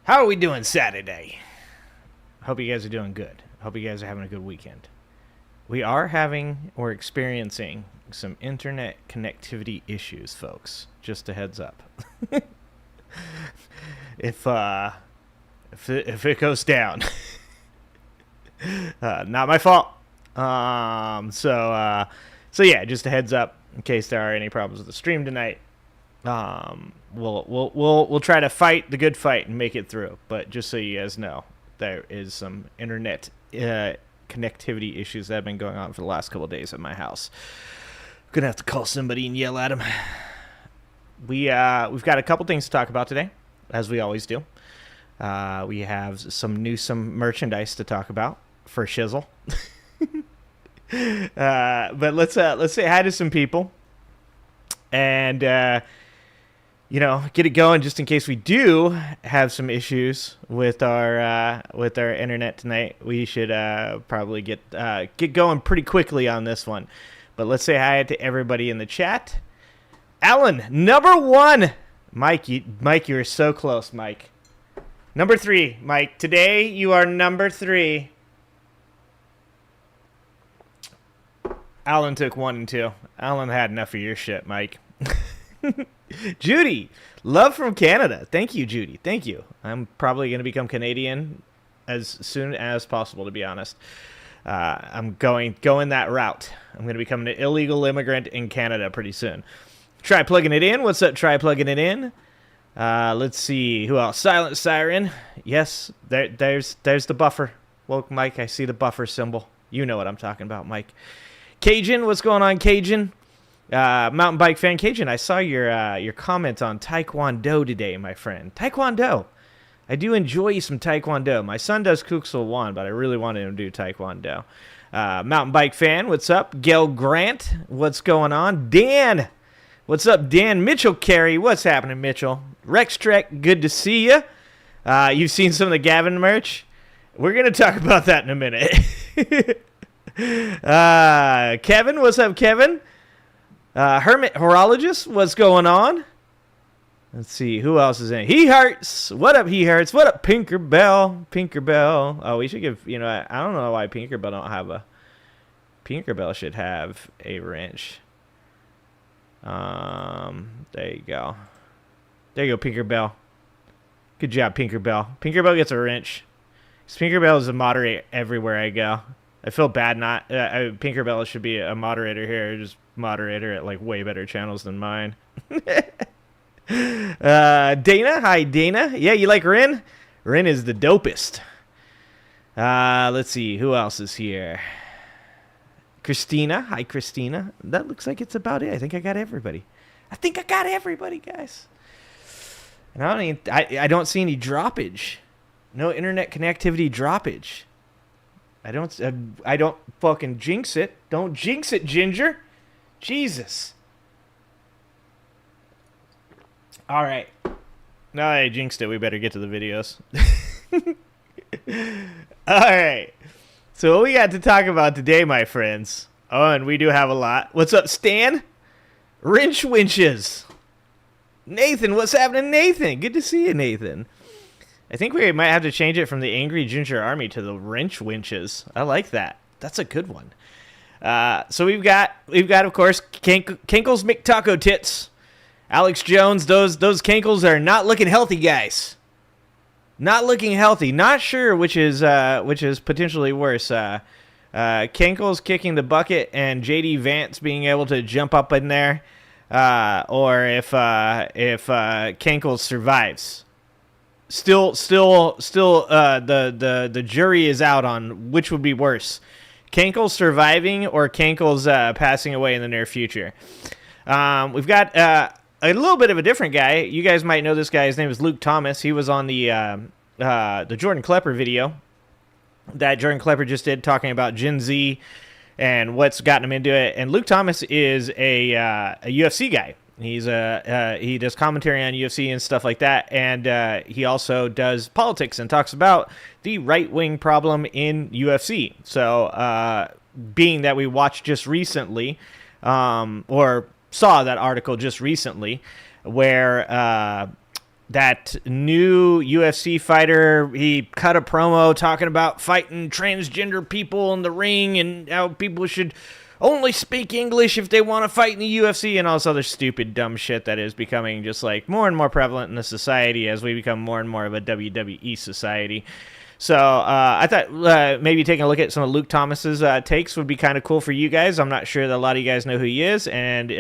How are we doing Saturday? Hope you guys are doing good. Hope you guys are having a good weekend. We are having or experiencing some internet connectivity issues, folks. Just a heads up. If it goes down, not my fault. So yeah, just a heads up in case there are any problems with the stream tonight. We'll try to fight the good fight and make it through. But just so you guys know, there is some internet connectivity issues that have been going on for the last couple of days at my house. I'm gonna have to call somebody and yell at them. We've got a couple things to talk about today, as we always do. We have some Newsome merchandise to talk about for shizzle. But let's say hi to some people and get it going just in case we do have some issues with our internet tonight. We should probably get going pretty quickly on this one. But let's say hi to everybody in the chat. Alan, number 1. Mike, you are so close, Mike. Number 3, Mike. Today you are number 3. Alan took 1 and 2. Alan had enough of your shit, Mike. Judy, love from Canada. Thank you, Judy. Thank you. I'm probably going to become Canadian as soon as possible, to be honest. I'm going that route. I'm going to become an illegal immigrant in Canada pretty soon. Try plugging it in. What's up? Try plugging it in. Let's see. Who else? Silent Siren. Yes, there's the buffer. Well, Mike, I see the buffer symbol. You know what I'm talking about, Mike. Cajun, what's going on, Cajun? Mountain bike fan Cajun, I saw your comment on Taekwondo today, my friend. Taekwondo. I do enjoy some Taekwondo. My son does Kuxel 1, but I really wanted him to do Taekwondo. Mountain bike fan, what's up? Gail Grant, what's going on? Dan, what's up, Dan? Mitchell Carey, what's happening, Mitchell? Rex Trek, good to see you. You've seen some of the Gavin merch? We're going to talk about that in a minute. Kevin, what's up, Kevin? Hermit Horologist, what's going on? Let's see, who else is in it? He Hearts, what up, He Hearts? What up, Pinkerbell? Pinkerbell. Oh, we should give, I don't know why Pinkerbell don't have a, Pinkerbell should have a wrench. There you go. There you go, Pinkerbell. Good job, Pinkerbell. Pinkerbell gets a wrench. Pinkerbell is a moderator everywhere I go. I feel bad not. Pinkerbell should be a moderator here. Just moderator at like way better channels than mine. Dana, hi Dana. Yeah, you like Rin? Rin is the dopest. Let's see who else is here. Christina, hi Christina. That looks like it's about it. I think I got everybody. Guys. And I don't see any droppage. No internet connectivity droppage. I don't fucking jinx it. Don't jinx it, Ginger. Jesus. All right. Now that I jinxed it, we better get to the videos. All right. So what we got to talk about today, my friends. Oh, and we do have a lot. What's up, Stan? Wrench winches. Nathan, what's happening, Nathan? Good to see you, Nathan. I think we might have to change it from the Angry Ginger Army to the Wrench Winches. I like that. That's a good one. So we've got of course Cankles McTaco Tits. Alex Jones, those Cankles are not looking healthy, guys. Not looking healthy. Not sure which is potentially worse. Cankles kicking the bucket and JD Vance being able to jump up in there, or if Cankles survives. Still, the jury is out on which would be worse, Cankles surviving or Cankles passing away in the near future. We've got a little bit of a different guy. You guys might know this guy. His name is Luke Thomas. He was on the Jordan Klepper video that Jordan Klepper just did, talking about Gen Z and what's gotten him into it. And Luke Thomas is a UFC guy. He does commentary on UFC and stuff like that, and he also does politics and talks about the right-wing problem in UFC. So, being that we watched just recently, or saw that article just recently, where that new UFC fighter, he cut a promo talking about fighting transgender people in the ring and how people should only speak English if they want to fight in the UFC and all this other stupid, dumb shit that is becoming just like more and more prevalent in the society as we become more and more of a WWE society. So I thought maybe taking a look at some of Luke Thomas's takes would be kind of cool for you guys. I'm not sure that a lot of you guys know who he is, and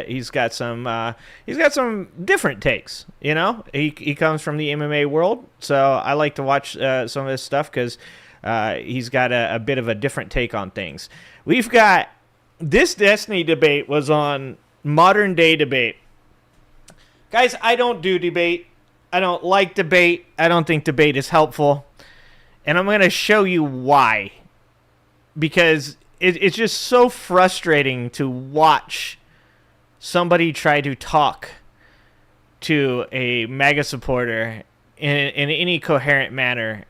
he's got some different takes. You know, he comes from the MMA world, so I like to watch some of his stuff because he's got a bit of a different take on things. We've got this Destiny debate was on Modern Day Debate. Guys, I don't do debate. I don't like debate. I don't think debate is helpful. And I'm going to show you why. Because it's just so frustrating to watch somebody try to talk to a MAGA supporter in any coherent manner.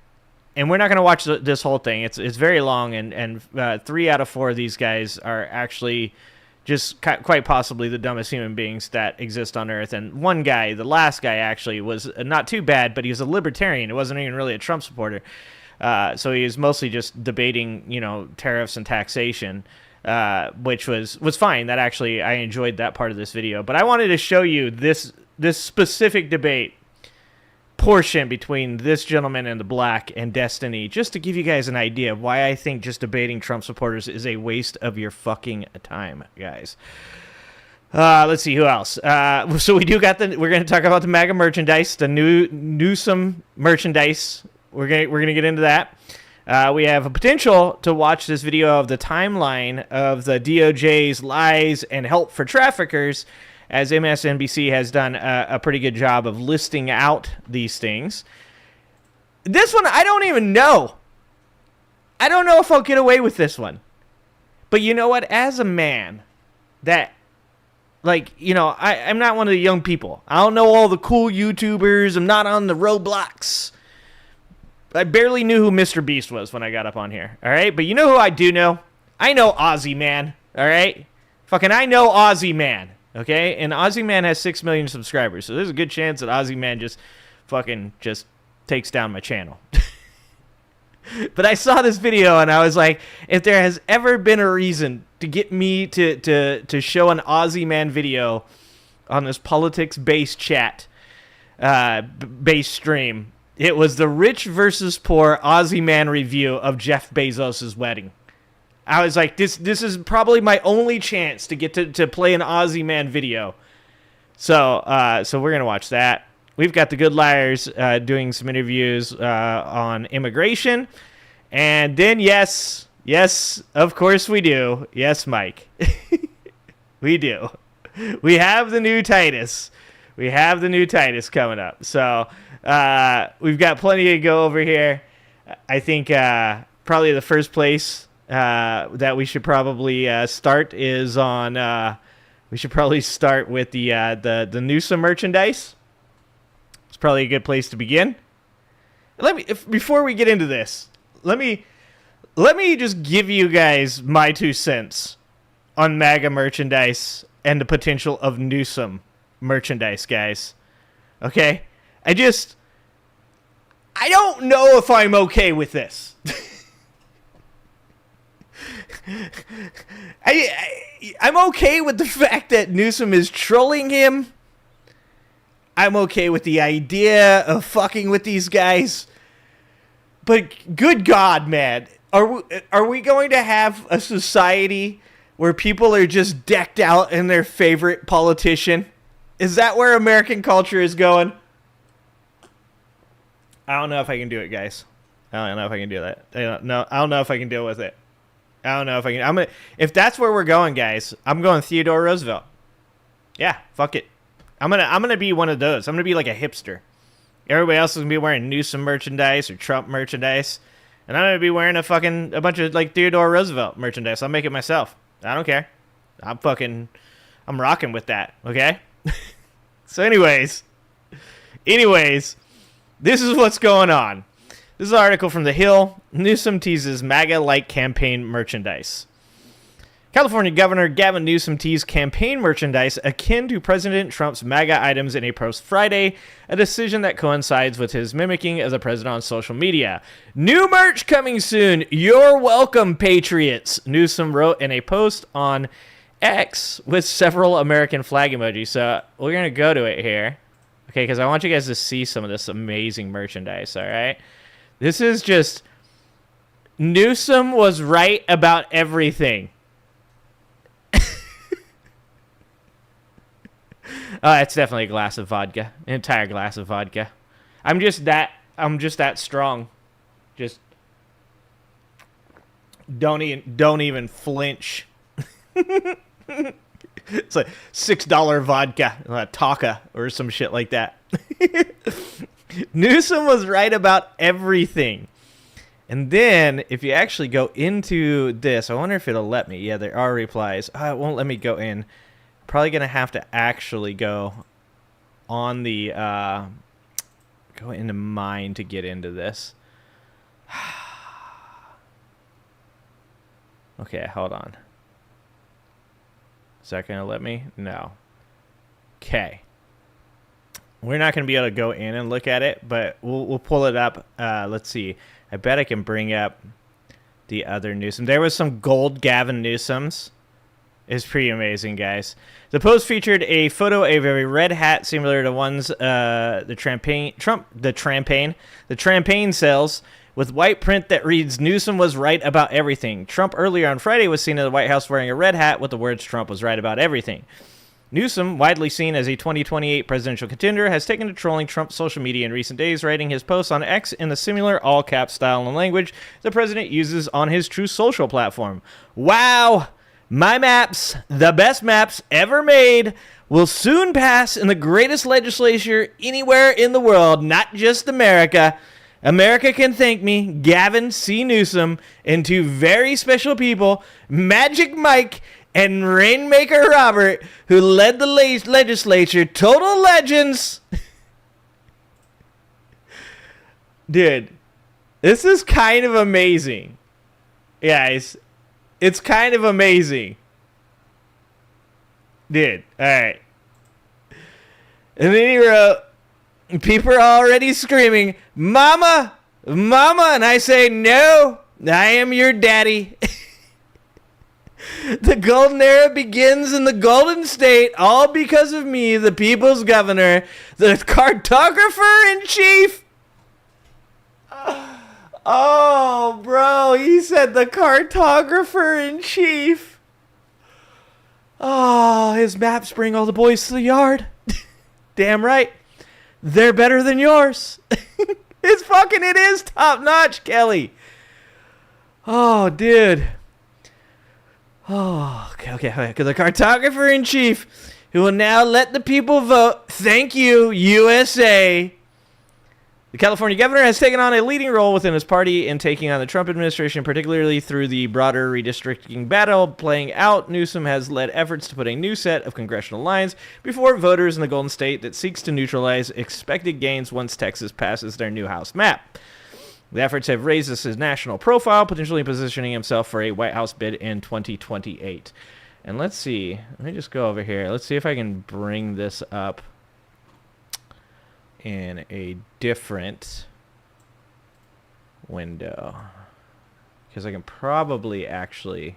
And we're not going to watch this whole thing. It's very long, and 3 out of 4 of these guys are actually just quite possibly the dumbest human beings that exist on Earth. And one guy, the last guy, actually was not too bad, but he was a libertarian. It wasn't even really a Trump supporter. So he was mostly just debating, tariffs and taxation, which was fine. That actually, I enjoyed that part of this video. But I wanted to show you this specific debate portion between this gentleman and the Black and Destiny, just to give you guys an idea of why I think just debating Trump supporters is a waste of your fucking time, guys. Let's see who else. So we're going to talk about the MAGA merchandise, the Newsome merchandise. We're gonna get into that. We have a potential to watch this video of the timeline of the DOJ's lies and help for traffickers, as MSNBC has done a pretty good job of listing out these things. This one, I don't even know. I don't know if I'll get away with this one. But you know what? As a man that, I'm not one of the young people. I don't know all the cool YouTubers. I'm not on the Roblox. I barely knew who Mr. Beast was when I got up on here, all right? But you know who I do know? I know Ozzy Man, all right? I know Ozzy Man, okay? And Ozzy Man has 6 million subscribers, so there's a good chance that Ozzy Man just takes down my channel. But I saw this video, and I was like, if there has ever been a reason to get me to show an Ozzy Man video on this politics-based chat, based stream, it was the rich versus poor Ozzy Man review of Jeff Bezos' wedding. I was like, this is probably my only chance to get to play an Ozzy Man video. So we're going to watch that. We've got the Good Liars doing some interviews on immigration. And then, yes, of course we do. Yes, Mike. We do. We have the new Titus. We have the new Titus coming up. So we've got plenty to go over here. I think probably the first place that we should probably start is on. We should probably start with the Newsome merchandise. It's probably a good place to begin. Before we get into this, let me just give you guys my 2 cents on MAGA merchandise and the potential of Newsome merchandise, guys. Okay? I don't know if I'm okay with this. I'm okay with the fact that Newsome is trolling him. I'm okay with the idea of fucking with these guys. But good God, man. Are we going to have a society where people are just decked out in their favorite politician? Is that where American culture is going? I don't know if I can do it, guys. I don't know if I can do that. I don't know if I can deal with it. I don't know if I can. If that's where we're going, guys, I'm going Theodore Roosevelt. Yeah, fuck it. I'm gonna be one of those. I'm gonna be like a hipster. Everybody else is gonna be wearing Newsome merchandise or Trump merchandise, and I'm gonna be wearing a bunch of like Theodore Roosevelt merchandise. I'll make it myself. I don't care. I'm rocking with that. Okay. So, anyways, this is what's going on. This is an article from The Hill. Newsome teases MAGA-like campaign merchandise. California Governor Gavin Newsom teased campaign merchandise akin to President Trump's MAGA items in a post Friday, a decision that coincides with his mimicking of the president on social media. New merch coming soon. You're welcome, patriots, Newsom wrote in a post on X with several American flag emojis. So we're going to go to it here. Okay, because I want you guys to see some of this amazing merchandise, all right? This is just... Newsom was right about everything. It's definitely a glass of vodka. An entire glass of vodka. I'm just that strong. Just don't even flinch. It's like $6 vodka, Taka or some shit like that. Newsom was right about everything. And then if you actually go into this, I wonder if it'll let me. Yeah, there are replies. It won't let me go in. Probably going to have to actually go on the go into mine to get into this. Okay, hold on. Is that going to let me? No. Okay. We're not going to be able to go in and look at it, but we'll pull it up. Let's see. I bet I can bring up the other Newsom. There was some gold Gavin Newsoms. It's pretty amazing, guys. The post featured a photo of a red hat similar to ones the Trampagne sells, with white print that reads, Newsom was right about everything. Trump earlier on Friday was seen in the White House wearing a red hat with the words Trump was right about everything. Newsom, widely seen as a 2028 presidential contender, has taken to trolling Trump's social media in recent days, writing his posts on X in the similar all-caps style and language the president uses on his Truth Social platform. Wow! My maps, the best maps ever made, will soon pass in the greatest legislature anywhere in the world, not just America. America can thank me, Gavin C. Newsom, and two very special people, Magic Mike and Rainmaker Robert, who led the legislature. Total legends. Dude, this is kind of amazing. Guys, it's kind of amazing. Dude, alright. And then he wrote, people are already screaming, Mama! Mama! And I say, no, I am your daddy. The golden era begins in the Golden State, all because of me, the people's governor, the cartographer-in-chief. Oh, bro, he said the cartographer-in-chief. Oh, his maps bring all the boys to the yard. Damn right. They're better than yours. It is top notch, Kelly. Oh, dude. Oh, okay. The cartographer in chief, who will now let the people vote. Thank you, USA. The California governor has taken on a leading role within his party in taking on the Trump administration, particularly through the broader redistricting battle playing out. Newsom has led efforts to put a new set of congressional lines before voters in the Golden State that seeks to neutralize expected gains once Texas passes their new House map. The efforts have raised his national profile, potentially positioning himself for a White House bid in 2028. And let's see. Let me just go over here. Let's see if I can bring this up in a different window, because I can probably actually,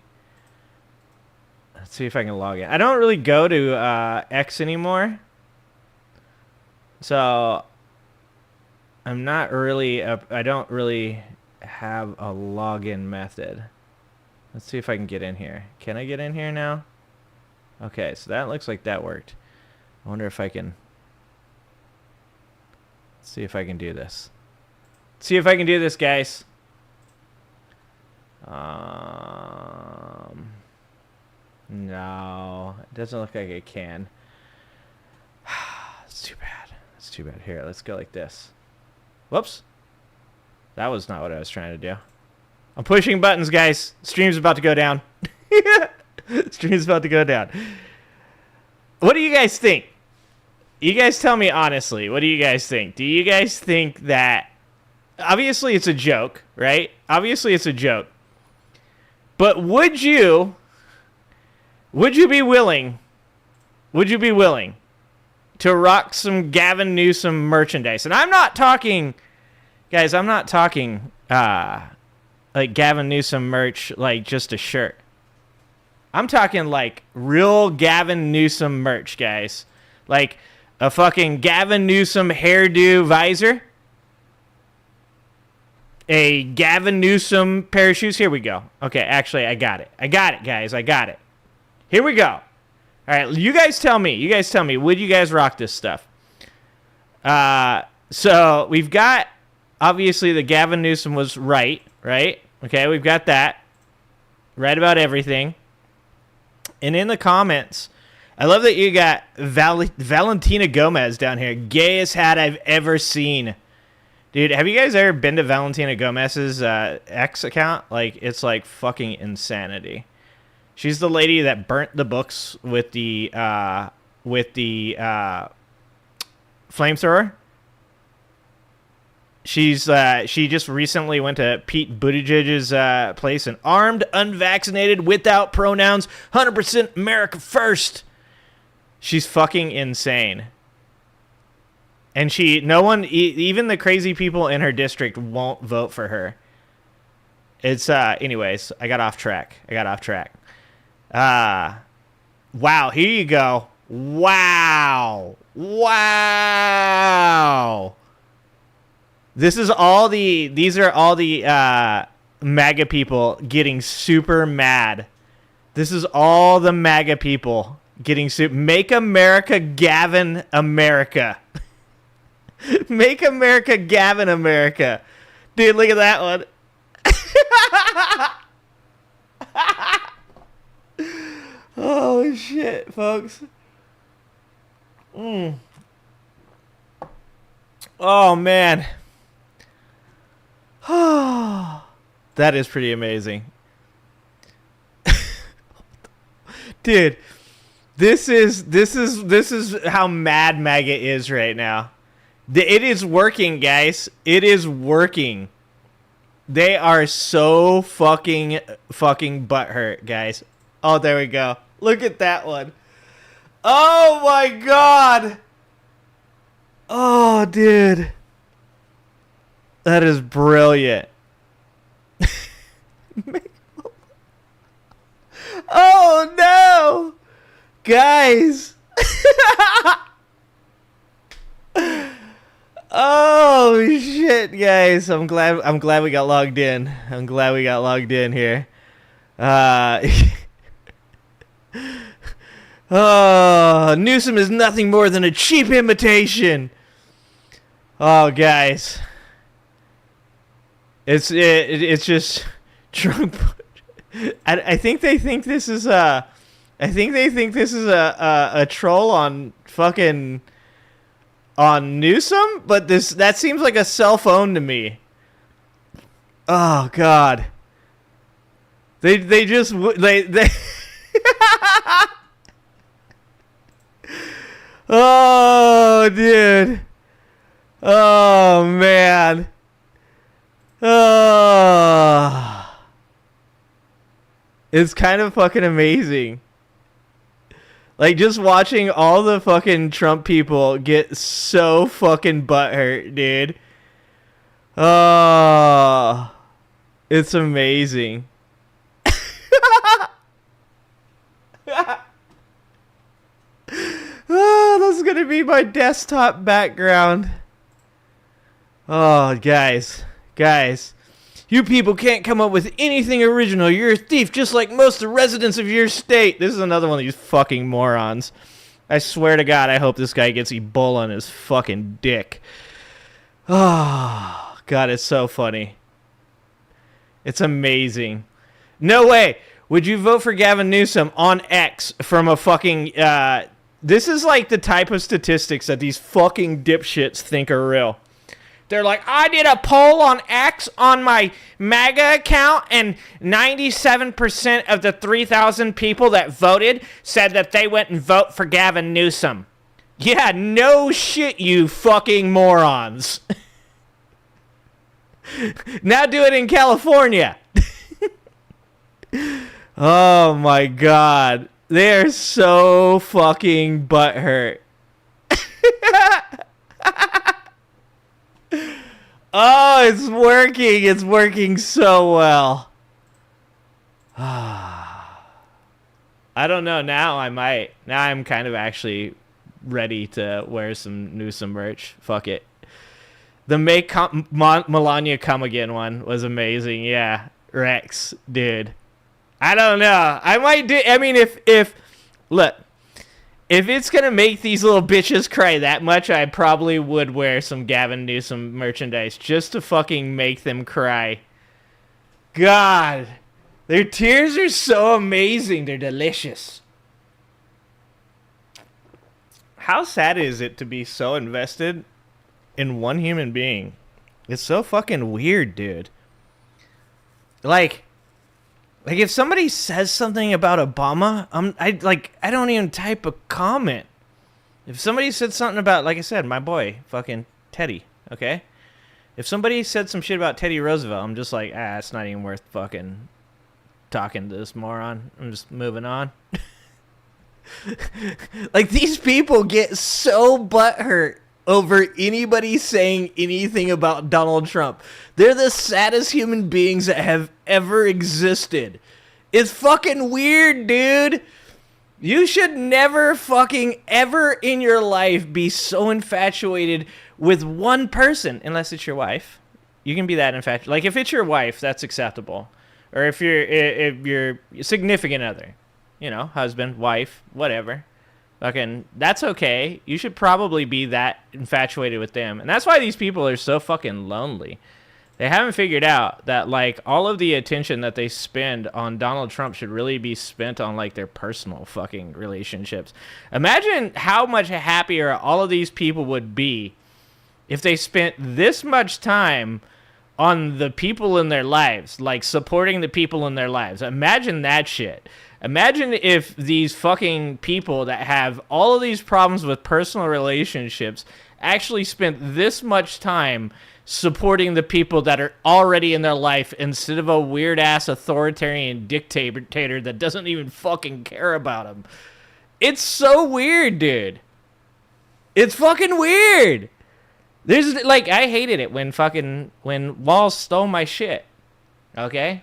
let's see if I can log in. I don't really go to X anymore, so I'm not really I don't really have a login method. Let's see if I can get in here. Can I get in here now? Okay, so that looks like that worked. I wonder if I can see if I can do this. See if I can do this, guys. No, it doesn't look like I can. It's too bad. It's too bad. Here, let's go like this. Whoops. That was not what I was trying to do. I'm pushing buttons, guys. Stream's about to go down. Stream's about to go down. What do you guys think? You guys tell me honestly, what do you guys think? Do you guys think that... Obviously, it's a joke, right? Obviously, it's a joke. But would you Would you be willing to rock some Gavin Newsom merchandise? And I'm not talking, guys, like Gavin Newsom merch, like just a shirt. I'm talking like real Gavin Newsom merch, guys. Like a fucking Gavin Newsom hairdo visor. A Gavin Newsom pair of shoes. Here we go. Okay, actually, I got it. Guys. I got it. Here we go. All right, you guys tell me. Would you guys rock this stuff? So we've got, obviously, the Gavin Newsom was right? Okay, we've got that. Right about everything. And in the comments, I love that you got Valentina Gomez down here. Gayest hat I've ever seen. Dude, have you guys ever been to Valentina Gomez's X account? Like, it's like fucking insanity. She's the lady that burnt the books with the flamethrower. She just recently went to Pete Buttigieg's place and armed, unvaccinated, without pronouns, 100% America first. She's fucking insane. And no one, even the crazy people in her district won't vote for her. It's, anyways, I got off track. Wow, here you go. Wow. These are all the MAGA people getting super mad. This is all the MAGA people getting super. Make America Gavin America. Make America Gavin America. Dude, look at that one. Oh, shit, folks. Oh, man. That is pretty amazing. Dude, this is how mad MAGA is right now. It is working, guys. It is working. They are so fucking butthurt, guys. Oh, there we go. Look at that one. Oh my god. Oh, dude. That is brilliant. Oh no, guys. Oh shit, guys. I'm glad we got logged in. Here. Oh, Newsom is nothing more than a cheap imitation. Oh, guys. It's just Trump. I think they think this is a troll on fucking on Newsom, but that seems like a cell phone to me. Oh god. They Oh, dude. Oh, man. Oh. It's kind of fucking amazing. Like, just watching all the fucking Trump people get so fucking butthurt, dude. Oh. It's amazing. Oh, this is going to be my desktop background. Oh, guys. You people can't come up with anything original. You're a thief, just like most of the residents of your state. This is another one of these fucking morons. I swear to God, I hope this guy gets Ebola on his fucking dick. Oh, God, it's so funny. It's amazing. No way. Would you vote for Gavin Newsom on X from a fucking... this is like the type of statistics that these fucking dipshits think are real. They're like, I did a poll on X on my MAGA account, and 97% of the 3,000 people that voted said that they went and vote for Gavin Newsom. Yeah, no shit, you fucking morons. Now do it in California. Oh my god. They are so fucking butthurt. Oh, it's working. It's working so well. I don't know. Now I might. Now I'm kind of actually ready to wear some Newsome merch. Fuck it. The Melania Come Again one was amazing. Yeah. Rex, dude. I don't know. I might do. I mean, look, if it's going to make these little bitches cry that much, I probably would wear some Gavin Newsom merchandise just to fucking make them cry. God. Their tears are so amazing. They're delicious. How sad is it to be so invested in one human being? It's so fucking weird, dude. Like if somebody says something about Obama, I don't even type a comment. If somebody said something about, like I said, my boy, fucking Teddy, okay? If somebody said some shit about Teddy Roosevelt, I'm just like, it's not even worth fucking talking to this moron. I'm just moving on. Like, these people get so butthurt over anybody saying anything about Donald Trump. They're the saddest human beings that have ever existed. It's fucking weird, dude. You should never fucking ever in your life be so infatuated with one person, unless it's your wife. You can be that infatuated. Like, if it's your wife, that's acceptable. Or if you're significant other, you know, husband, wife, whatever. Fucking, that's okay. You should probably be that infatuated with them. And that's why these people are so fucking lonely. They haven't figured out that, like, all of the attention that they spend on Donald Trump should really be spent on, like, their personal fucking relationships. Imagine how much happier all of these people would be if they spent this much time on the people in their lives, like supporting the people in their lives. Imagine that shit. Imagine if these fucking people that have all of these problems with personal relationships actually spent this much time supporting the people that are already in their life instead of a weird-ass authoritarian dictator that doesn't even fucking care about them. It's so weird, dude. It's fucking weird. There's, like, I hated it when Walls stole my shit. Okay?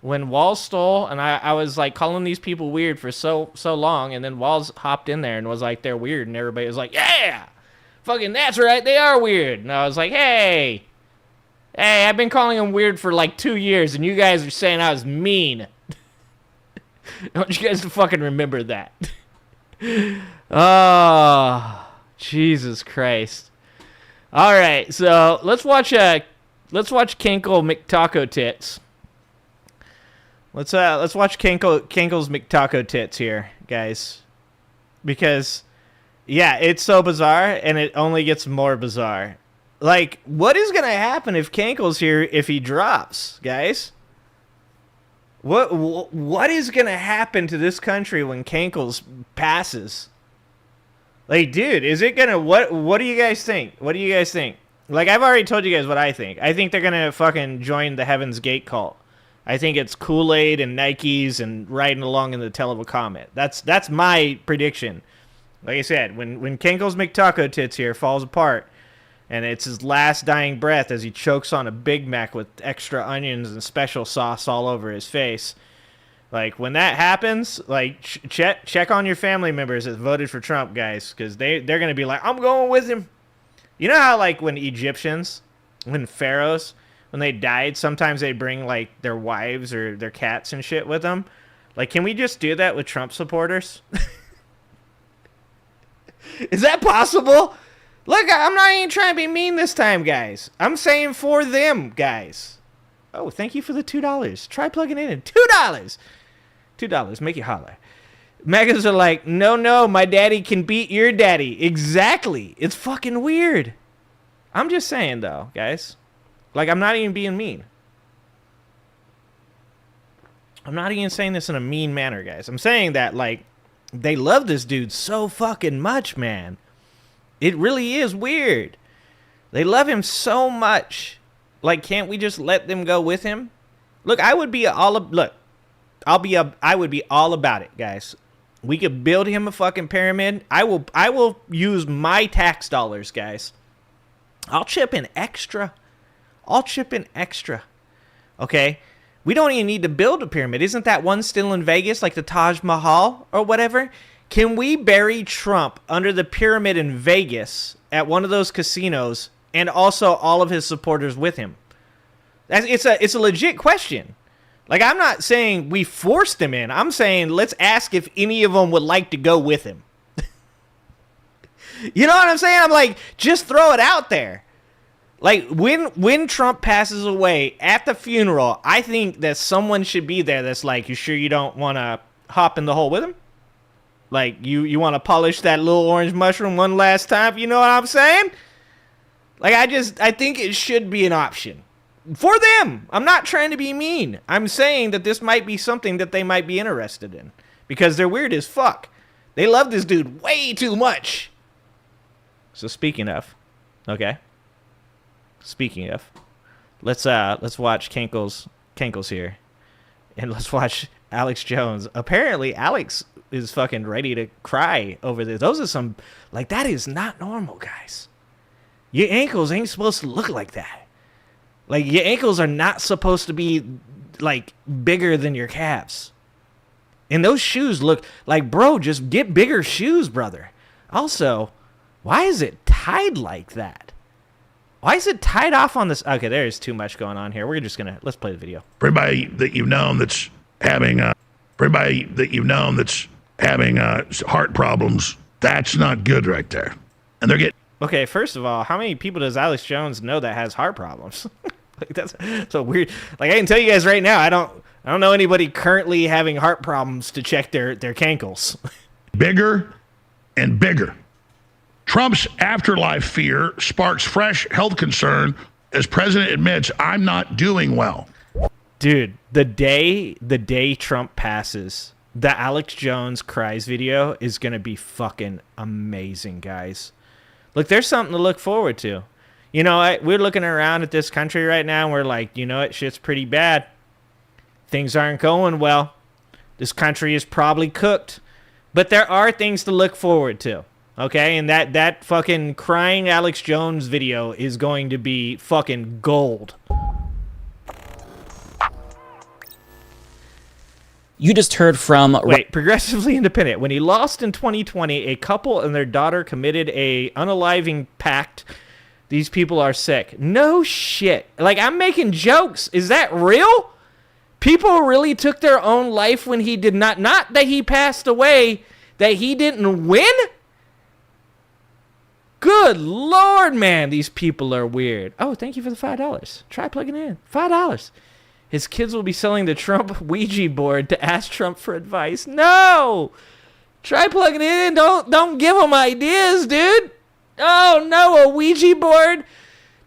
When Walls stole, and I was, like, calling these people weird for so long, and then Walls hopped in there and was like, they're weird, and everybody was like, yeah! Fucking, that's right, they are weird. And I was like, hey, I've been calling them weird for, like, 2 years, and you guys are saying I was mean. I want you guys to fucking remember that. Oh, Jesus Christ. All right, so let's watch Cankle McTaco Tits. Let's watch Cankle's McTaco Tits here, guys, because yeah, it's so bizarre, and it only gets more bizarre. Like, what is gonna happen if Cankle's here if he drops, guys? What is gonna happen to this country when Cankles passes? Like, dude, is it gonna, what do you guys think? What do you guys think? Like, I've already told you guys what I think. I think they're gonna fucking join the Heaven's Gate cult. I think it's Kool-Aid and Nikes and riding along in the tail of a comet. That's my prediction. Like I said, when Cankles McTaco Tits here falls apart, and it's his last dying breath as he chokes on a Big Mac with extra onions and special sauce all over his face. Like, when that happens, like, check on your family members that voted for Trump, guys, because they're going to be like, I'm going with him. You know how, like, when pharaohs, when they died, sometimes they bring, like, their wives or their cats and shit with them? Like, can we just do that with Trump supporters? Is that possible? Look, I'm not even trying to be mean this time, guys. I'm saying for them, guys. Oh, thank you for the $2. Try plugging it in. $2. $2. Make you holler. Megas are like, no, my daddy can beat your daddy. Exactly. It's fucking weird. I'm just saying, though, guys. Like, I'm not even being mean. I'm not even saying this in a mean manner, guys. I'm saying that, like, they love this dude so fucking much, man. It really is weird. They love him so much. Like, can't we just let them go with him? Look, I would be all about it, guys. We could build him a fucking pyramid. I will use my tax dollars, guys. I'll chip in extra. Okay? We don't even need to build a pyramid. Isn't that one still in Vegas, like the Taj Mahal or whatever? Can we bury Trump under the pyramid in Vegas at one of those casinos and also all of his supporters with him? It's a legit question. Like, I'm not saying we forced him in. I'm saying let's ask if any of them would like to go with him. You know what I'm saying? I'm like, just throw it out there. Like, when Trump passes away at the funeral, I think that someone should be there that's like, you sure you don't want to hop in the hole with him? Like, you want to polish that little orange mushroom one last time? You know what I'm saying? Like, I think it should be an option. For them. I'm not trying to be mean. I'm saying that this might be something that they might be interested in. Because they're weird as fuck. They love this dude way too much. So speaking of, okay. Speaking of, let's watch Cankles here. And let's watch Alex Jones. Apparently Alex is fucking ready to cry over this. Those are some, like, that is not normal, guys. Your ankles ain't supposed to look like that. Like, your ankles are not supposed to be, like, bigger than your calves. And those shoes look like, bro, just get bigger shoes, brother. Also, why is it tied like that? Why is it tied off on this? Okay, there's too much going on here. We're just going to, let's play the video. Everybody that you've known that's having, heart problems, that's not good right there. And they're getting... Okay, first of all, how many people does Alex Jones know that has heart problems? Like, that's so weird. Like, I can tell you guys right now, I don't know anybody currently having heart problems to check their cankles. Bigger and bigger. Trump's afterlife fear sparks fresh health concern as president admits, I'm not doing well. Dude, the day Trump passes, the Alex Jones cries video is going to be fucking amazing, guys. Look, there's something to look forward to. You know, we're looking around at this country right now, and we're like, you know what, shit's pretty bad. Things aren't going well. This country is probably cooked. But there are things to look forward to, okay? And that fucking crying Alex Jones video is going to be fucking gold. You just heard from... Wait, Progressively Independent. When he lost in 2020, a couple and their daughter committed a unaliving pact. These people are sick. No shit. Like, I'm making jokes. Is that real? People really took their own life when he did not. Not that he passed away, that he didn't win? Good Lord, man. These people are weird. Oh, thank you for the $5. Try plugging in. $5. His kids will be selling the Trump Ouija board to ask Trump for advice. No! Try plugging it in. Don't give them ideas, dude. Oh, no, a Ouija board?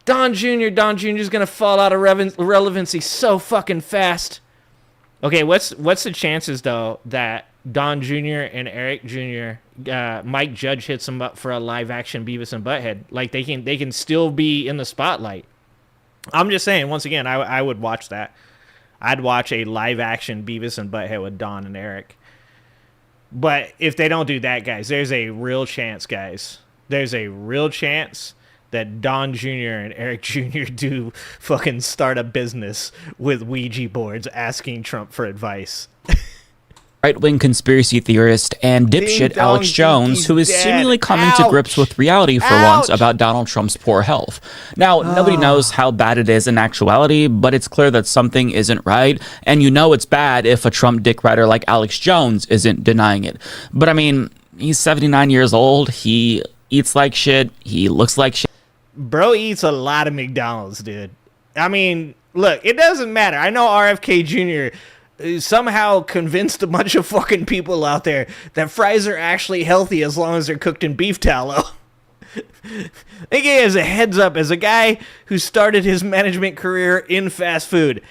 Don Jr.'s going to fall out of relevancy so fucking fast. Okay, what's the chances, though, that Don Jr. and Eric Jr., Mike Judge hits them up for a live-action Beavis and Butthead? Like, they can still be in the spotlight. I'm just saying, once again, I would watch that. I'd watch a live-action Beavis and Butthead with Don and Eric. But if they don't do that, guys, there's a real chance, that Don Jr. and Eric Jr. do fucking start a business with Ouija boards asking Trump for advice. Right-wing conspiracy theorist and dipshit Alex Jones, who is seemingly coming to grips with reality for once about Donald Trump's poor health. Now, nobody knows how bad it is in actuality, but it's clear that something isn't right, and you know it's bad if a Trump dick rider like Alex Jones isn't denying it. But I mean, he's 79 years old, he eats like shit, he looks like shit. Bro eats a lot of McDonald's, dude. I mean, look, it doesn't matter. I know RFK Jr. somehow convinced a bunch of fucking people out there that fries are actually healthy as long as they're cooked in beef tallow. I think he has a heads up as a guy who started his management career in fast food.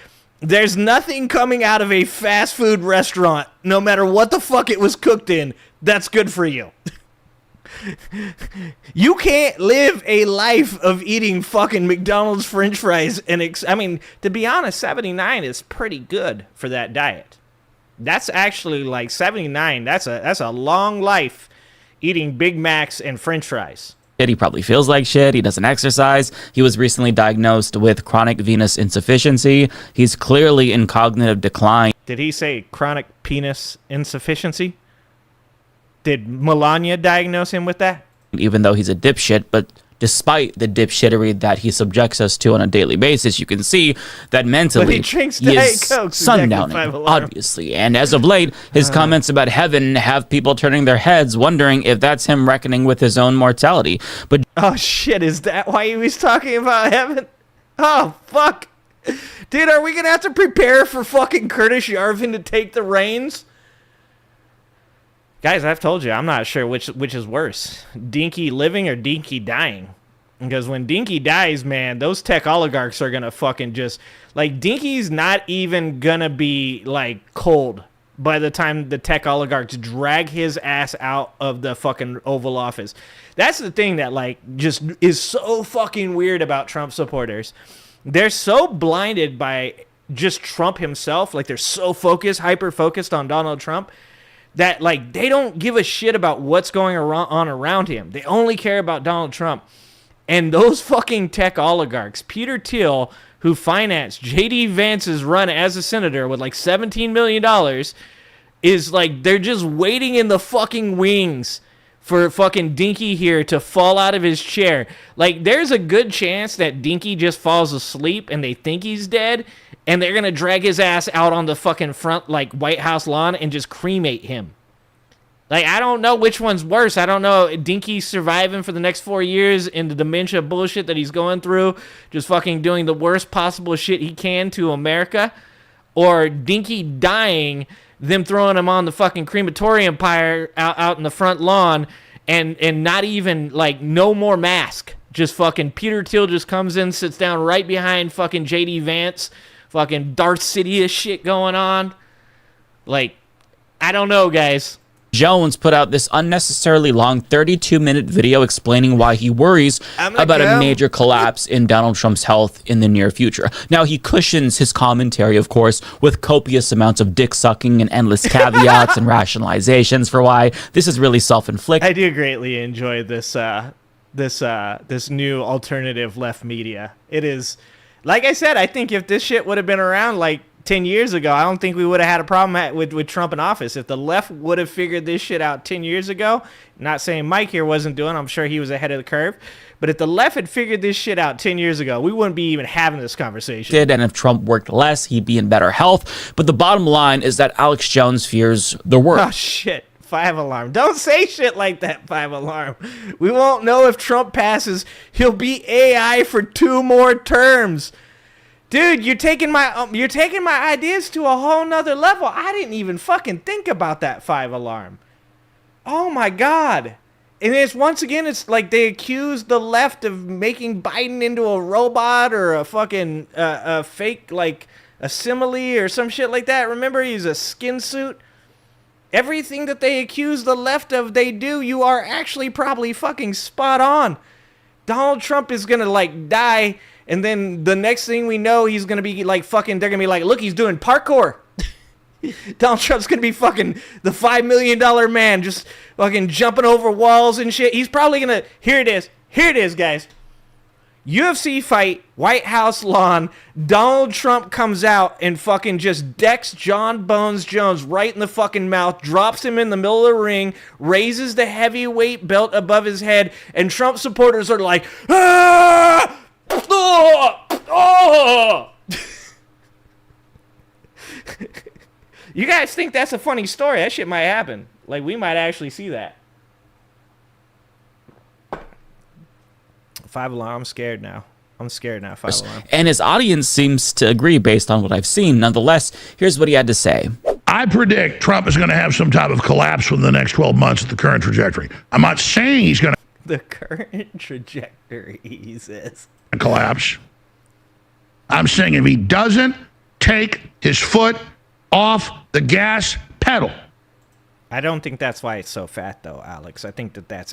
There's nothing coming out of a fast food restaurant, no matter what the fuck it was cooked in, that's good for you. You can't live a life of eating fucking McDonald's french fries and I mean, to be honest, 79 is pretty good for that diet. That's actually like 79. That's a long life eating Big Macs and French fries. He probably feels like shit. He doesn't exercise. He was recently diagnosed with chronic venous insufficiency. He's clearly in cognitive decline. Did he say chronic penis insufficiency? Did Melania diagnose him with that? Even though he's a dipshit, but despite the dipshittery that he subjects us to on a daily basis, you can see that mentally he drinks he Diet is Coke, sundowning, obviously. And as of late, his comments about heaven have people turning their heads, wondering if that's him reckoning with his own mortality. But oh shit, is that why he was talking about heaven? Oh fuck. Dude, are we gonna have to prepare for fucking Curtis Yarvin to take the reins? Guys, I've told you, I'm not sure which is worse. Dinky living or Dinky dying. Because when Dinky dies, man, those tech oligarchs are going to fucking just... Like, Dinky's not even going to be, like, cold by the time the tech oligarchs drag his ass out of the fucking Oval Office. That's the thing that, like, just is so fucking weird about Trump supporters. They're so blinded by just Trump himself. Like, they're so focused, hyper-focused on Donald Trump, that, like, they don't give a shit about what's going on around him. They only care about Donald Trump. And those fucking tech oligarchs, Peter Thiel, who financed J.D. Vance's run as a senator with, like, $17 million, is, like, they're just waiting in the fucking wings for fucking Dinky here to fall out of his chair. Like, there's a good chance that Dinky just falls asleep and they think he's dead, and they're gonna drag his ass out on the fucking front, like, White House lawn and just cremate him. Like, I don't know which one's worse. I don't know. Dinky's surviving for the next 4 years in the dementia bullshit that he's going through, just fucking doing the worst possible shit he can to America, or Dinky dying, them throwing him on the fucking crematorium pyre out in the front lawn, and not even, like, no more mask. Just fucking Peter Thiel just comes in, sits down right behind fucking J.D. Vance, fucking Darth Sidious shit going on. Like, I don't know, guys. Jones put out this unnecessarily long 32-minute video explaining why he worries about a major collapse in Donald Trump's health in the near future. Now, he cushions his commentary, of course, with copious amounts of dick sucking and endless caveats and rationalizations for why this is really self-inflicted. I do greatly enjoy this this new alternative left media. It is, like I said, I think if this shit would have been around like 10 years ago, I don't think we would have had a problem with Trump in office. If the left would have figured this shit out 10 years ago, not saying Mike here wasn't doing, I'm sure he was ahead of the curve, but if the left had figured this shit out 10 years ago, we wouldn't be even having this conversation. And if Trump worked less, he'd be in better health. But the bottom line is that Alex Jones fears the worst. Oh, shit. 5 alarm. Don't say shit like that, 5 alarm. We won't know if Trump passes. He'll be AI for 2 more terms. Dude, you're taking my ideas to a whole nother level. I didn't even fucking think about that 5 alarm. Oh my God. And it's once again, it's like they accuse the left of making Biden into a robot or a fucking a fake, like a simile or some shit like that. Remember, he's a skin suit. Everything that they accuse the left of, they do. You are actually probably fucking spot on. Donald Trump is gonna like die. And then the next thing we know, he's going to be like fucking, they're going to be like, look, he's doing parkour. Donald Trump's going to be fucking the $5 million man, just fucking jumping over walls and shit. He's probably going to, here it is, guys. UFC fight, White House lawn, Donald Trump comes out and fucking just decks John Bones Jones right in the fucking mouth, drops him in the middle of the ring, raises the heavyweight belt above his head, and Trump supporters are like, ah! Oh! You guys think that's a funny story? That shit might happen. Like, we might actually see that. 5 alarm. I'm scared now. 5 alarm. And his audience seems to agree based on what I've seen. Nonetheless, here's what he had to say. I predict Trump is going to have some type of collapse within the next 12 months at the current trajectory. I'm not saying he's going to. The current trajectory, he says. Collapse. I'm saying if he doesn't take his foot off the gas pedal. I don't think that's why it's so fat, though, Alex. I think that's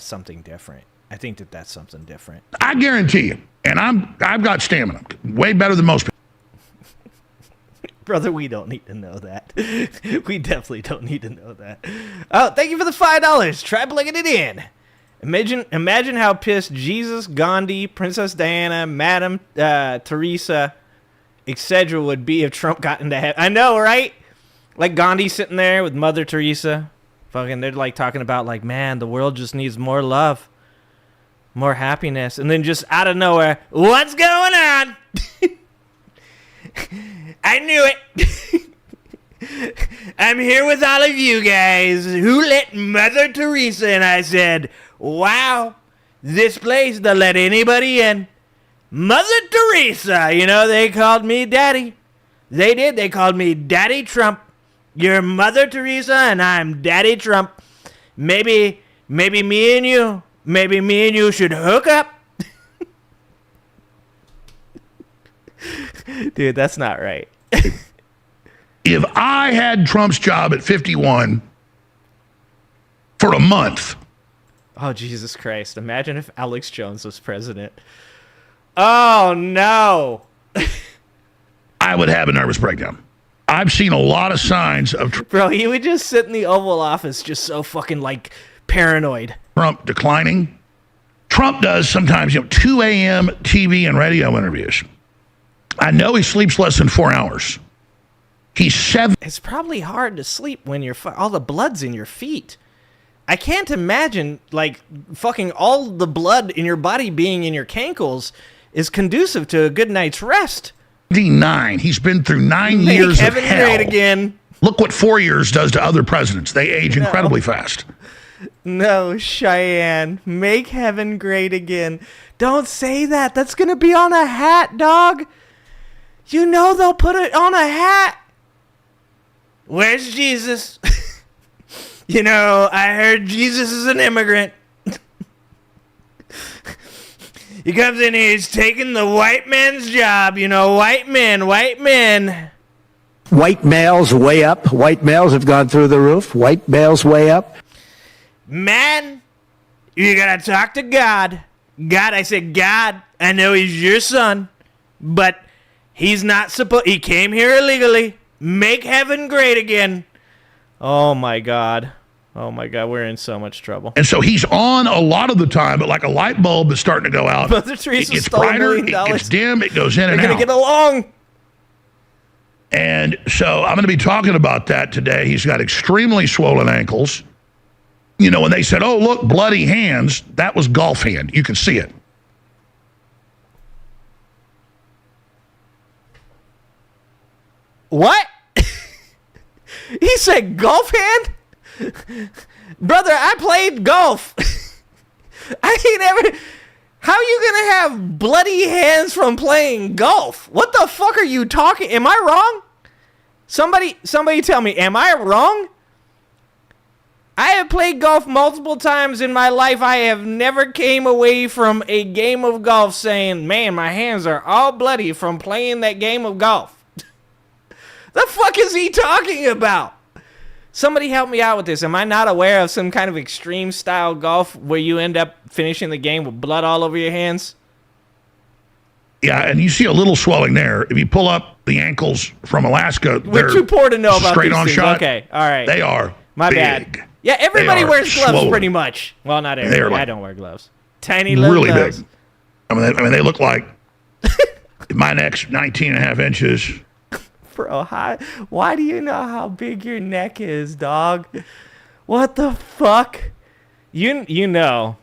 something different. I guarantee you, and I've got stamina, way better than most people. Brother, we don't need to know that. We definitely don't need to know that. Oh, thank you for the $5. Try plugging it in. Imagine how pissed Jesus, Gandhi, Princess Diana, Madam Teresa, etc. would be if Trump got into heaven. I know, right? Like Gandhi sitting there with Mother Teresa. Fucking, they're like talking about like, man, the world just needs more love, more happiness. And then just out of nowhere, what's going on? I knew it. I'm here with all of you guys who let Mother Teresa, and I said, wow, this place, they'll let anybody in. Mother Teresa, you know, they called me Daddy. They did. They called me Daddy Trump. You're Mother Teresa, and I'm Daddy Trump. Maybe me and you should hook up. Dude, that's not right. If I had Trump's job at 51 for a month. Oh, Jesus Christ. Imagine if Alex Jones was president. Oh, no. I would have a nervous breakdown. I've seen a lot of signs of Bro, he would just sit in the Oval Office just so fucking, like, paranoid. Trump declining. Trump does sometimes, 2 a.m. TV and radio interviews. I know he sleeps less than 4 hours. He's 7. It's probably hard to sleep when all the blood's in your feet. I can't imagine, like, fucking all the blood in your body being in your cankles is conducive to a good night's rest. 9. He's been through 9 years of hell. Great again. Look what 4 years does to other presidents. They age incredibly fast. No, Cheyenne. Make heaven great again. Don't say that. That's going to be on a hat, dog. You know they'll put it on a hat. Where's Jesus? You know, I heard Jesus is an immigrant. He comes in here, he's taking the white man's job. You know, white men. White males way up. White males have gone through the roof. White males way up. Man, you gotta talk to God. God, I said, God, I know he's your son, but he's not supposed. He came here illegally. Make heaven great again. Oh my God. Oh my God, we're in so much trouble. And so he's on a lot of the time, but like a light bulb is starting to go out. Mother Teresa it gets stole brighter, $1 million. it gets dim, it goes in and out. They're gonna get along. And so I'm going to be talking about that today. He's got extremely swollen ankles. You know, when they said, oh, look, bloody hands, that was golf hand. You can see it. What? He said golf hand? Brother, I played golf. I ain't ever... How you gonna have bloody hands from playing golf? What the fuck are you talking? Am I wrong? Somebody tell me, am I wrong? I have played golf multiple times in my life. I have never came away from a game of golf saying, man, my hands are all bloody from playing that game of golf. The fuck is he talking about? Somebody help me out with this. Am I not aware of some kind of extreme style golf where you end up finishing the game with blood all over your hands? Yeah, and you see a little swelling there. If you pull up the ankles from Alaska, we're too poor to know about straight these on things. shot. Okay, all right. They are my big. bad. Yeah, everybody wears gloves swollen. pretty much. Well, not everybody. Like I don't wear gloves. Tiny little really gloves. Big. I mean, they look like my neck's 19 and a half inches. Bro, why do you know how big your neck is, dog? What the fuck? You know.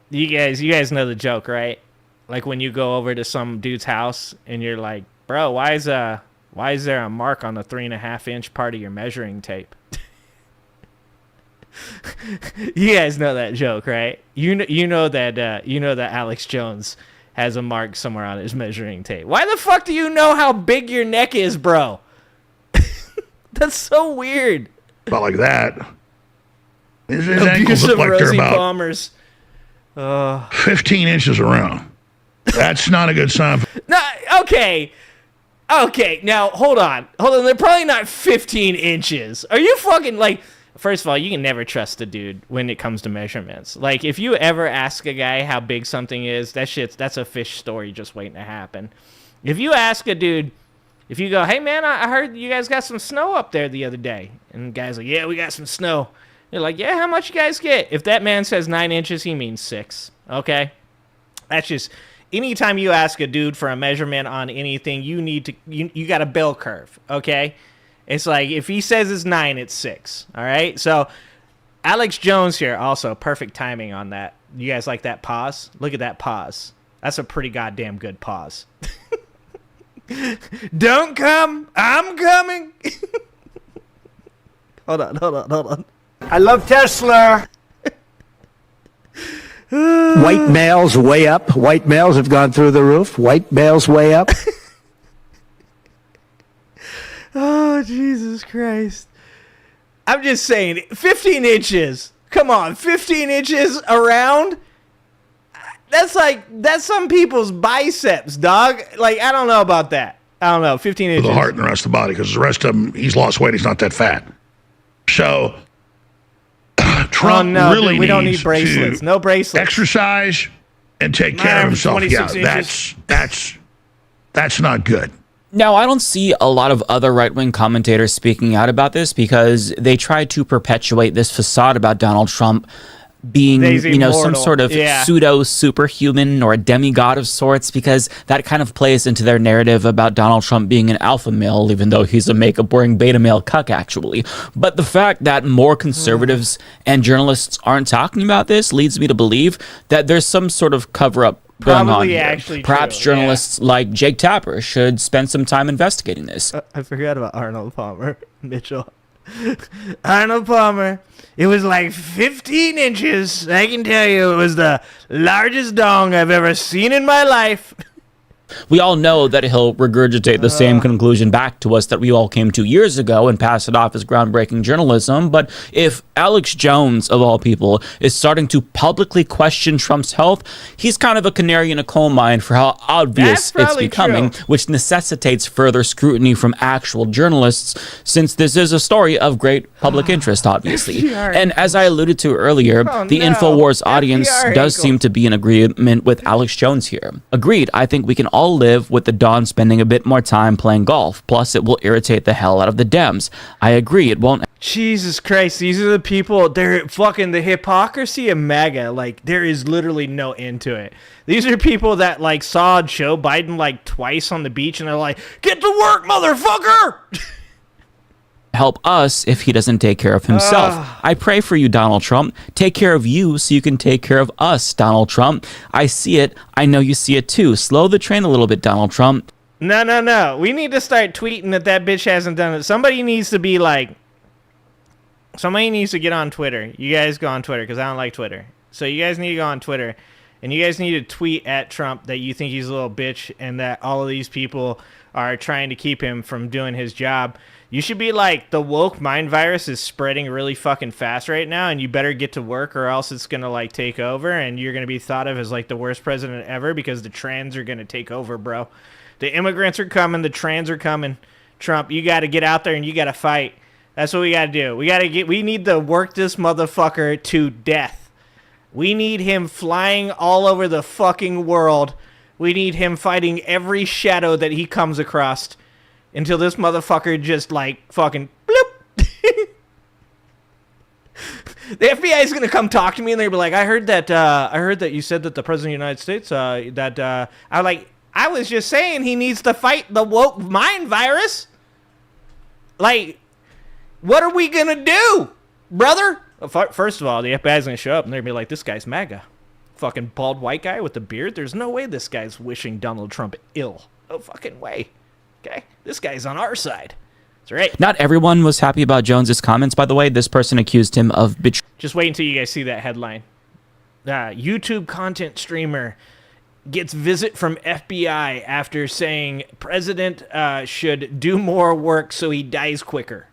You guys know the joke, right? Like when you go over to some dude's house and you're like, bro, why is there a mark on the 3.5-inch part of your measuring tape? You guys know that joke, right? You know that Alex Jones has a mark somewhere on his measuring tape. Why the fuck do you know how big your neck is, bro? That's so weird. About like that. His Abuse ankles look of like they're Rosie about Palmer's. 15 inches around. That's not a good sign. No, okay. Now hold on. They're probably not 15 inches. Are you fucking like? First of all, you can never trust a dude when it comes to measurements. Like, if you ever ask a guy how big something is, that's a fish story just waiting to happen. If you ask a dude, If you go, hey man, I heard you guys got some snow up there the other day, and the guy's like, yeah, we got some snow. You're like, yeah, how much you guys get? If that man says 9 inches, he means 6. Okay, that's just anytime you ask a dude for a measurement on anything, you got a bell curve. Okay, it's like if he says it's 9, it's 6. All right, so Alex Jones here also perfect timing on that. You guys like that pause? Look at that pause. That's a pretty goddamn good pause. Don't come. I'm coming. Hold on. I love Tesla. White males way up. White males have gone through the roof. White males way up. Oh, Jesus Christ. I'm just saying, 15 inches. Come on, 15 inches around? That's some people's biceps, dog. Like, I don't know about that. I don't know, 15 inches. The heart and the rest of the body, because the rest of him, he's lost weight. He's not that fat. So, Trump really dude, we don't need needs bracelets. to No bracelets. exercise and take care of himself. Yeah, 26 that's not good. Now, I don't see a lot of other right-wing commentators speaking out about this because they try to perpetuate this facade about Donald Trump being, some sort of pseudo-superhuman or a demigod of sorts, because that kind of plays into their narrative about Donald Trump being an alpha male, even though he's a makeup-wearing beta male cuck, actually. But the fact that more conservatives and journalists aren't talking about this leads me to believe that there's some sort of cover-up going on here. Actually Perhaps true. journalists like Jake Tapper should spend some time investigating this. I forgot about Arnold Palmer, Mitchell. Arnold Palmer. It was like 15 inches. I can tell you it was the largest dong I've ever seen in my life. We all know that he'll regurgitate the same conclusion back to us that we all came to years ago and pass it off as groundbreaking journalism. But if Alex Jones, of all people, is starting to publicly question Trump's health, he's kind of a canary in a coal mine for how obvious it's becoming, which necessitates further scrutiny from actual journalists, since this is a story of great public interest, obviously. And as I alluded to earlier, the InfoWars audience does seem to be in agreement with Alex Jones here. Agreed, I think we can all live with the Don spending a bit more time playing golf. Plus, it will irritate the hell out of the Dems. I agree, it won't. Jesus Christ, these are the people, they're fucking the hypocrisy of MAGA. Like, there is literally no end to it. These are people that, like, saw Joe Biden, like, twice on the beach, and they're like, get to work, motherfucker! Help us if he doesn't take care of himself. I pray for you, Donald Trump. Take care of you so you can take care of us, Donald Trump. I see it. I know you see it too. Slow the train a little bit, Donald Trump. No. We need to start tweeting that bitch hasn't done it. Somebody needs to be like, somebody needs to get on Twitter. You guys go on Twitter, because I don't like Twitter. So you guys need to go on Twitter, and you guys need to tweet at Trump that you think he's a little bitch and that all of these people are trying to keep him from doing his job. You should be like, the woke mind virus is spreading really fucking fast right now, and you better get to work or else it's going to, like, take over, and you're going to be thought of as, like, the worst president ever because the trans are going to take over, bro. The immigrants are coming. The trans are coming. Trump, you got to get out there and you got to fight. That's what we got to do. We need to work this motherfucker to death. We need him flying all over the fucking world. We need him fighting every shadow that he comes across until this motherfucker just, like, fucking bloop. The FBI is gonna come talk to me and they'll be like, I heard that you said that the president of the United States I was just saying he needs to fight the woke mind virus. Like, what are we gonna do, brother? First of all, the FBI is gonna show up and they're gonna be like, this guy's MAGA. Fucking bald white guy with a beard. There's no way this guy's wishing Donald Trump ill. No fucking way. Okay? This guy's on our side. That's right. Not everyone was happy about Jones's comments, by the way. This person accused him of betrayal. Just wait until you guys see that headline. YouTube content streamer gets visit from FBI after saying president should do more work so he dies quicker.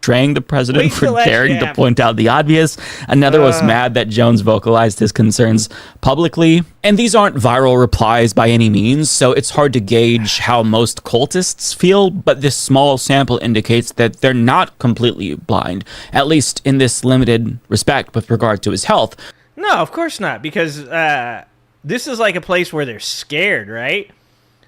Betraying the president for daring to point out the obvious. Another was mad that Jones vocalized his concerns publicly. And these aren't viral replies by any means, so it's hard to gauge how most cultists feel, but this small sample indicates that they're not completely blind, at least in this limited respect with regard to his health. No, of course not, because this is like a place where they're scared, right?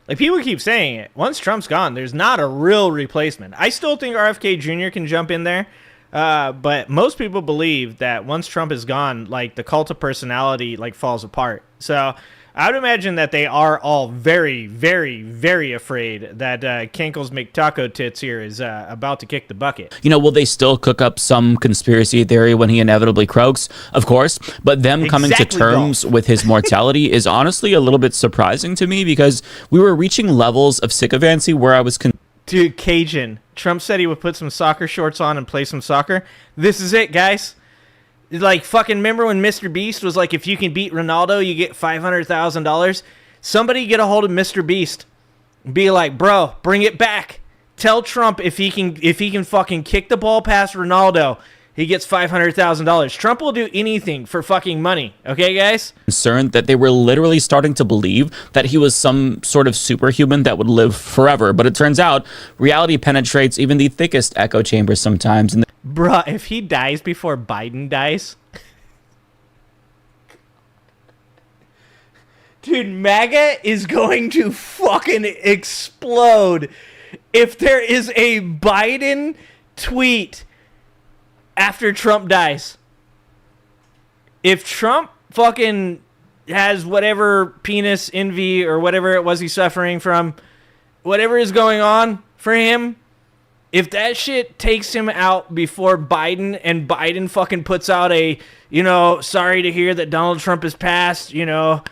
Like, people keep saying it. Once Trump's gone, there's not a real replacement. I still think RFK Jr. can jump in there. But most people believe that once Trump is gone, like, the cult of personality, like, falls apart. So I would imagine that they are all very, very, very afraid that Cankles McTaco Tits here is about to kick the bucket. You know, will they still cook up some conspiracy theory when he inevitably croaks? Of course. But them coming to terms with his mortality is honestly a little bit surprising to me, because we were reaching levels of sycophancy where I was... Dude, Cajun. Trump said he would put some soccer shorts on and play some soccer. This is it, guys. Like, fucking remember when Mr. Beast was like, if you can beat Ronaldo, you get $500,000? Somebody get a hold of Mr. Beast. Be like, bro, bring it back. Tell Trump if he can fucking kick the ball past Ronaldo, he gets $500,000. Trump will do anything for fucking money. Okay, guys? Concerned that they were literally starting to believe that he was some sort of superhuman that would live forever. But it turns out reality penetrates even the thickest echo chambers sometimes. And bruh, if he dies before Biden dies... Dude, MAGA is going to fucking explode if there is a Biden tweet after Trump dies. If Trump fucking has whatever penis envy or whatever it was he's suffering from, whatever is going on for him, if that shit takes him out before Biden, and Biden fucking puts out a, you know, sorry to hear that Donald Trump has passed, you know,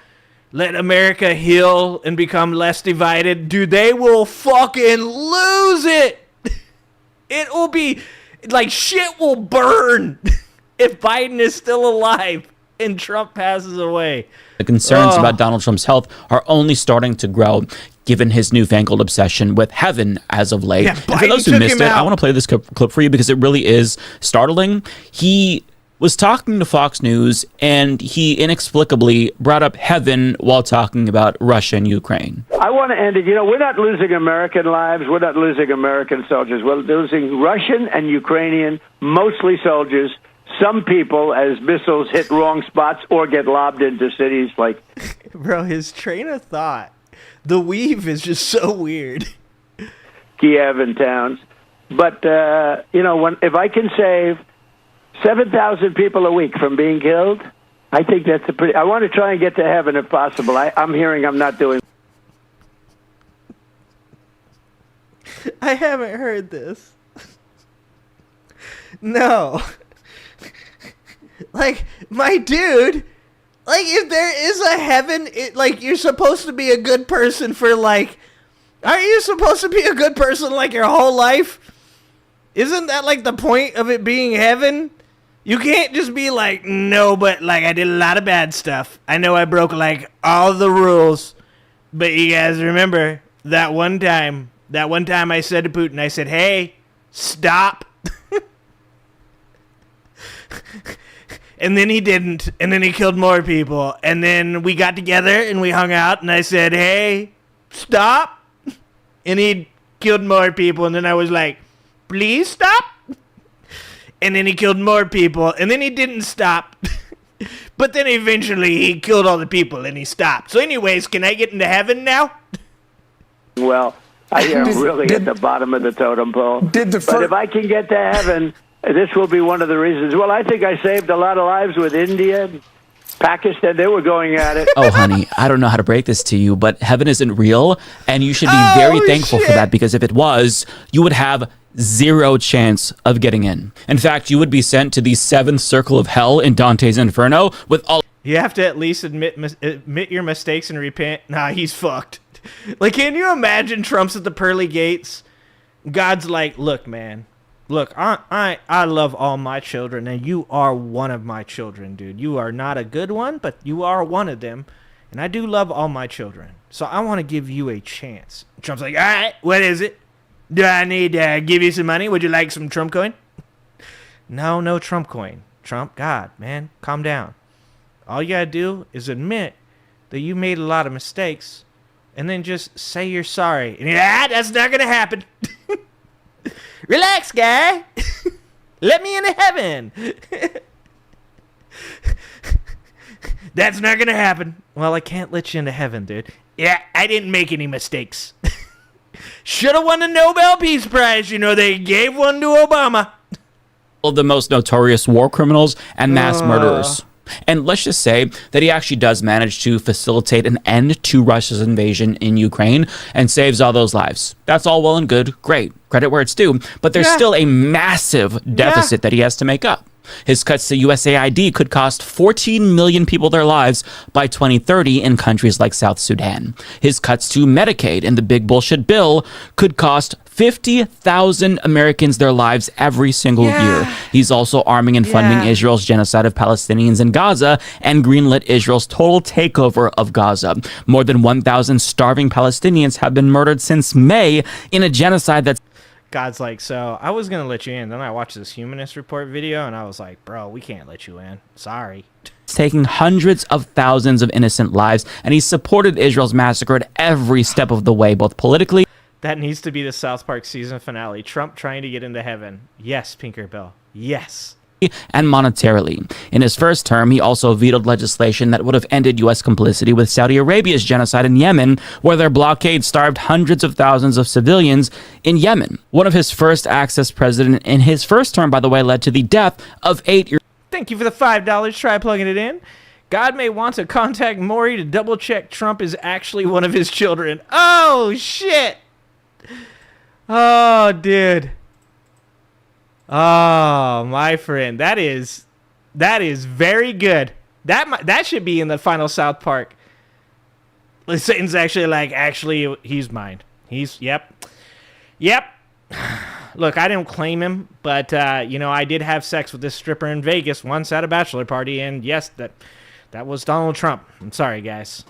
let America heal and become less divided, dude, they will fucking lose it. It will be... like, shit will burn if Biden is still alive and Trump passes away. The concerns about Donald Trump's health are only starting to grow, given his newfangled obsession with heaven as of late. Yeah, and for those who missed it, I want to play this clip for you because it really is startling. He was talking to Fox News, and he inexplicably brought up heaven while talking about Russia and Ukraine. I want to end it. You know, we're not losing American lives. We're not losing American soldiers. We're losing Russian and Ukrainian, mostly soldiers. Some people, as missiles hit wrong spots or get lobbed into cities like... Bro, his train of thought, the weave is just so weird. Kiev and towns. But, you know, if I can save 7,000 people a week from being killed, I think that's a pretty... I want to try and get to heaven if possible. I'm hearing I'm not doing... I haven't heard this. No. Like, my dude, like, if there is a heaven, like, you're supposed to be a good person for, like... Aren't you supposed to be a good person, like, your whole life? Isn't that, like, the point of it being heaven? You can't just be like, no, but, like, I did a lot of bad stuff. I know I broke, like, all the rules. But you guys remember that one time I said to Putin, I said, hey, stop. And then he didn't. And then he killed more people. And then we got together and we hung out. And I said, hey, stop. And he killed more people. And then I was like, please stop. And then he killed more people, and then he didn't stop. But then eventually he killed all the people, and he stopped. So anyways, can I get into heaven now? Well, I am really at the bottom of the totem pole. But if I can get to heaven, this will be one of the reasons. Well, I think I saved a lot of lives with India, Pakistan. They were going at it. Oh, honey, I don't know how to break this to you, but heaven isn't real, and you should be very thankful for that, because if it was, you would have zero chance of getting in. In fact, you would be sent to the seventh circle of hell in Dante's Inferno with all... You have to at least admit your mistakes and repent. Nah, he's fucked. Like, can you imagine Trump's at the pearly gates? God's like, look, man. Look, I love all my children, and you are one of my children, dude. You are not a good one, but you are one of them. And I do love all my children. So I want to give you a chance. Trump's like, all right, what is it? Do I need to give you some money? Would you like some Trump coin? No Trump coin. Trump, God, man, calm down. All you gotta do is admit that you made a lot of mistakes, and then just say you're sorry. And that's not gonna happen. Relax, guy. Let me into heaven. That's not gonna happen. Well, I can't let you into heaven, dude. Yeah, I didn't make any mistakes. Should have won the Nobel Peace Prize. You know, they gave one to Obama. Of the most notorious war criminals and mass murderers. And let's just say that he actually does manage to facilitate an end to Russia's invasion in Ukraine and saves all those lives. That's all well and good. Great. Credit where it's due. But there's still a massive deficit that he has to make up. His cuts to USAID could cost 14 million people their lives by 2030 in countries like South Sudan. His cuts to Medicaid in the big bullshit bill could cost 50,000 Americans their lives every single year. He's also arming and funding Israel's genocide of Palestinians in Gaza and greenlit Israel's total takeover of Gaza. More than 1,000 starving Palestinians have been murdered since May in a genocide that's... God's like, so I was going to let you in. Then I watched this Humanist Report video, and I was like, bro, we can't let you in. Sorry. Taking hundreds of thousands of innocent lives, and he supported Israel's massacre at every step of the way, both politically... That needs to be the South Park season finale. Trump trying to get into heaven. Yes, Pinkerbell. Yes. And monetarily. In his first term, he also vetoed legislation that would have ended U.S. complicity with Saudi Arabia's genocide in Yemen, where their blockade starved hundreds of thousands of civilians in Yemen. One of his first acts as president in his first term, by the way, led to the death of 8 years. Thank you for the $5. Try plugging it in. God may want to contact Maury to double check Trump is actually one of his children. Oh, shit. Oh, dude. Oh, my friend. That is very good. That should be in the final South Park. Satan's actually like, actually, he's mine. Yep. Look, I didn't claim him, but, I did have sex with this stripper in Vegas once at a bachelor party, and yes, that was Donald Trump. I'm sorry, guys.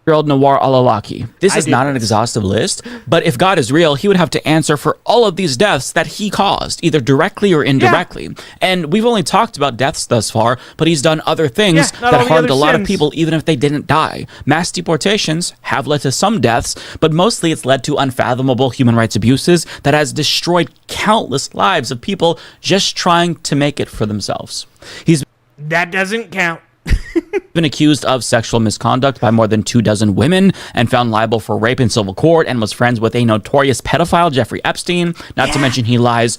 Year-old Nawar al-Awlaki. This is not an exhaustive list, but if God is real, he would have to answer for all of these deaths that he caused, either directly or indirectly. Yeah. And we've only talked about deaths thus far, but he's done other things that harmed a lot of people, even if they didn't die. Mass deportations have led to some deaths, but mostly it's led to unfathomable human rights abuses that has destroyed countless lives of people just trying to make it for themselves. That doesn't count. Been accused of sexual misconduct by more than 24 women and found liable for rape in civil court, and was friends with a notorious pedophile, Jeffrey Epstein. Not to mention he lies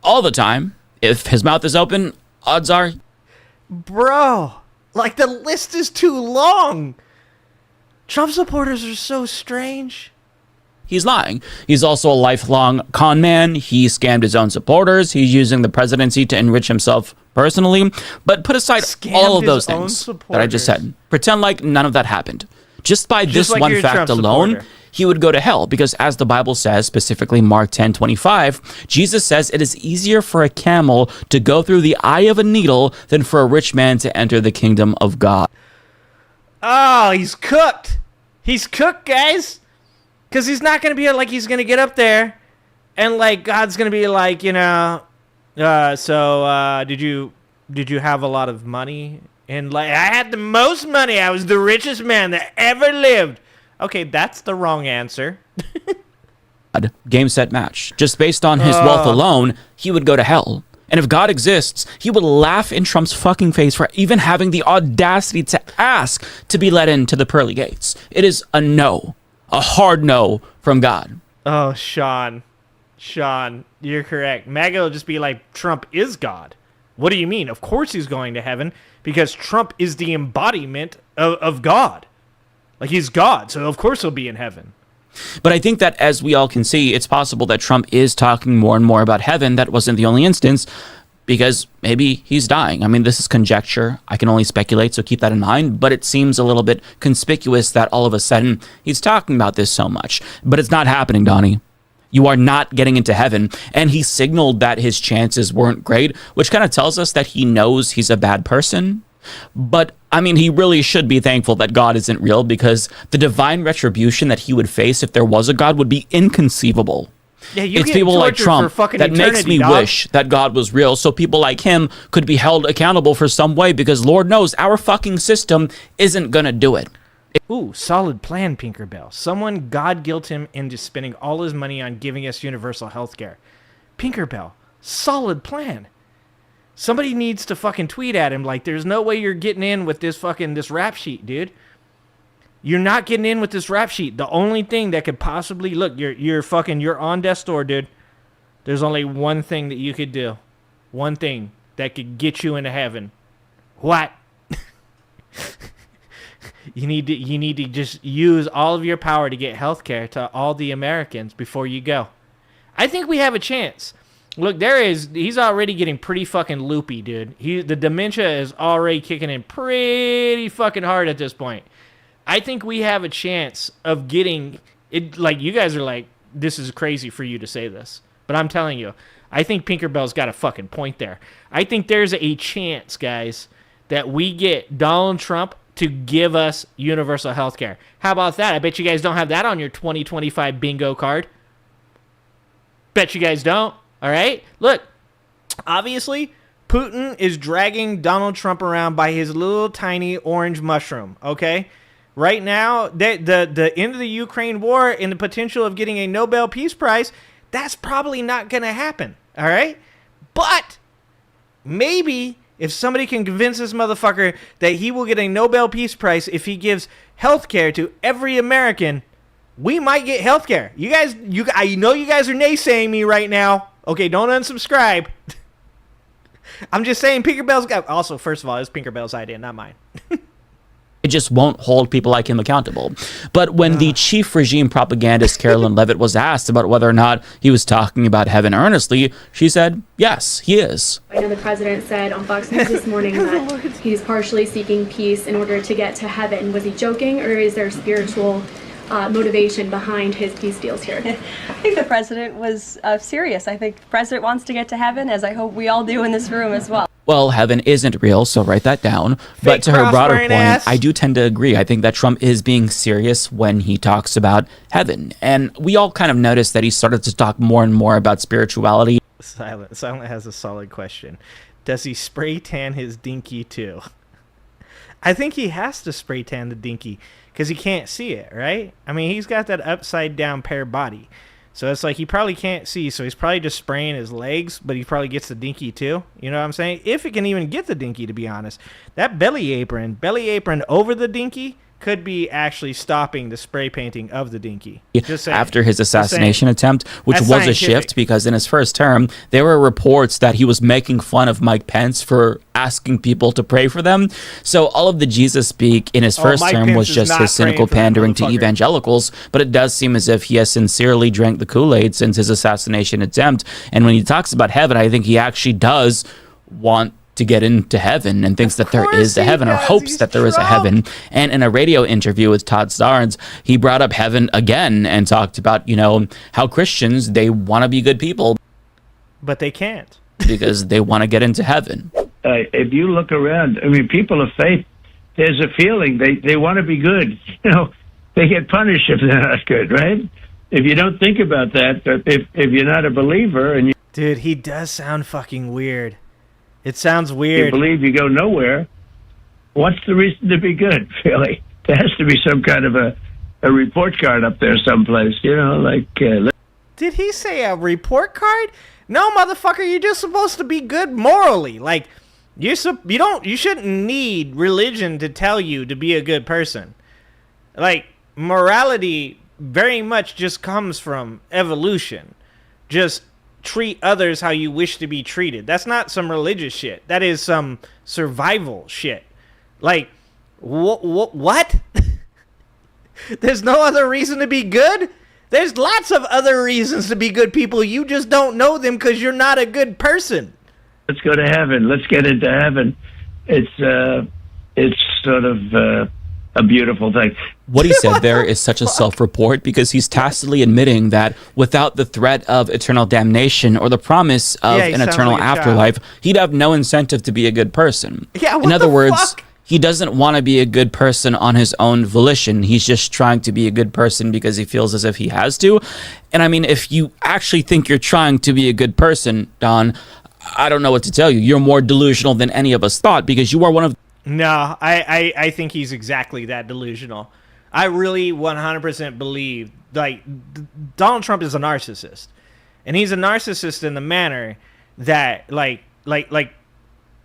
all the time. If his mouth is open, odds are... Bro, like the list is too long. Trump supporters are so strange. He's lying. He's also a lifelong con man. He scammed his own supporters. He's using the presidency to enrich himself personally. But put aside all of those things that I just said. Pretend like none of that happened. Just by this one fact alone, he would go to hell. Because as the Bible says, specifically Mark 10:25, Jesus says it is easier for a camel to go through the eye of a needle than for a rich man to enter the kingdom of God. Oh, he's cooked. He's cooked, guys. Because he's not going to be like, he's going to get up there and like God's going to be like, did you have a lot of money? And like, I had the most money. I was the richest man that ever lived. Okay, that's the wrong answer. Game, set, match. Just based on his wealth alone, he would go to hell. And if God exists, he would laugh in Trump's fucking face for even having the audacity to ask to be let into the pearly gates. It is a no. A hard no from God. Oh, Sean, you're correct. MAGA will just be like, Trump is God. What do you mean? Of course he's going to heaven, because Trump is the embodiment of God. Like, he's God, so of course he'll be in heaven. But I think that, as we all can see, it's possible that Trump is talking more and more about heaven. That wasn't the only instance, because maybe he's dying. I mean, this is conjecture. I can only speculate, so keep that in mind. But it seems a little bit conspicuous that all of a sudden he's talking about this so much. But it's not happening, Donnie. You are not getting into heaven. And he signaled that his chances weren't great, which kind of tells us that he knows he's a bad person. But, I mean, he really should be thankful that God isn't real, because the divine retribution that he would face if there was a God would be inconceivable. Yeah, it's people like Trump that makes me wish that God was real, so people like him could be held accountable for some way, because Lord knows our fucking system isn't gonna do it. Ooh, solid plan, Pinkerbell. Someone God guilt him into spending all his money on giving us universal health care. Pinkerbell, solid plan. Somebody needs to fucking tweet at him like, there's no way you're getting in with this rap sheet, dude. You're not getting in with this rap sheet. The only thing that could possibly look, you're on death's door, dude. There's only one thing that you could do. One thing that could get you into heaven. What? You need to just use all of your power to get health care to all the Americans before you go. I think we have a chance. Look, he's already getting pretty fucking loopy, dude. The dementia is already kicking in pretty fucking hard at this point. I think we have a chance of getting it. Like, you guys are like, this is crazy for you to say this, but I'm telling you, I think Pinkerbell's got a fucking point there. I think there's a chance, guys, that we get Donald Trump to give us universal health care. How about that? I bet you guys don't have that on your 2025 bingo card. Bet you guys don't. All right? Look, obviously, Putin is dragging Donald Trump around by his little tiny orange mushroom, okay? Right now, the end of the Ukraine war and the potential of getting a Nobel Peace Prize, that's probably not going to happen, all right? But maybe if somebody can convince this motherfucker that he will get a Nobel Peace Prize if he gives health care to every American, we might get health care. I know you guys are naysaying me right now. Okay, don't unsubscribe. I'm just saying Pinkerbell's got... Also, first of all, it's Pinkerbell's idea, not mine. It just won't hold people like him accountable. But when the chief regime propagandist Carolyn Levitt was asked about whether or not he was talking about heaven earnestly, she said, yes, he is. I know the president said on Fox News this morning that he's partially seeking peace in order to get to heaven. Was he joking, or is there spiritual motivation behind his peace deals here? I think the president was serious. I think the president wants to get to heaven, as I hope we all do in this room as well. Well, heaven isn't real, so write that down. But to her broader point, I do tend to agree. I think that Trump is being serious when he talks about heaven. And we all kind of noticed that he started to talk more and more about spirituality. Silent has a solid question. Does he spray tan his dinky too? I think he has to spray tan the dinky because he can't see it, right? I mean, he's got that upside down pear body. So it's like he probably can't see, so he's probably just spraying his legs, but he probably gets the dinky too. You know what I'm saying? If he can even get the dinky, to be honest. That belly apron over the dinky could be actually stopping the spray painting of the dinky. Just saying. After his assassination attempt, which was a shift because in his first term, there were reports that he was making fun of Mike Pence for asking people to pray for them. So all of the Jesus speak in his first term was just his cynical pandering to evangelicals, but it does seem as if he has sincerely drank the Kool-Aid since his assassination attempt. And when he talks about heaven, I think he actually does want to get into heaven and thinks that there is a heaven or hopes that there is a heaven. And in a radio interview with Todd Starnes, he brought up heaven again and talked about, you know, how Christians, they want to be good people. But they can't. Because they want to get into heaven. If you look around, I mean, people of faith, there's a feeling they want to be good. You know, they get punished if they're not good, right? If you don't think about that, if you're not a believer and you... Dude, he does sound fucking weird. It sounds weird. You believe you go nowhere. What's the reason to be good, really? There has to be some kind of a report card up there someplace, you know, like... Did he say a report card? No, motherfucker, you're just supposed to be good morally. Like, you shouldn't need religion to tell you to be a good person. Like, morality very much just comes from evolution. Just treat others how you wish to be treated. That's not some religious shit. That is some survival shit. Like, what? There's no other reason to be good? There's lots of other reasons to be good people. You just don't know them because you're not a good person. Let's go to heaven. Let's get into heaven. It's sort of a beautiful thing. What he said there is such a self-report because he's tacitly admitting that without the threat of eternal damnation or the promise of an eternal afterlife, he'd have no incentive to be a good person. Yeah, in other words, he doesn't want to be a good person on his own volition. He's just trying to be a good person because he feels as if he has to. And I mean, if you actually think you're trying to be a good person, Don, I don't know what to tell you. You're more delusional than any of us thought because you are one of... No, I think he's exactly that delusional. I really 100% believe, like, Donald Trump is a narcissist. And he's a narcissist in the manner that, like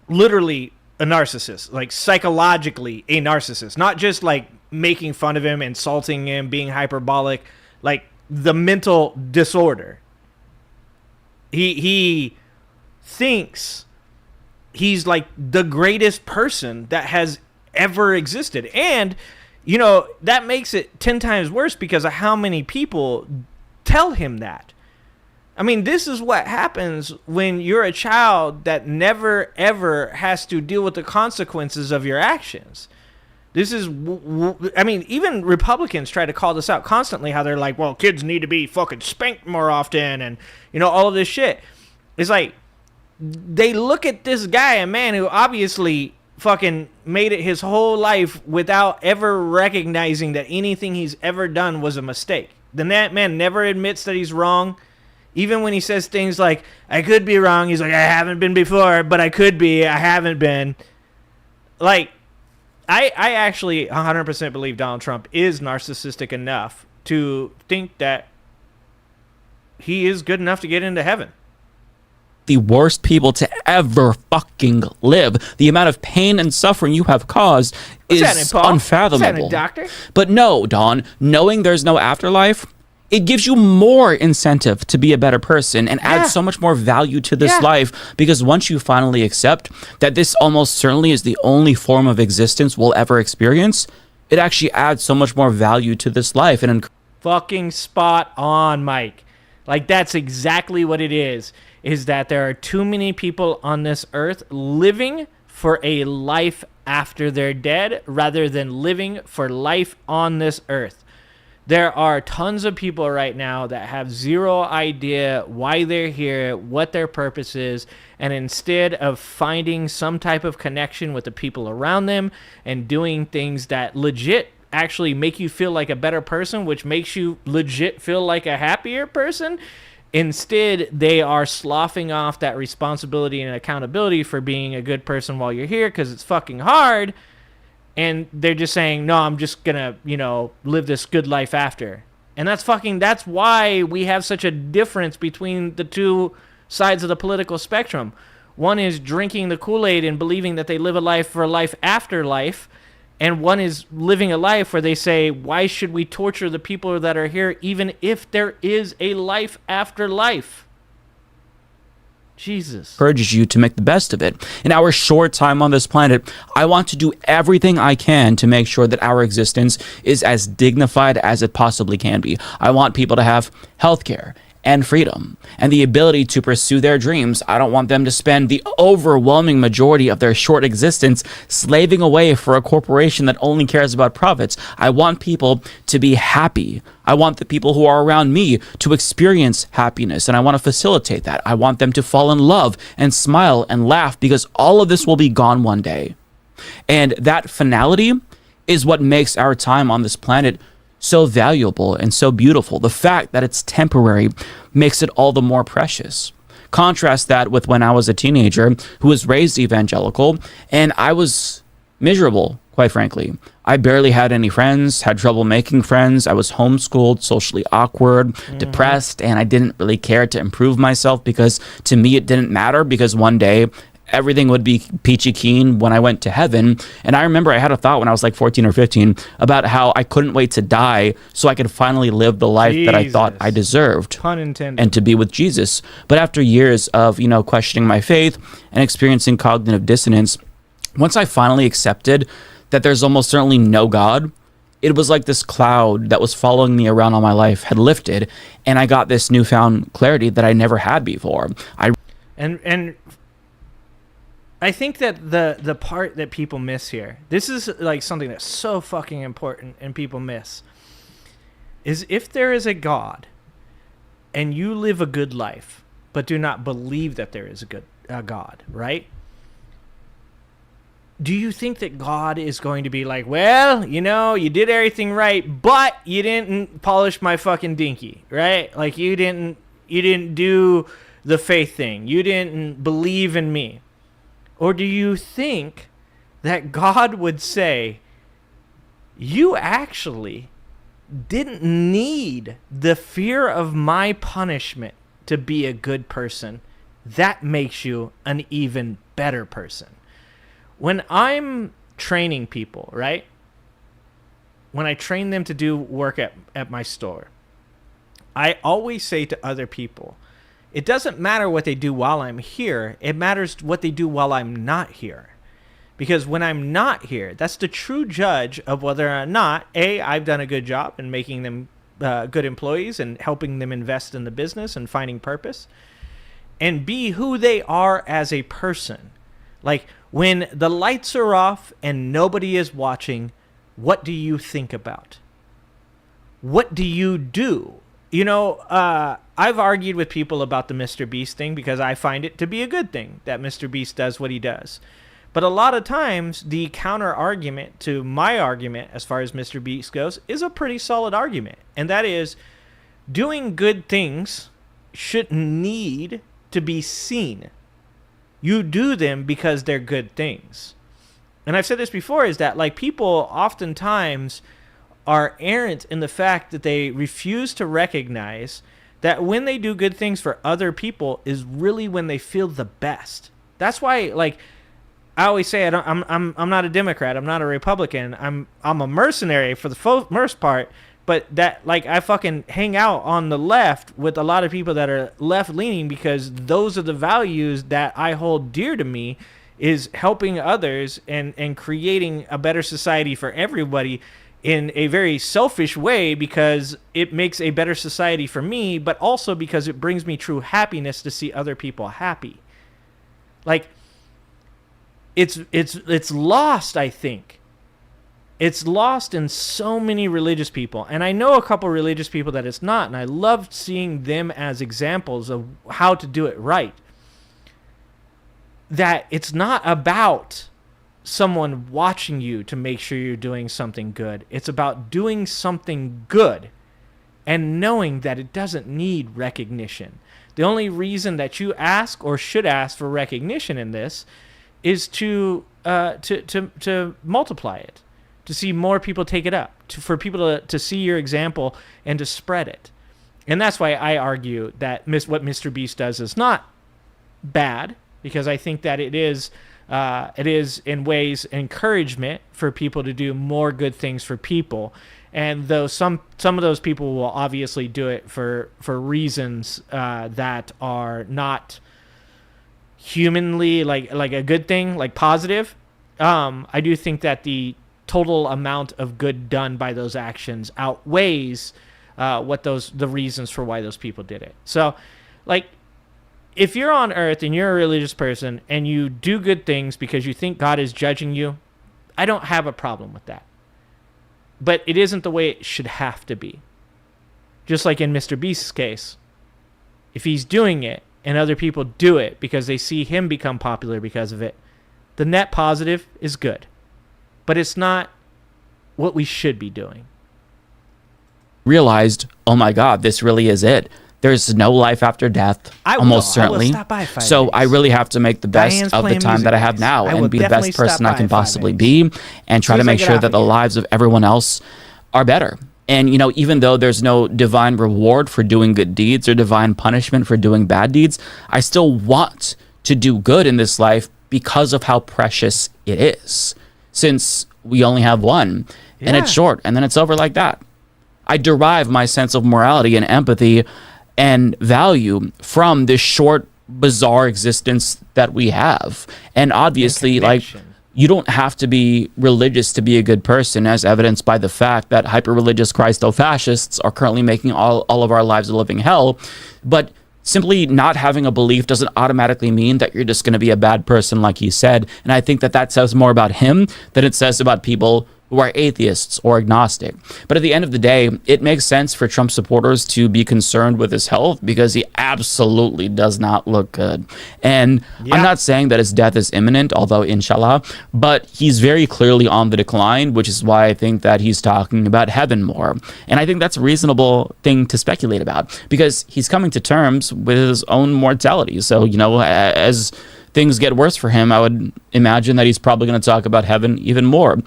literally a narcissist. Like, psychologically a narcissist. Not just, like, making fun of him, insulting him, being hyperbolic, like the mental disorder. He thinks he's like the greatest person that has ever existed. And, you know, that makes it 10 times worse because of how many people tell him that. I mean, this is what happens when you're a child that never, ever has to deal with the consequences of your actions. This is, I mean, even Republicans try to call this out constantly, how they're like, well, kids need to be fucking spanked more often and, you know, all of this shit. It's like, they look at this guy, a man who obviously fucking made it his whole life without ever recognizing that anything he's ever done was a mistake. Then that man never admits that he's wrong. Even when he says things like, I could be wrong, he's like, I haven't been before, but I could be, I haven't been. Like, I actually 100% believe Donald Trump is narcissistic enough to think that he is good enough to get into heaven. The worst people to ever fucking live. The amount of pain and suffering you have caused is unfathomable. Is that a doctor? But no, Don, knowing there's no afterlife, it gives you more incentive to be a better person and adds so much more value to this life, because once you finally accept that this almost certainly is the only form of existence we'll ever experience, it actually adds so much more value to this life. And fucking spot on, Mike. Like, that's exactly what it is that there are too many people on this earth living for a life after they're dead rather than living for life on this earth. There are tons of people right now that have zero idea why they're here, what their purpose is, and instead of finding some type of connection with the people around them and doing things that legit actually make you feel like a better person, which makes you legit feel like a happier person, instead they are sloughing off that responsibility and accountability for being a good person while you're here because it's fucking hard. And they're just saying, no, I'm just going to, you know, live this good life after. And that's why we have such a difference between the two sides of the political spectrum. One is drinking the Kool-Aid and believing that they live a life for life after life. And one is living a life where they say, why should we torture the people that are here even if there is a life after life? Jesus. Encourages you to make the best of it. In our short time on this planet, I want to do everything I can to make sure that our existence is as dignified as it possibly can be. I want people to have healthcare and freedom and the ability to pursue their dreams. I don't want them to spend the overwhelming majority of their short existence slaving away for a corporation that only cares about profits. I want people to be happy. I want the people who are around me to experience happiness, and I want to facilitate that. I want them to fall in love and smile and laugh, because all of this will be gone one day. And that finality is what makes our time on this planet so valuable and so beautiful. The fact that it's temporary makes it all the more precious. Contrast that with when I was a teenager who was raised evangelical, and I was miserable, quite frankly. I barely had any friends, had trouble making friends. I was homeschooled, socially awkward, depressed, and I didn't really care to improve myself because to me it didn't matter, because one day everything would be peachy keen when I went to heaven. And I remember I had a thought when I was like 14 or 15 about how I couldn't wait to die so I could finally live the life that I thought I deserved. Pun intended. And to be with Jesus. But after years of, questioning my faith and experiencing cognitive dissonance, once I finally accepted that there's almost certainly no God, it was like this cloud that was following me around all my life had lifted, and I got this newfound clarity that I never had before. And I think that the part that people miss here, this is like something that's so fucking important and people miss, is if there is a God and you live a good life but do not believe that there is a God, right? Do you think that God is going to be like, well, you did everything right, but you didn't polish my fucking dinky, right? Like you didn't do the faith thing. You didn't believe in me. Or do you think that God would say, you actually didn't need the fear of my punishment to be a good person? That makes you an even better person. When I'm training people, right? when I train them to do work at my store, I always say to other people, it doesn't matter what they do while I'm here. It matters what they do while I'm not here. Because when I'm not here, that's the true judge of whether or not, A, I've done a good job in making them good employees and helping them invest in the business and finding purpose, and B, who they are as a person. Like, when the lights are off and nobody is watching, what do you think about? What do you do? You know, I've argued with people about the Mr. Beast thing because I find it to be a good thing that Mr. Beast does what he does. But a lot of times, the counter argument to my argument, as far as Mr. Beast goes, is a pretty solid argument. And that is, doing good things shouldn't need to be seen. You do them because they're good things. And I've said this before, is that, like, people oftentimes are errant in the fact that they refuse to recognize that when they do good things for other people is really when they feel the best. That's why, like, I always say I'm not a Democrat. I'm not a Republican. I'm a mercenary for the most part. But that, like, I fucking hang out on the left with a lot of people that are left leaning because those are the values that I hold dear to me, is helping others and creating a better society for everybody in a very selfish way, because it makes a better society for me, but also because it brings me true happiness to see other people happy. Like, it's lost, I think. It's lost in so many religious people. And I know a couple religious people that it's not, and I love seeing them as examples of how to do it right. That it's not about someone watching you to make sure you're doing something good. It's about doing something good and knowing that it doesn't need recognition. The only reason that you ask or should ask for recognition in this is to multiply it, to see more people take it up, for people to see your example and to spread it. And that's why I argue that what Mr. Beast does is not bad, because I think that it is in ways encouragement for people to do more good things for people. And though some of those people will obviously do it for reasons that are not humanly like a good thing, like positive, I do think that the total amount of good done by those actions outweighs the reasons for why those people did it. So, like, if you're on earth and you're a religious person and you do good things because you think God is judging you, I don't have a problem with that. But it isn't the way it should have to be. Just like in Mr. Beast's case, if he's doing it and other people do it because they see him become popular because of it, the net positive is good. But it's not what we should be doing. Realized, oh my God, this really is it. There's no life after death, almost certainly. So I really have to make the best of the time that I have now and be the best person I can possibly be, and try to make sure that the lives of everyone else are better. And, you know, even though there's no divine reward for doing good deeds or divine punishment for doing bad deeds, I still want to do good in this life because of how precious it is, since we only have one, and it's short, and then it's over like that. I derive my sense of morality and empathy and value from this short, bizarre existence that we have. And obviously, like, you don't have to be religious to be a good person, as evidenced by the fact that hyper-religious Christo-fascists are currently making all of our lives a living hell. But simply not having a belief doesn't automatically mean that you're just going to be a bad person, like he said. And I think that says more about him than it says about people who are atheists or agnostic. But at the end of the day, it makes sense for Trump supporters to be concerned with his health, because he absolutely does not look good. And I'm not saying that his death is imminent, although inshallah, but he's very clearly on the decline, which is why I think that he's talking about heaven more. And I think that's a reasonable thing to speculate about, because he's coming to terms with his own mortality. So, you know, as things get worse for him, I would imagine that he's probably going to talk about heaven even more.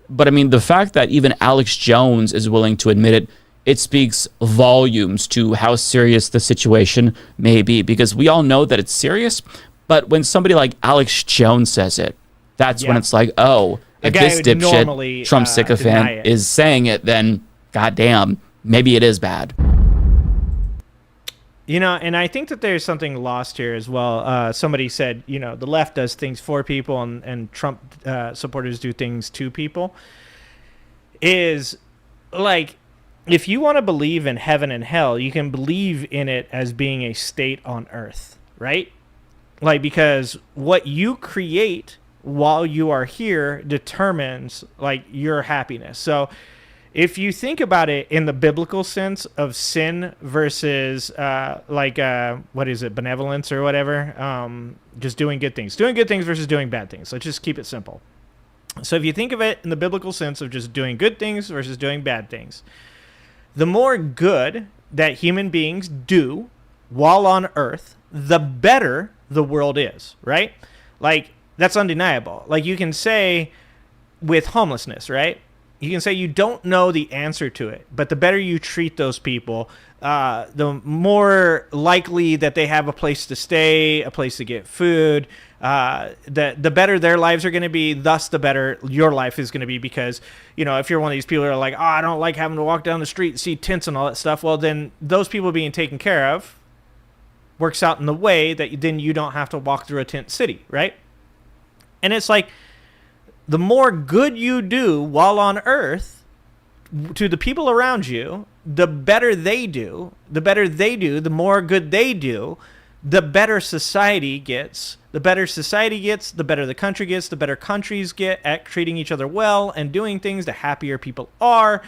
But I mean, the fact that even Alex Jones is willing to admit it, it speaks volumes to how serious the situation may be, because we all know that it's serious. But when somebody like Alex Jones says it, that's when it's like, oh, if guy this who would normally, dipshit Trump deny sycophant it. is saying it, then goddamn, maybe it is bad. You know, and I think that there's something lost here as well. Somebody said, you know, the left does things for people and Trump supporters do things to people. Is like, if you want to believe in heaven and hell, you can believe in it as being a state on earth, right? Like, because what you create while you are here determines, like, your happiness. So if you think about it in the biblical sense of sin versus, what is it, benevolence or whatever, just doing good things versus doing bad things. Let's just keep it simple. So if you think of it in the biblical sense of just doing good things versus doing bad things, the more good that human beings do while on earth, the better the world is, right? Like, that's undeniable. Like, you can say with homelessness, right? You can say you don't know the answer to it, but the better you treat those people, the more likely that they have a place to stay, a place to get food, the better their lives are going to be, thus the better your life is going to be. Because, you know, if you're one of these people who are like, oh, I don't like having to walk down the street and see tents and all that stuff, well, then those people being taken care of works out in the way that then you don't have to walk through a tent city, right? And it's like, the more good you do while on earth to the people around you, the better they do. The better they do, the more good they do, the better society gets. The better society gets, the better the country gets, the better countries get at treating each other well and doing things, the happier people are,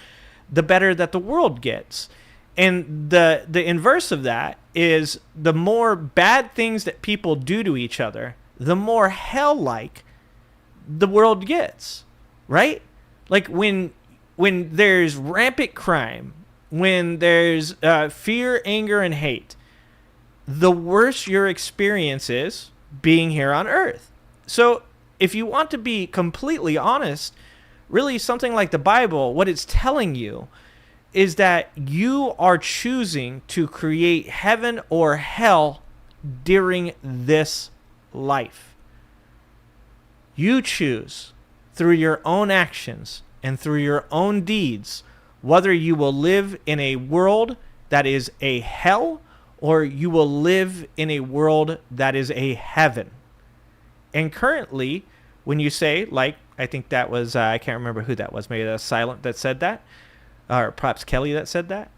the better that the world gets. And the inverse of that is the more bad things that people do to each other, the more hell-like the world gets, right? Like, when there's rampant crime, when there's fear, anger, and hate, the worse your experience is being here on earth. So if you want to be completely honest, really something like the Bible, what it's telling you is that you are choosing to create heaven or hell during this life. You choose through your own actions and through your own deeds whether you will live in a world that is a hell or you will live in a world that is a heaven. And currently, when you say, like, I think that was, I can't remember who that was, maybe that was Silent that said that, or perhaps Kelly that said that.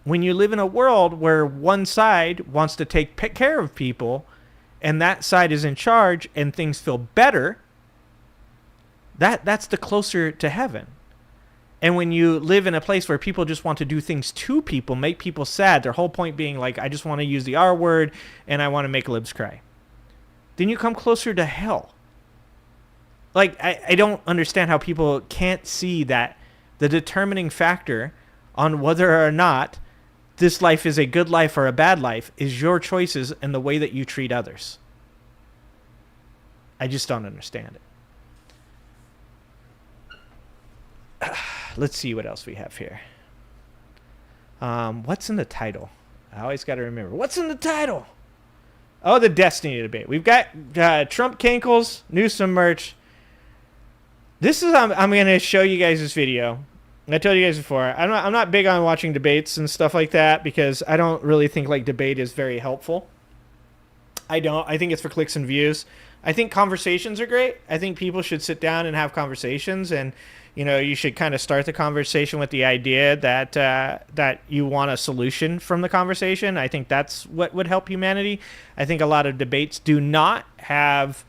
When you live in a world where one side wants to take care of people and that side is in charge and things feel better, that's the closer to heaven. And when you live in a place where people just want to do things to people, make people sad, their whole point being like, I just want to use the R word and I want to make libs cry, then you come closer to hell. Like, I don't understand how people can't see that the determining factor on whether or not this life is a good life or a bad life is your choices and the way that you treat others. I just don't understand it. Let's see what else we have here. What's in the title? I always got to remember. What's in the title? Oh, the Destiny debate. We've got Trump Cankles, Newsome merch. This is, I'm going to show you guys this video. I told you guys before, I'm not big on watching debates and stuff like that because I don't really think like debate is very helpful. I don't. I think it's for clicks and views. I think conversations are great. I think people should sit down and have conversations, and you know, you should kind of start the conversation with the idea that that you want a solution from the conversation. I think that's what would help humanity. I think a lot of debates do not have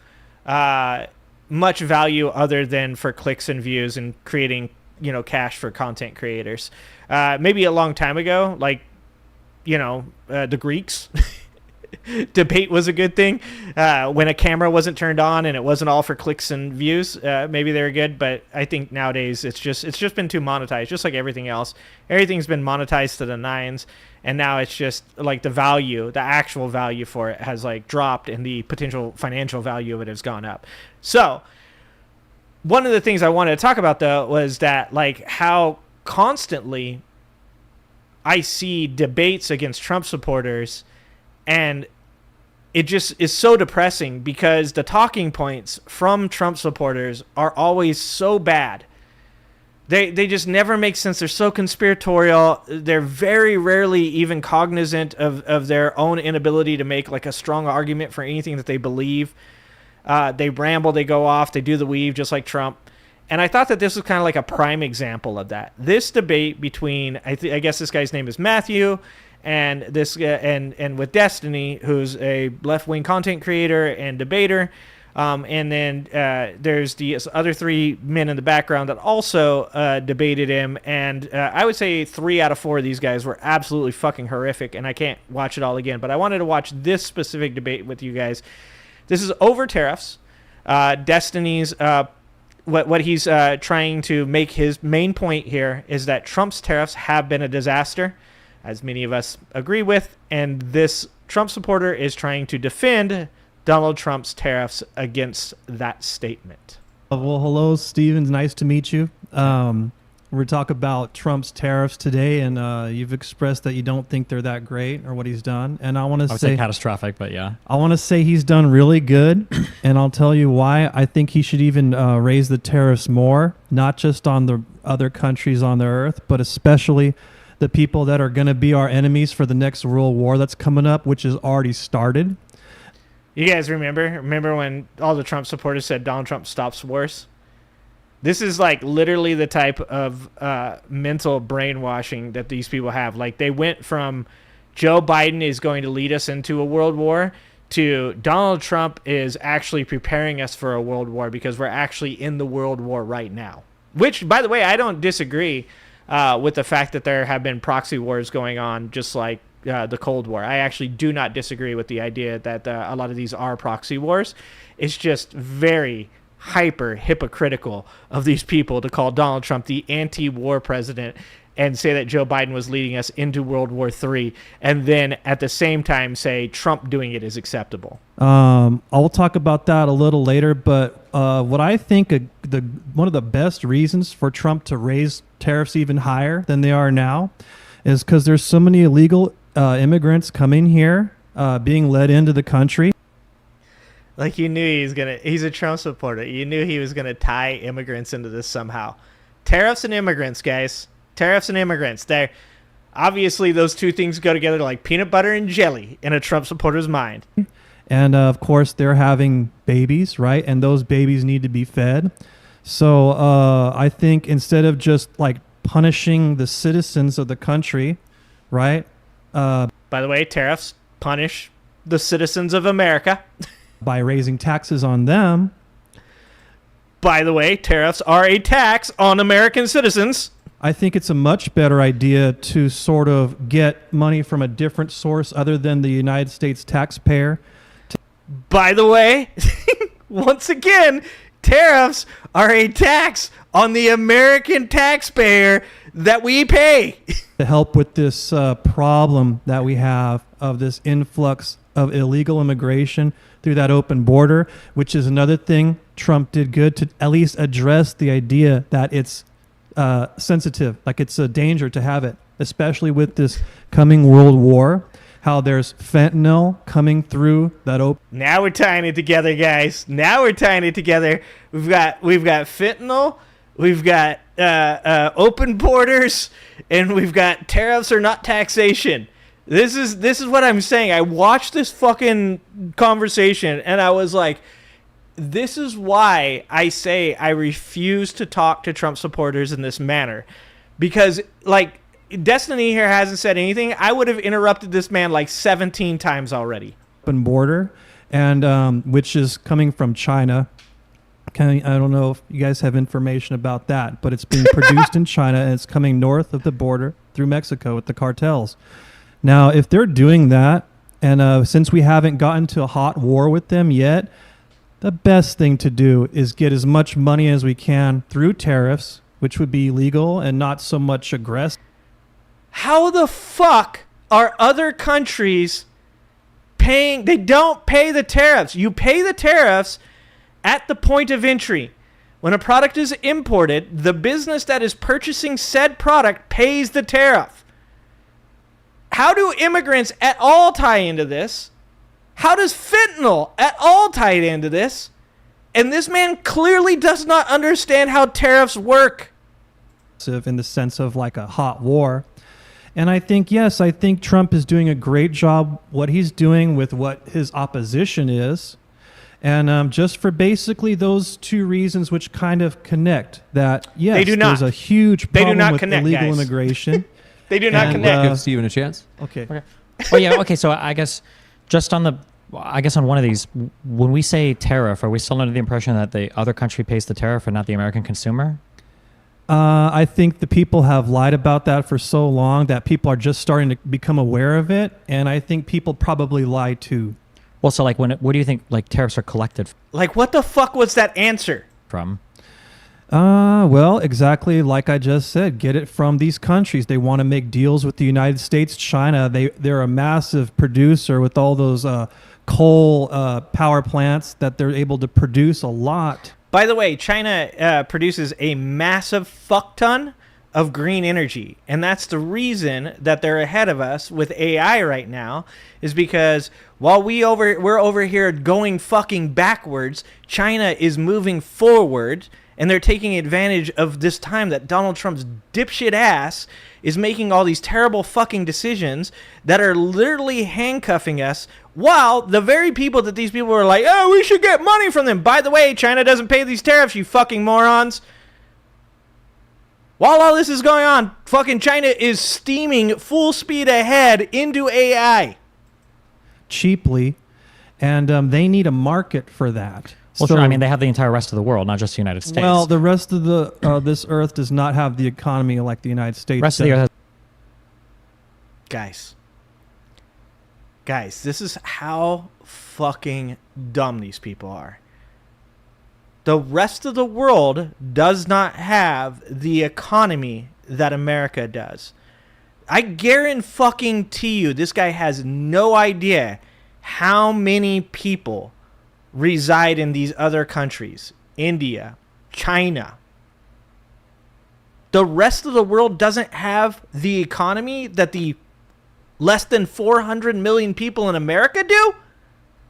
much value other than for clicks and views and creating, you know, cash for content creators. Maybe a long time ago, like, you know, the Greeks, debate was a good thing. When a camera wasn't turned on and it wasn't all for clicks and views, maybe they were good. But I think nowadays it's just been too monetized, just like everything else. Everything's been monetized to the nines, and now it's just like the actual value for it has like dropped, and the potential financial value of it has gone up. So one of the things I wanted to talk about, though, was that, like, how constantly I see debates against Trump supporters, and it just is so depressing because the talking points from Trump supporters are always so bad. They just never make sense. They're so conspiratorial. They're very rarely even cognizant of their own inability to make like a strong argument for anything that they believe. They ramble, they go off, they do the weave just like Trump. And I thought that this was kind of like a prime example of that. This debate between, I guess this guy's name is Matthew, and this and with Destiny, who's a left-wing content creator and debater. And then there's the other three men in the background that also debated him. And I would say 3 out of 4 of these guys were absolutely fucking horrific, and I can't watch it all again. But I wanted to watch this specific debate with you guys. This is over tariffs. Destiny's what he's trying to make his main point here is that Trump's tariffs have been a disaster, as many of us agree with. And this Trump supporter is trying to defend Donald Trump's tariffs against that statement. Well, hello, Steven. Nice to meet you. We're talking about Trump's tariffs today, and you've expressed that you don't think they're that great or what he's done. And I want to say catastrophic, but yeah. I want to say he's done really good, and I'll tell you why. I think he should even raise the tariffs more, not just on the other countries on the earth, but especially the people that are going to be our enemies for the next world war that's coming up, which has already started. You guys remember when all the Trump supporters said Donald Trump stops wars? This is like literally the type of mental brainwashing that these people have. Like they went from Joe Biden is going to lead us into a world war to Donald Trump is actually preparing us for a world war because we're actually in the world war right now. Which, by the way, I don't disagree with the fact that there have been proxy wars going on just like the Cold War. I actually do not disagree with the idea that a lot of these are proxy wars. It's just very hyper hypocritical of these people to call Donald Trump the anti-war president and say that Joe Biden was leading us into World War III, and then at the same time say Trump doing it is acceptable. I'll talk about that a little later, but what I think one of the best reasons for Trump to raise tariffs even higher than they are now is because there's so many illegal immigrants coming here, being led into the country. Like you knew he's a Trump supporter. You knew he was gonna tie immigrants into this somehow. Tariffs and immigrants, guys. Tariffs and immigrants. They're obviously those two things go together like peanut butter and jelly in a Trump supporter's mind. And of course, they're having babies, right? And those babies need to be fed. So I think instead of just like punishing the citizens of the country, right? By the way, tariffs punish the citizens of America. By raising taxes on them. By the way, tariffs are a tax on American citizens. I think it's a much better idea to sort of get money from a different source other than the United States taxpayer. By the way, once again, tariffs are a tax on the American taxpayer that we pay. To help with this problem that we have of this influx of illegal immigration through that open border, which is another thing Trump did good to at least address the idea that it's sensitive, like it's a danger to have it, especially with this coming world war, how there's fentanyl coming through that open. Now we're tying it together, guys. Now we're tying it together. We've got fentanyl, we've got open borders, and we've got tariffs are not taxation. This is what I'm saying. I watched this fucking conversation and I was like, this is why I say I refuse to talk to Trump supporters in this manner. Because, like, Destiny here hasn't said anything. I would have interrupted this man like 17 times already. Open border, and which is coming from China. I don't know if you guys have information about that, but it's being produced in China and it's coming north of the border through Mexico with the cartels. Now, if they're doing that, and since we haven't gotten to a hot war with them yet, the best thing to do is get as much money as we can through tariffs, which would be legal and not so much aggressive. How the fuck are other countries paying? They don't pay the tariffs. You pay the tariffs at the point of entry. When a product is imported, the business that is purchasing said product pays the tariff. How do immigrants at all tie into this? How does fentanyl at all tie into this? And this man clearly does not understand how tariffs work. In the sense of like a hot war. And I think, yes, I think Trump is doing a great job what he's doing with what his opposition is. And just for basically those two reasons which kind of connect that, yes, they do not. There's a huge problem with connect, illegal guys. Immigration. They do not connect. Give Steven a chance. Okay. Well, yeah, okay, so I guess just on on one of these, when we say tariff, are we still under the impression that the other country pays the tariff and not the American consumer? I think the people have lied about that for so long that people are just starting to become aware of it. And I think people probably lie too. Well, so like, where do you think like tariffs are collected Like, what the fuck was that answer? from? Well, exactly like I just said, get it from these countries. They want to make deals with the United States, China. They're a massive producer with all those coal power plants that they're able to produce a lot. By the way, China produces a massive fuck ton of green energy. And that's the reason that they're ahead of us with AI right now, is because while we're over here going fucking backwards, China is moving forward, and they're taking advantage of this time that Donald Trump's dipshit ass is making all these terrible fucking decisions that are literally handcuffing us, while the very people that these people are like, oh, we should get money from them. By the way, China doesn't pay these tariffs, you fucking morons. While all this is going on, fucking China is steaming full speed ahead into AI. Cheaply, and they need a market for that. Well, sure. I mean, they have the entire rest of the world, not just the United States. Well, the rest of the this earth does not have the economy like the United States. Rest of the earth Guys, this is how fucking dumb these people are. The rest of the world does not have the economy that America does. I guarantee you this guy has no idea how many people reside in these other countries. India, China. The rest of the world doesn't have the economy that the less than 400 million people in America do?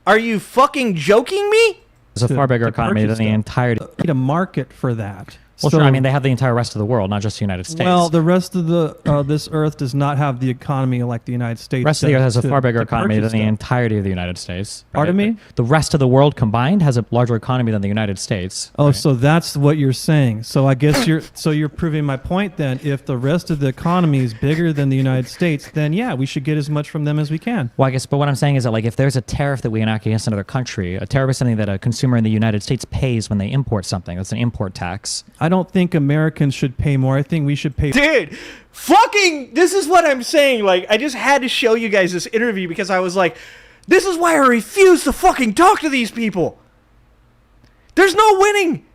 Are you fucking joking me? It's a far bigger economy than the entirety. Need a market for that. Well, sure. I mean, they have the entire rest of the world, not just the United States. Well, the rest of the this earth does not have the economy like the United States. The rest of the earth has a far bigger economy than the stuff. entirety of the United States. Right? Pardon me? The rest of the world combined has a larger economy than the United States. Oh, right? so that's what you're saying. So I guess you're proving my point then. If the rest of the economy is bigger than the United States, then yeah, we should get as much from them as we can. Well, I guess, but what I'm saying is that like if there's a tariff that we enact against another country, a tariff is something that a consumer in the United States pays when they import something. That's an import tax. I don't think Americans should pay more. I think we should pay. Dude, fucking, this is what I'm saying. Like, I just had to show you guys this interview because I was like, this is why I refuse to fucking talk to these people. There's no winning.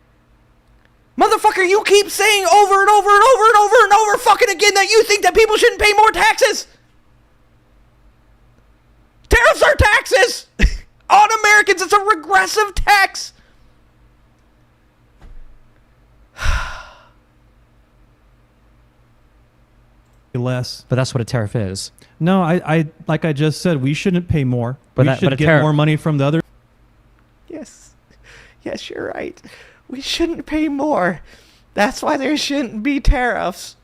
Motherfucker, you keep saying over and over and over and over and over fucking again that you think that people shouldn't pay more taxes. Tariffs are taxes on Americans. It's a regressive tax. Less. But that's what a tariff is. No, I like I just said, we shouldn't pay more. But we should get more money from the other. Yes, you're right. We shouldn't pay more. That's why there shouldn't be tariffs.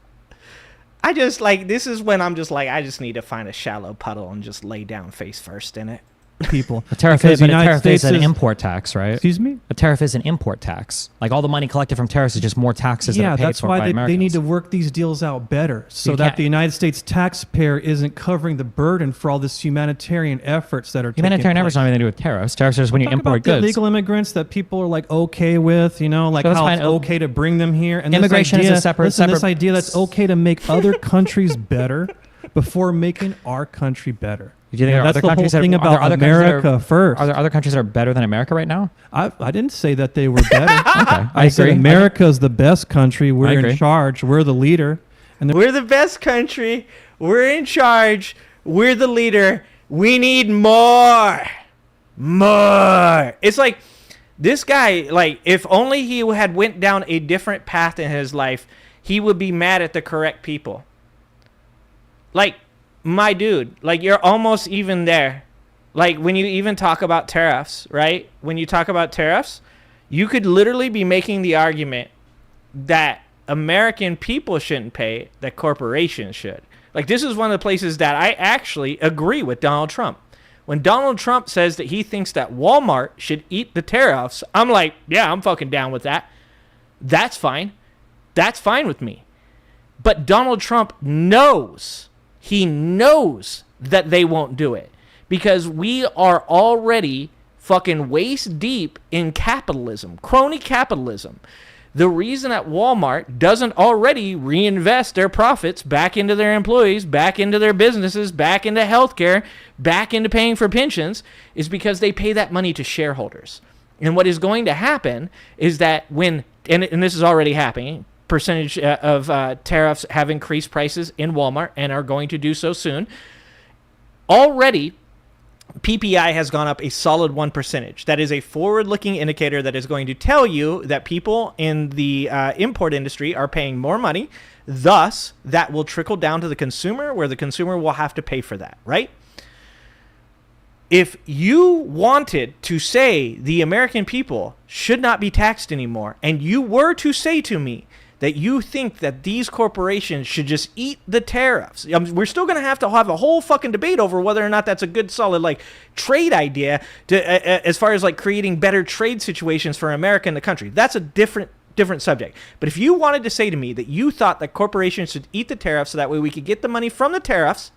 I just like, this is when I'm just like, I just need to find a shallow puddle and just lay down face first in it. People. A tariff is an import tax, right? Excuse me? A tariff is an import tax. Like all the money collected from tariffs is just more taxes that are paid for by Americans. Yeah, that's why they need to work these deals out better so that the United States taxpayer isn't covering the burden for all this humanitarian efforts that are humanitarian efforts don't have anything to do with tariffs. Tariffs are just when you import goods. Illegal immigrants that people are like okay with, you know, like how it's okay to bring them here. And immigration is a separate. This idea that's okay to make other countries better before making our country better. Do you think that's the whole thing about America first. Are there other countries that are better than America right now? I didn't say that they were better. Okay, I said America's the best country. We're in charge. We're the leader. And we're the best country. We're in charge. We're the leader. We need more. More. It's like this guy, like if only he had went down a different path in his life, he would be mad at the correct people. Like, my dude, like you're almost even there. Like when you even talk about tariffs, right? When you talk about tariffs, you could literally be making the argument that American people shouldn't pay, that corporations should. Like, this is one of the places that I actually agree with Donald Trump. When Donald Trump says that he thinks that Walmart should eat the tariffs, I'm like, yeah, I'm fucking down with that. That's fine. That's fine with me. But Donald Trump knows, he knows that they won't do it because we are already fucking waist deep in capitalism, crony capitalism. The reason that Walmart doesn't already reinvest their profits back into their employees, back into their businesses, back into healthcare, back into paying for pensions is because they pay that money to shareholders. And what is going to happen is that when, and this is already happening, percentage of tariffs have increased prices in Walmart and are going to do so soon. Already, PPI has gone up a solid 1%. That is a forward-looking indicator that is going to tell you that people in the import industry are paying more money. Thus, that will trickle down to the consumer, where the consumer will have to pay for that, right? If you wanted to say the American people should not be taxed anymore, and you were to say to me that you think that these corporations should just eat the tariffs, we're still going to have a whole fucking debate over whether or not that's a good, solid, like, trade idea to as far as, like, creating better trade situations for America and the country. That's a different subject. But if you wanted to say to me that you thought that corporations should eat the tariffs so that way we could get the money from the tariffs,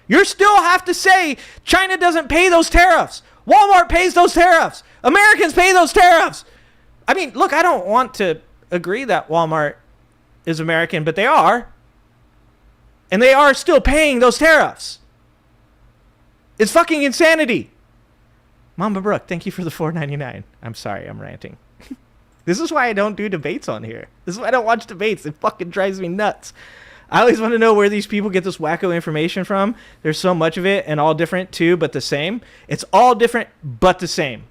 you still have to say China doesn't pay those tariffs. Walmart pays those tariffs. Americans pay those tariffs. I mean, look, I don't want to agree that Walmart is American, but they are. And they are still paying those tariffs. It's fucking insanity. Mama Brooke, thank you for the $4.99. I'm sorry, I'm ranting. This is why I don't do debates on here. This is why I don't watch debates. It fucking drives me nuts. I always want to know where these people get this wacko information from. There's so much of it and all different too, but the same. It's all different, but the same.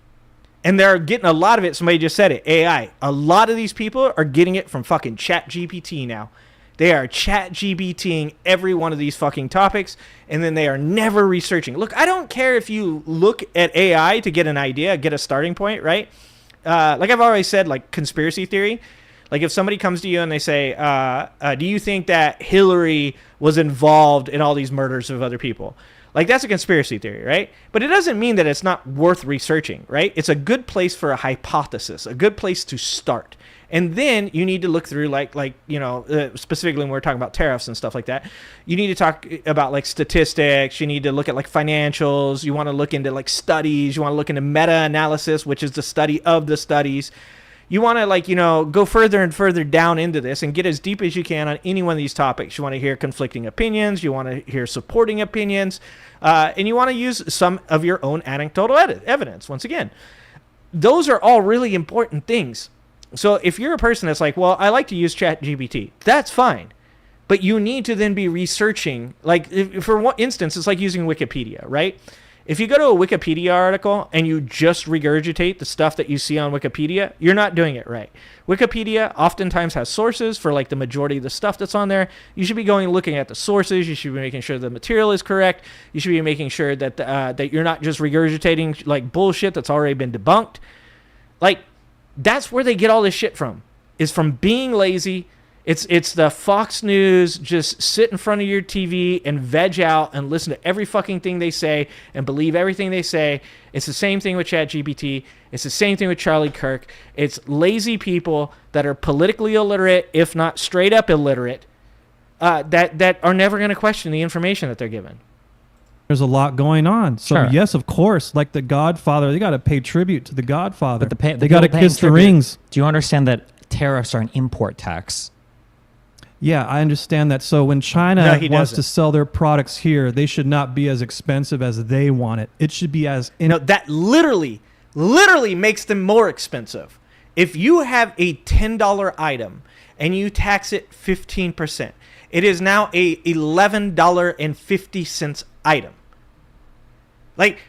And they're getting a lot of it. Somebody just said it. AI. A lot of these people are getting it from fucking ChatGPT now. They are ChatGPTing every one of these fucking topics, and then they are never researching. Look, I don't care if you look at AI to get an idea, get a starting point, right? Like I've always said, like conspiracy theory. Like if somebody comes to you and they say, do you think that Hillary was involved in all these murders of other people? Like that's a conspiracy theory, right? But it doesn't mean that it's not worth researching, right? It's a good place for a hypothesis, a good place to start. And then you need to look through specifically when we're talking about tariffs and stuff like that, you need to talk about like statistics. You need to look at like financials. You want to look into like studies. You want to look into meta-analysis, which is the study of the studies. You want to go further and further down into this and get as deep as you can on any one of these topics. You want to hear conflicting opinions. You want to hear supporting opinions. And you want to use some of your own anecdotal evidence. Once again, those are all really important things. So if you're a person that's like, well, I like to use ChatGPT, that's fine. But you need to then be researching. Like, for one instance, it's like using Wikipedia, right? If you go to a Wikipedia article and you just regurgitate the stuff that you see on Wikipedia, you're not doing it right. Wikipedia oftentimes has sources for like the majority of the stuff that's on there. You should be going and looking at the sources. You should be making sure the material is correct. You should be making sure that that you're not just regurgitating like bullshit that's already been debunked. Like, that's where they get all this shit from, is from being lazy. It's the Fox News, just sit in front of your TV and veg out and listen to every fucking thing they say and believe everything they say. It's the same thing with ChatGPT. It's the same thing with Charlie Kirk. It's lazy people that are politically illiterate, if not straight up illiterate, that are never going to question the information that they're given. There's a lot going on. So, Sure. yes, of course, like The Godfather, they got to pay tribute to The Godfather. But they got to kiss the rings. Do you understand that tariffs are an import tax? Yeah, I understand that. So when China wants to sell their products here, they should not be as expensive as they want it. It should be as... that literally makes them more expensive. If you have a $10 item and you tax it 15%, it is now a $11.50 item. Like,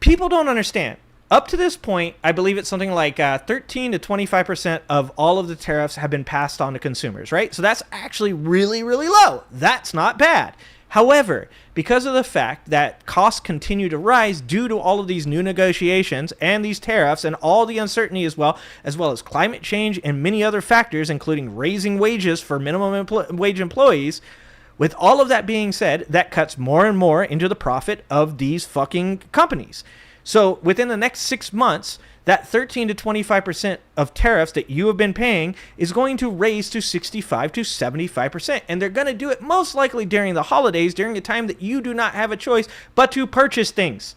people don't understand. Up to this point, I believe it's something like 13 to 25% of all of the tariffs have been passed on to consumers, right? So that's actually really, really low. That's not bad. However, because of the fact that costs continue to rise due to all of these new negotiations and these tariffs and all the uncertainty as well as climate change and many other factors, including raising wages for minimum wage employees, with all of that being said, that cuts more and more into the profit of these fucking companies. So within the next 6 months, that 13 to 25% of tariffs that you have been paying is going to raise to 65 to 75%. And they're going to do it most likely during the holidays, during a time that you do not have a choice but to purchase things.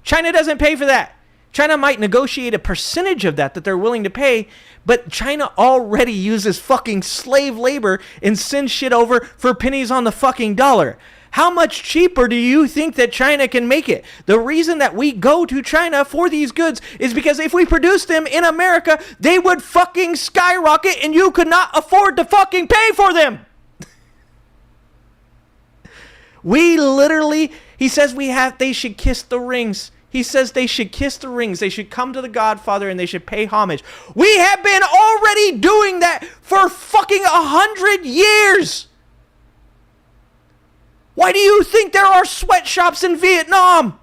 China doesn't pay for that. China might negotiate a percentage of that they're willing to pay, but China already uses fucking slave labor and sends shit over for pennies on the fucking dollar. How much cheaper do you think that China can make it? The reason that we go to China for these goods is because if we produce them in America, they would fucking skyrocket and you could not afford to fucking pay for them. We literally, he says they should kiss the rings. He says they should kiss the rings. They should come to the Godfather and they should pay homage. We have been already doing that for fucking 100 years. Why do you think there are sweatshops in Vietnam?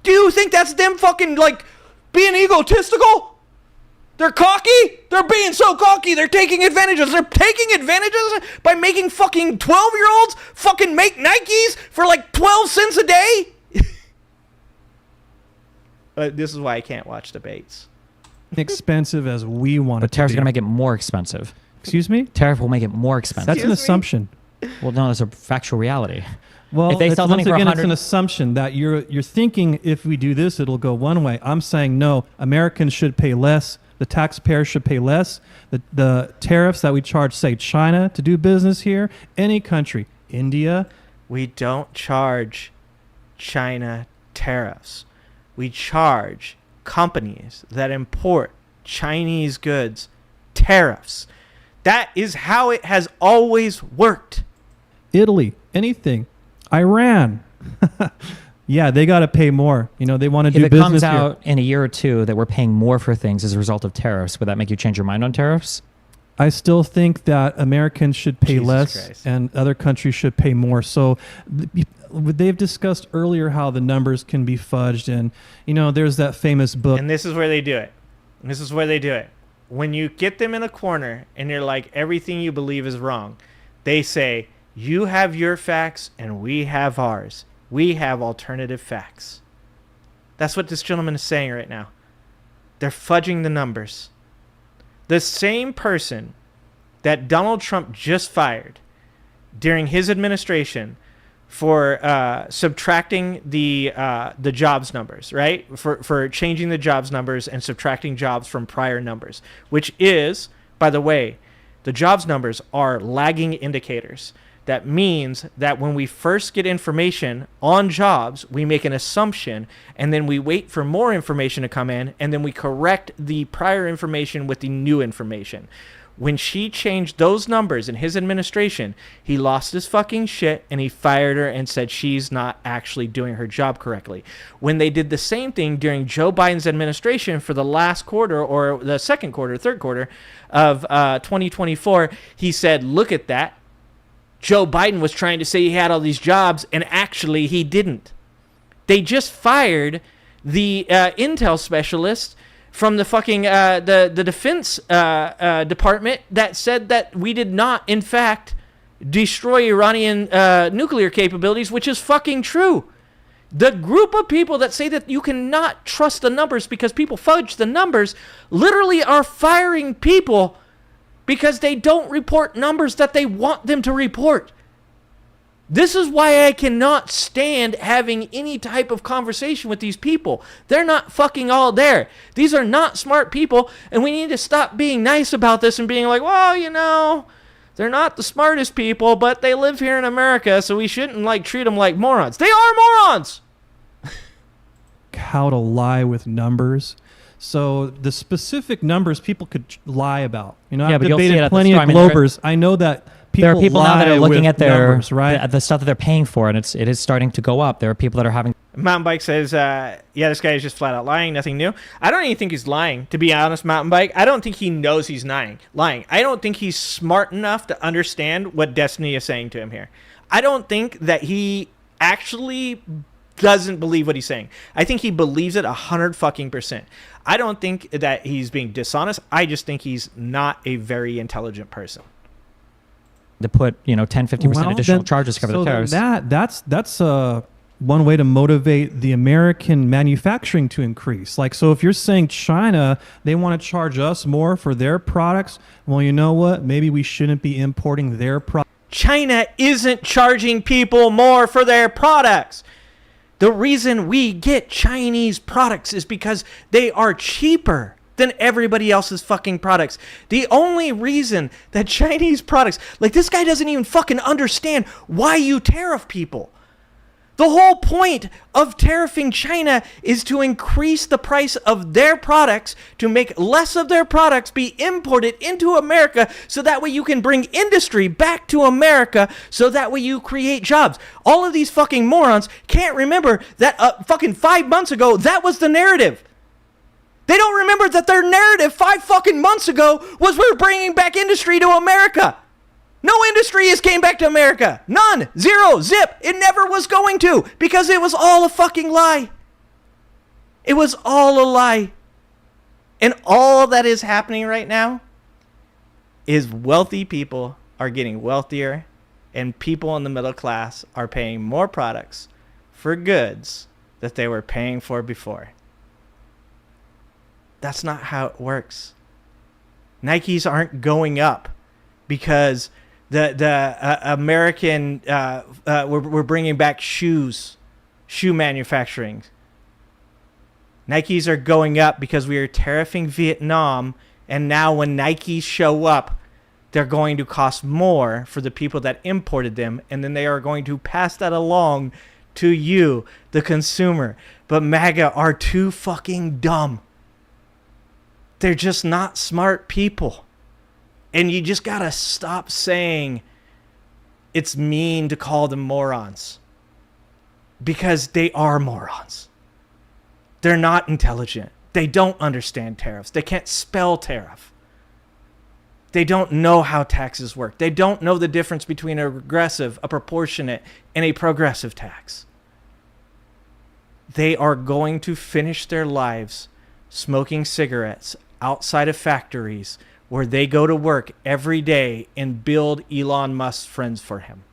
Do you think that's them fucking, like, being egotistical? They're cocky? They're being so cocky. They're taking advantages. They're taking advantages by making fucking 12-year-olds fucking make Nikes for like 12 cents a day? This is why I can't watch debates. Expensive as we want it But tariffs to are be. going to make it more expensive. Excuse me? Tariff will make it more expensive. That's an assumption. Well, no, that's a factual reality. Well, if they sell something for it's 100, an assumption that you're thinking if we do this, it'll go one way. I'm saying no. Americans should pay less. The taxpayer should pay less. The tariffs that we charge, say, China to do business here, any country, India. We don't charge China tariffs. We charge companies that import Chinese goods tariffs. That is how it has always worked. Italy, anything. Iran. Yeah, they got to pay more. You know, they want to do if it business comes here. out in a year or two that we're paying more for things as a result of tariffs, would that make you change your mind on tariffs? I still think that Americans should pay Jesus less Christ. and other countries should pay more. So they've discussed earlier how the numbers can be fudged. And, you know, there's that famous book. And this is where they do it. This is where they do it. When you get them in a corner and you're like, everything you believe is wrong, they say, you have your facts and we have ours. We have alternative facts. That's what this gentleman is saying right now. They're fudging the numbers. The same person that Donald Trump just fired during his administration for subtracting the jobs numbers, right? For changing the jobs numbers and subtracting jobs from prior numbers, which is, by the way, the jobs numbers are lagging indicators. That means that when we first get information on jobs, we make an assumption, and then we wait for more information to come in, and then we correct the prior information with the new information. When she changed those numbers in his administration, he lost his fucking shit and he fired her and said she's not actually doing her job correctly. When they did the same thing during Joe Biden's administration for the last quarter or the second quarter, third quarter of 2024, he said, look at that. Joe Biden was trying to say he had all these jobs and actually he didn't. They just fired the intel specialist from the fucking the defense department that said that we did not, in fact, destroy Iranian nuclear capabilities, which is fucking true. The group of people that say that you cannot trust the numbers because people fudge the numbers literally are firing people because they don't report numbers that they want them to report. This is why I cannot stand having any type of conversation with these people. They're not fucking all there. These are not smart people, and we need to stop being nice about this and being like, well, you know, they're not the smartest people, but they live here in America, so we shouldn't like treat them like morons. They are morons! How to lie with numbers. So the specific numbers people could lie about. You know, Yeah, I've but you'll see it debated at the plenty store. of I mean, Globers. I know that There are people now that are lie looking with at their numbers, right? the stuff that they're paying for, and it is starting to go up. There are people that are having. Mountain Bike says, yeah, this guy is just flat out lying, nothing new. I don't even think he's lying, to be honest, Mountain Bike. I don't think he knows he's lying. I don't think he's smart enough to understand what Destiny is saying to him here. I don't think that he actually doesn't believe what he's saying. I think he believes it 100%. I don't think that he's being dishonest. I just think he's not a very intelligent person. To put 10-15% additional charges to cover the tariffs. That's one way to motivate the American manufacturing to increase. Like, so if you're saying China, they want to charge us more for their products, well, you know what? Maybe we shouldn't be importing their products. China isn't charging people more for their products. The reason we get Chinese products is because they are cheaper than everybody else's fucking products. The only reason that Chinese products, like, this guy doesn't even fucking understand why you tariff people. The whole point of tariffing China is to increase the price of their products, to make less of their products be imported into America, so that way you can bring industry back to America, so that way you create jobs. All of these fucking morons can't remember that fucking 5 months ago, that was the narrative. They don't remember that their narrative 5 fucking months ago was we're bringing back industry to America. No industry has came back to America. None. Zero. Zip. It never was going to, because it was all a fucking lie. It was all a lie. And all that is happening right now is wealthy people are getting wealthier, and people in the middle class are paying more products for goods that they were paying for before. That's not how it works. Nikes aren't going up because the American we're bringing back shoe manufacturing. Nikes are going up because we are tariffing Vietnam, and now when Nikes show up, they're going to cost more for the people that imported them, and then they are going to pass that along to you, the consumer. But MAGA are too fucking dumb. They're just not smart people. And you just gotta stop saying it's mean to call them morons. Because they are morons. They're not intelligent. They don't understand tariffs. They can't spell tariff. They don't know how taxes work. They don't know the difference between a regressive, a proportionate, and a progressive tax. They are going to finish their lives smoking cigarettes outside of factories where they go to work every day and build Elon Musk's friends for him.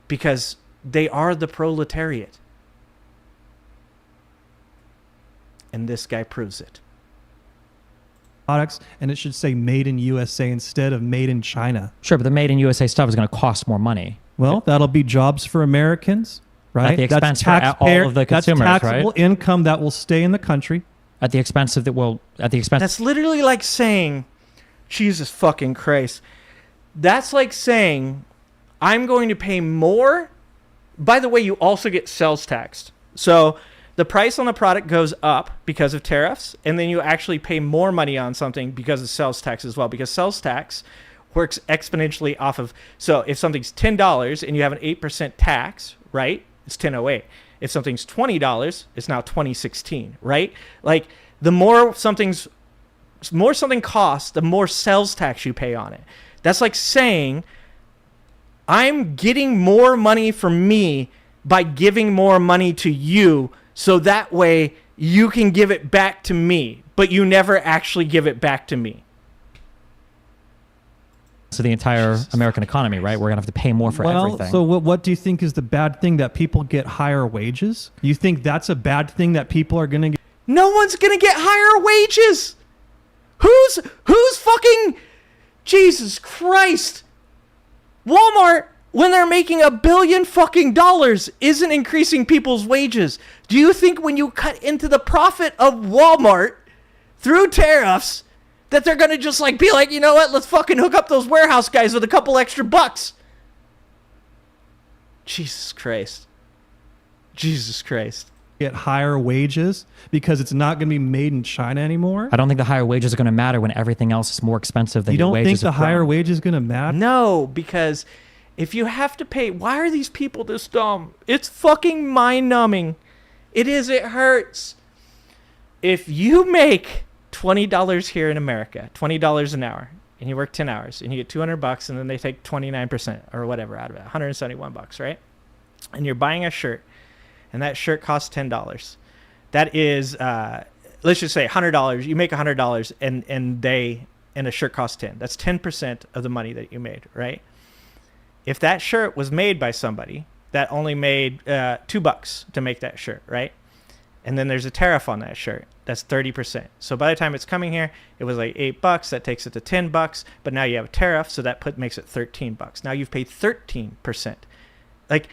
Because they are the proletariat. And this guy proves it. Products, and it should say made in USA instead of made in China. Sure, but the made in USA stuff is going to cost more money. Well, that'll be jobs for Americans, right? At the expense for all of the consumers, that's taxable right? income that will stay in the country. At the expense of That's literally like saying, Jesus fucking Christ. That's like saying, I'm going to pay more. By the way, you also get sales taxed. So the price on the product goes up because of tariffs, and then you actually pay more money on something because of sales tax as well, because sales tax works exponentially off of, so if something's $10 and you have an 8% tax, right, it's $10.08. If something's $20, it's now $20.16, right? Like, the more something costs, the more sales tax you pay on it. That's like saying, I'm getting more money from me by giving more money to you, so that way you can give it back to me, but you never actually give it back to me. So the entire American economy, right? We're going to have to pay more for everything. So what do you think is the bad thing, that people get higher wages? You think that's a bad thing, that people are going to get? No one's going to get higher wages. Who's fucking, Jesus Christ. Walmart, when they're making $1 billion fucking dollars, isn't increasing people's wages. Do you think when you cut into the profit of Walmart through tariffs that they're going to just like be like, you know what, let's fucking hook up those warehouse guys with a couple extra bucks? Jesus Christ. Jesus Christ. Get higher wages because it's not going to be made in China anymore? I don't think the higher wages are going to matter when everything else is more expensive than your wages. You don't think the higher wage is going to matter? No, because if you have to pay, why are these people this dumb? It's fucking mind-numbing. It is. It hurts. If you make $20 here in America, $20 an hour, and you work 10 hours, and you get $200, and then they take 29% or whatever out of it, $171, right? And you're buying a shirt, and that shirt costs $10. That is, let's just say $100. You make $100, and a shirt costs 10. That's 10% of the money that you made, right? If that shirt was made by somebody that only made $2 to make that shirt, right? And then there's a tariff on that shirt. That's 30%. So by the time it's coming here, it was like $8. That takes it to $10. But now you have a tariff, so that makes it $13. Now you've paid 13%. Like,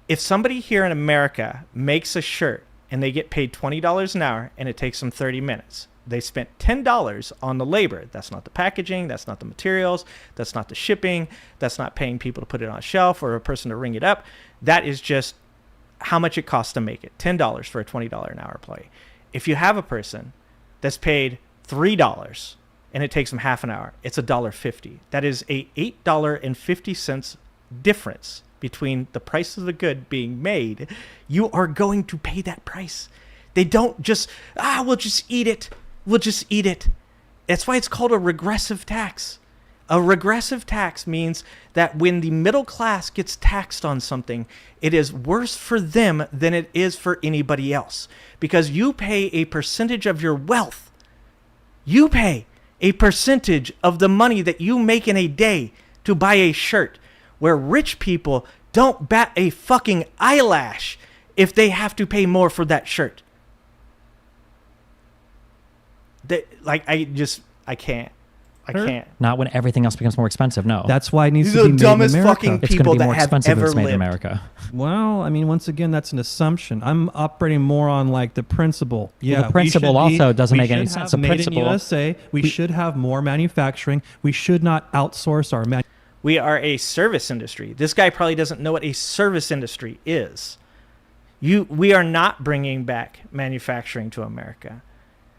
if somebody here in America makes a shirt and they get paid $20 an hour and it takes them 30 minutes, they spent $10 on the labor. That's not the packaging. That's not the materials. That's not the shipping. That's not paying people to put it on a shelf or a person to ring it up. That is just how much it costs to make it. $10 for a $20 an hour employee. If you have a person that's paid $3 and it takes them half an hour, it's $1.50. That is a $8.50 difference between the price of the good being made. You are going to pay that price. They don't just, we'll just eat it. We'll just eat it. That's why it's called a regressive tax. A regressive tax means that when the middle class gets taxed on something, it is worse for them than it is for anybody else. Because you pay a percentage of your wealth. You pay a percentage of the money that you make in a day to buy a shirt, where rich people don't bat a fucking eyelash if they have to pay more for that shirt. I can't. Not when everything else becomes more expensive. No. That's why it needs These to are be the made dumbest in America. fucking It's going people to be that more have expensive if ever it's made in lived. America. Well, I mean, once again, that's an assumption. I'm operating more on like the principle. Yeah, the principle also doesn't make any we sense. should The have made in principle. USA. We should have more manufacturing. We should not outsource our We are a service industry. This guy probably doesn't know what a service industry is. We are not bringing back manufacturing to America.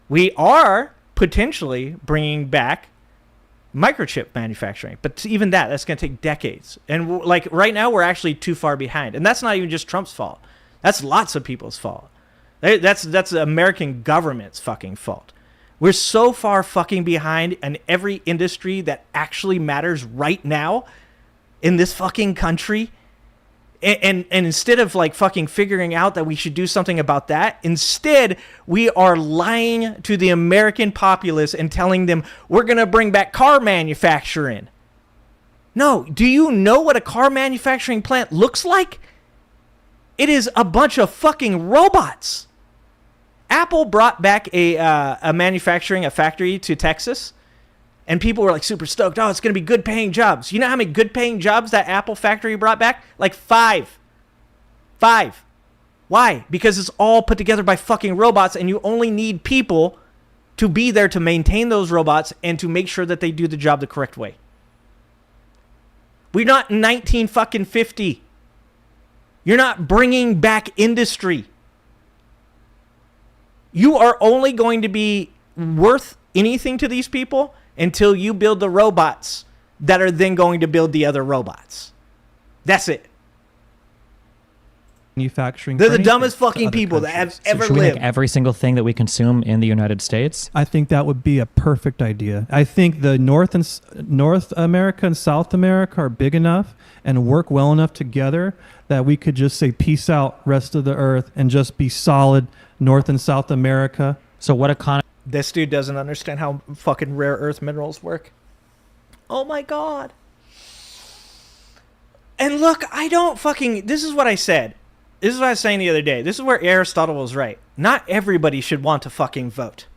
We are potentially bringing back microchip manufacturing, but even that's going to take decades. And like right now, we're actually too far behind. And that's not even just Trump's fault. That's lots of people's fault. That's the American government's fucking fault. We're so far fucking behind in every industry that actually matters right now in this fucking country. And instead of like fucking figuring out that we should do something about that, instead we are lying to the American populace and telling them we're going to bring back car manufacturing. No, do you know what a car manufacturing plant looks like? It is a bunch of fucking robots. Apple brought back a factory to Texas, and people were like super stoked. Oh, it's going to be good paying jobs. You know how many good paying jobs that Apple factory brought back? Like 5. 5. Why? Because it's all put together by fucking robots, and you only need people to be there to maintain those robots and to make sure that they do the job the correct way. We're not in 1950. You're not bringing back industry. You are only going to be worth anything to these people until you build the robots that are then going to build the other robots. That's it. manufacturing. They're for the anything dumbest to fucking other people that countries. have ever Should we lived. make every single thing that we consume in the United States? I think that would be a perfect idea. I think the North America and South America are big enough and work well enough together that we could just say peace out, rest of the earth, and just be solid North and South America. So what economy? This dude doesn't understand how fucking rare earth minerals work. Oh my god. And look, this is what I said. This is what I was saying the other day. This is where Aristotle was right. Not everybody should want to fucking vote.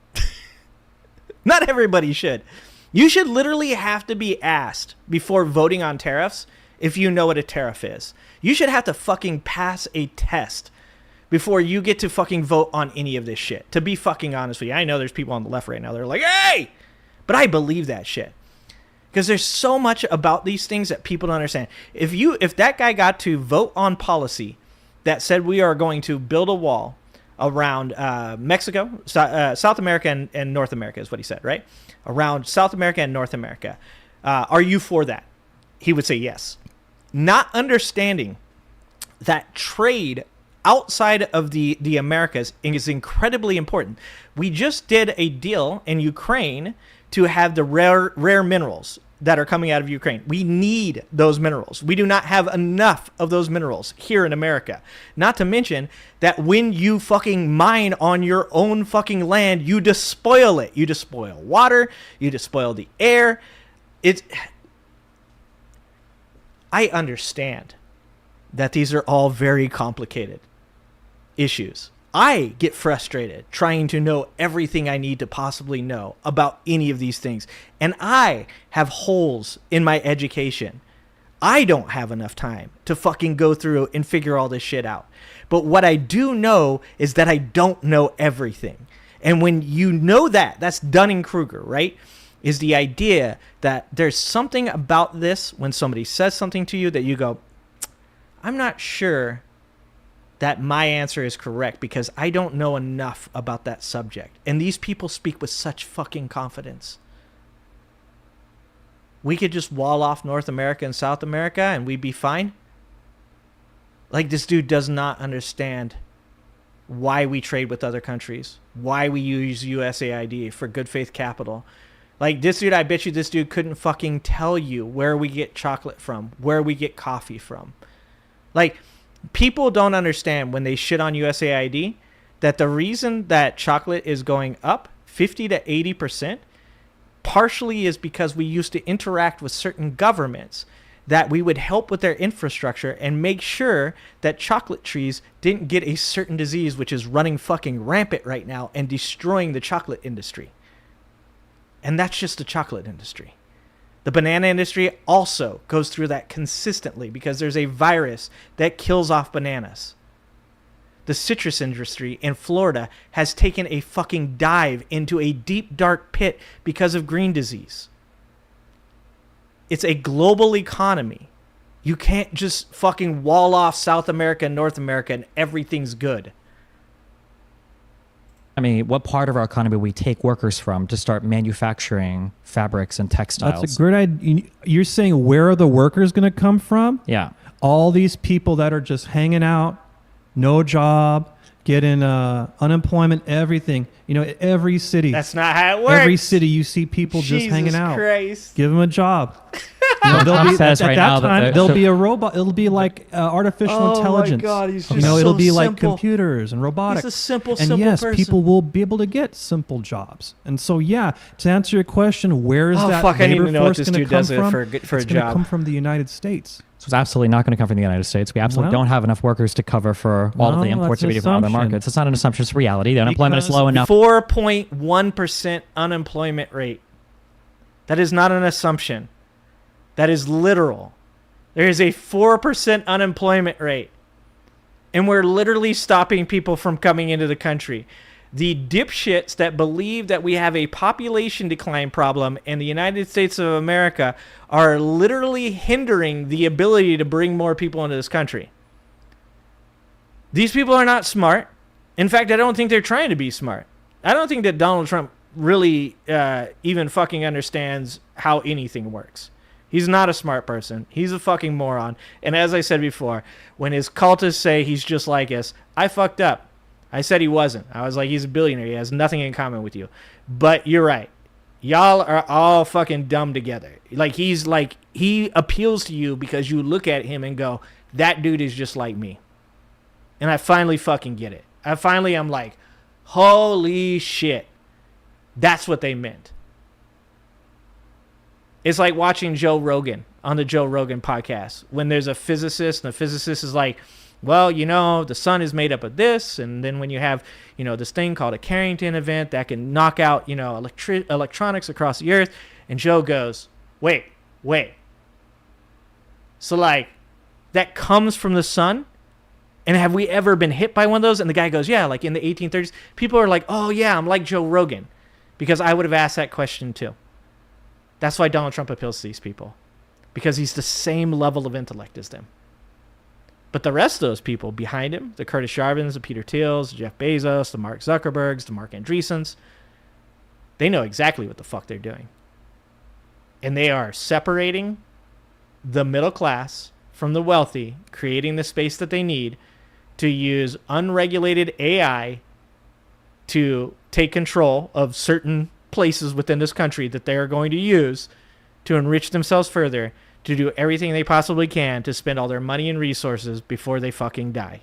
Not everybody should. You should literally have to be asked before voting on tariffs if you know what a tariff is. You should have to fucking pass a test before you get to fucking vote on any of this shit. To be fucking honest with you, I know there's people on the left right now. They're like, hey! But I believe that shit. Because there's so much about these things that people don't understand. If that guy got to vote on policy that said we are going to build a wall around Mexico, South America, and North America is what he said, right? Around South America and North America. Are you for that? He would say yes. Not understanding that trade outside of the Americas is incredibly important. We just did a deal in Ukraine to have the rare minerals that are coming out of Ukraine. We need those minerals. We do not have enough of those minerals here in America. Not to mention that when you fucking mine on your own fucking land, you despoil it. You despoil water. You despoil the air. I understand that these are all very complicated issues. I get frustrated trying to know everything I need to possibly know about any of these things. And I have holes in my education. I don't have enough time to fucking go through and figure all this shit out. But what I do know is that I don't know everything. And when you know that, that's Dunning-Kruger, right? Is the idea that there's something about this when somebody says something to you that you go, I'm not sure that my answer is correct because I don't know enough about that subject. And these people speak with such fucking confidence. We could just wall off North America and South America and we'd be fine. Like, this dude does not understand why we trade with other countries, why we use USAID for good faith capital. Like, this dude, I bet you this dude couldn't fucking tell you where we get chocolate from, where we get coffee from. Like, people don't understand when they shit on USAID that the reason that chocolate is going up 50 to 80% partially is because we used to interact with certain governments that we would help with their infrastructure and make sure that chocolate trees didn't get a certain disease which is running fucking rampant right now and destroying the chocolate industry. And that's just the chocolate industry. The banana industry also goes through that consistently because there's a virus that kills off bananas. The citrus industry in Florida has taken a fucking dive into a deep, dark pit because of green disease. It's a global economy. You can't just fucking wall off South America and North America and everything's good. I mean, what part of our economy we take workers from to start manufacturing fabrics and textiles? That's a great idea. You're saying where are the workers going to come from? Yeah. All these people that are just hanging out, no job, getting unemployment, everything. You know, every city. That's not how it works. Every city you see people just hanging out. Jesus Christ. Give them a job. You know, Trump says at right that now time, that there'll be a robot. It'll be like artificial intelligence. Oh my God, he's just you know, it'll so be like simple. computers and robotics. He's a simple and yes, person. people will be able to get simple jobs. And so, yeah, to answer your question, where is that fuck, I need labor to know what force this going to dude come does from? for a It's job. going to come from the United States. So it's absolutely not going to come from the United States. We absolutely Well, don't have enough workers to cover for all of the No, imports that's that we an do from other assumption. markets. It's not an assumption, it's reality. The unemployment is Because low enough. 4.1% unemployment rate. That is not an assumption. That is literal. There is a 4% unemployment rate. And we're literally stopping people from coming into the country. The dipshits that believe that we have a population decline problem in the United States of America are literally hindering the ability to bring more people into this country. These people are not smart. In fact, I don't think they're trying to be smart. I don't think that Donald Trump really even fucking understands how anything works. He's not a smart person. He's a fucking moron. And as I said before, when his cultists say he's just like us, I fucked up. I said he wasn't. I was like, he's a billionaire. He has nothing in common with you. But you're right. Y'all are all fucking dumb together. Like, he appeals to you because you look at him and go, that dude is just like me. And I finally fucking get it. I'm like, holy shit. That's what they meant. It's like watching Joe Rogan on the Joe Rogan podcast when there's a physicist and the physicist is like, well, you know, the sun is made up of this. And then when you have, you know, this thing called a Carrington event that can knock out, you know, electronics across the earth. And Joe goes, wait. So, like, that comes from the sun? And have we ever been hit by one of those? And the guy goes, yeah, like in the 1830s. People are like, oh, yeah, I'm like Joe Rogan. Because I would have asked that question, too. That's why Donald Trump appeals to these people. Because he's the same level of intellect as them. But the rest of those people behind him, the Curtis Yarvins, the Peter Thiels, the Jeff Bezos, the Mark Zuckerbergs, the Mark Andreessens, they know exactly what the fuck they're doing. And they are separating the middle class from the wealthy, creating the space that they need, to use unregulated AI to take control of certain places within this country that they are going to use to enrich themselves further, to do everything they possibly can to spend all their money and resources before they fucking die.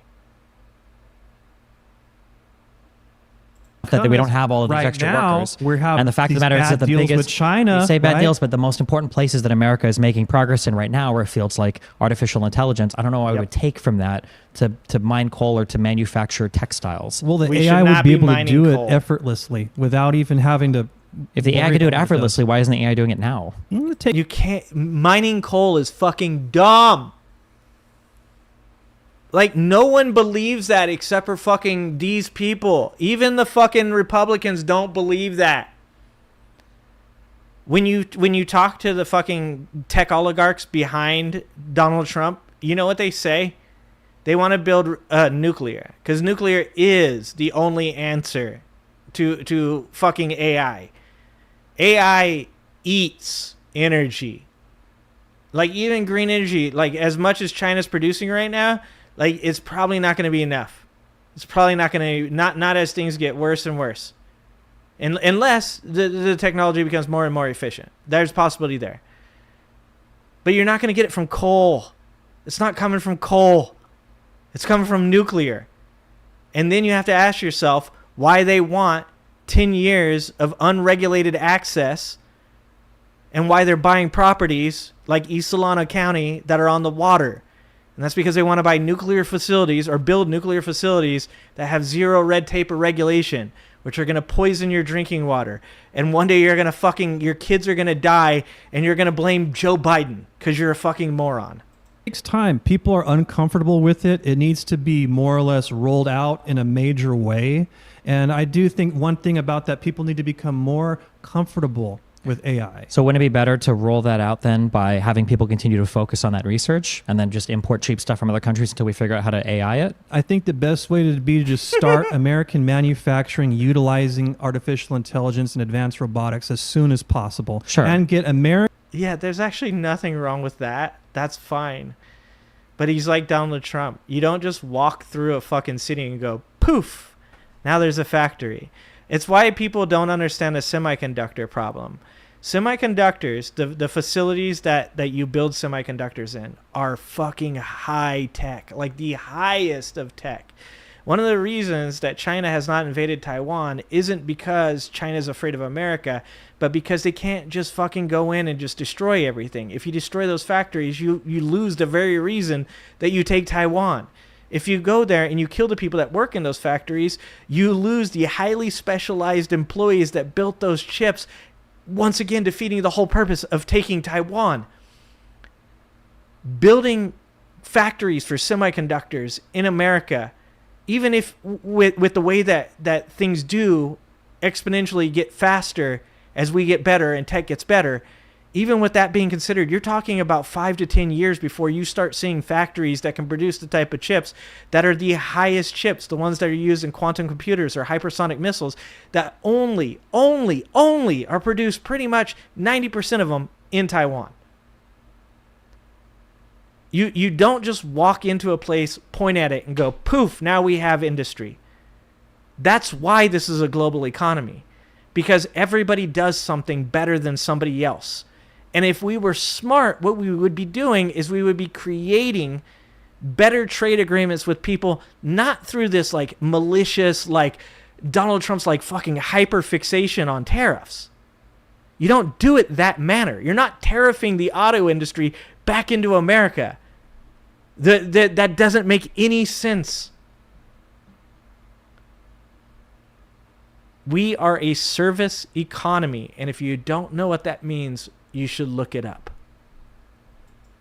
That we don't have all of these right extra now, workers. And the fact of the matter is that the deals biggest with China, you say bad right? deals, but the most important places that America is making progress in right now are fields like artificial intelligence. I don't know what I would take from that to mine coal or to manufacture textiles. Well, the We AI should would not be be able to mining do coal. it effortlessly without even having to. If the AI worry could do it about effortlessly, why isn't the AI doing it now? You can't. Mining coal is fucking dumb. Like, no one believes that except for fucking these people. Even the fucking Republicans don't believe that. When you talk to the fucking tech oligarchs behind Donald Trump, you know what they say? They want to build nuclear, because nuclear is the only answer to fucking AI. AI eats energy. Like, even green energy, like, as much as China's producing right now, like, it's probably not going to be enough. It's probably not going to, not as things get worse and worse. Unless the technology becomes more and more efficient. There's possibility there. But you're not going to get it from coal. It's not coming from coal. It's coming from nuclear. And then you have to ask yourself why they want 10 years of unregulated access and why they're buying properties like East Solano County that are on the water. And that's because they want to buy nuclear facilities or build nuclear facilities that have zero red tape or regulation, which are going to poison your drinking water. And one day you're going to your kids are going to die and you're going to blame Joe Biden because you're a fucking moron. It takes time. People are uncomfortable with it. It needs to be more or less rolled out in a major way. And I do think one thing about that, people need to become more comfortable with AI. So wouldn't it be better to roll that out then by having people continue to focus on that research and then just import cheap stuff from other countries until we figure out how to AI it? I think the best way to be to just start American manufacturing utilizing artificial intelligence and advanced robotics as soon as possible. Sure. And get American. Yeah, there's actually nothing wrong with that. That's fine. But he's like Donald Trump. You don't just walk through a fucking city and go, poof, now there's a factory. It's why people don't understand the semiconductor problem. Semiconductors, the facilities that you build semiconductors in are fucking high tech, like the highest of tech. One of the reasons that China has not invaded Taiwan isn't because China's afraid of America, but because they can't just fucking go in and just destroy everything. If you destroy those factories, you lose the very reason that you take Taiwan. If you go there and you kill the people that work in those factories, you lose the highly specialized employees that built those chips, once again defeating the whole purpose of taking Taiwan. Building factories for semiconductors in America, even if with the way that things do exponentially get faster as we get better and tech gets better, even with that being considered, you're talking about 5 to 10 years before you start seeing factories that can produce the type of chips that are the highest chips, the ones that are used in quantum computers or hypersonic missiles, that only are produced pretty much 90% of them in Taiwan. You don't just walk into a place, point at it, and go, poof, now we have industry. That's why this is a global economy, because everybody does something better than somebody else. And if we were smart, what we would be doing is we would be creating better trade agreements with people, not through this like malicious, like Donald Trump's like fucking hyper fixation on tariffs. You don't do it that manner. You're not tariffing the auto industry back into America. That doesn't make any sense. We are a service economy, and if you don't know what that means, you should look it up.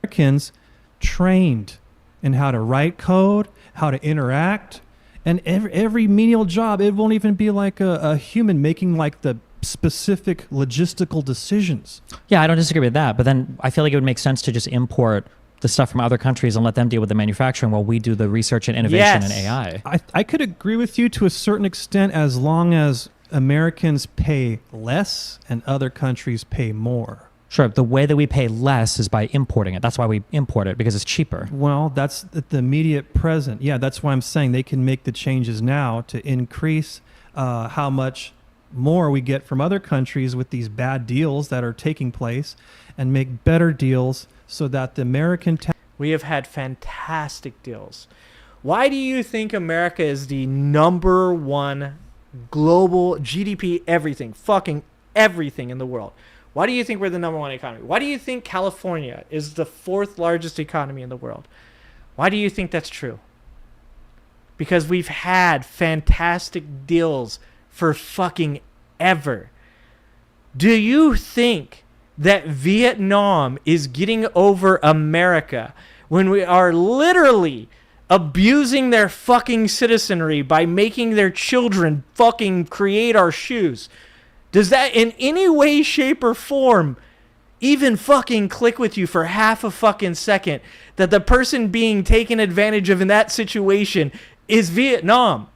Americans trained in how to write code, how to interact, and every menial job. It won't even be like a human making like the specific logistical decisions. Yeah, I don't disagree with that, but then I feel like it would make sense to just import the stuff from other countries and let them deal with the manufacturing while we do the research and innovation and AI. I could agree with you to a certain extent as long as Americans pay less and other countries pay more. Sure. The way that we pay less is by importing it. That's why we import it, because it's cheaper. Well, that's the immediate present. Yeah, that's why I'm saying they can make the changes now to increase how much more we get from other countries with these bad deals that are taking place, and make better deals so that the American we have had fantastic deals. Why do you think America is the #1 global GDP, everything, fucking everything in the world? Why do you think we're the #1 economy? Why do you think California is the 4th largest economy in the world? Why do you think that's true? Because we've had fantastic deals for fucking ever. Do you think that Vietnam is getting over America when we are literally abusing their fucking citizenry by making their children fucking create our shoes? Does that in any way, shape, or form even fucking click with you for half a fucking second that the person being taken advantage of in that situation is Vietnam?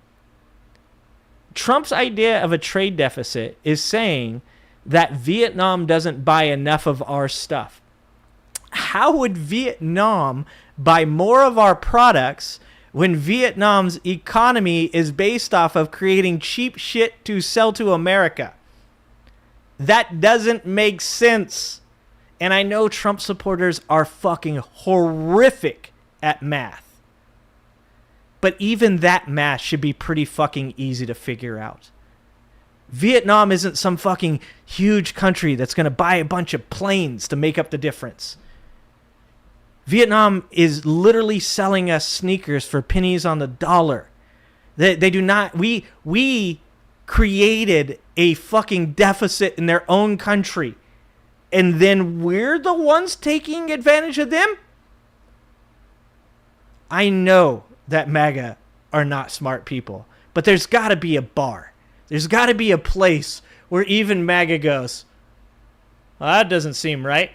Trump's idea of a trade deficit is saying that Vietnam doesn't buy enough of our stuff. How would Vietnam buy more of our products when Vietnam's economy is based off of creating cheap shit to sell to America? That doesn't make sense. And I know Trump supporters are fucking horrific at math. But even that math should be pretty fucking easy to figure out. Vietnam isn't some fucking huge country that's going to buy a bunch of planes to make up the difference. Vietnam is literally selling us sneakers for pennies on the dollar. They do not... We created a fucking deficit in their own country, and then we're the ones taking advantage of them? I know that MAGA are not smart people, but there's got to be a bar. There's got to be a place where even MAGA goes, well, that doesn't seem right.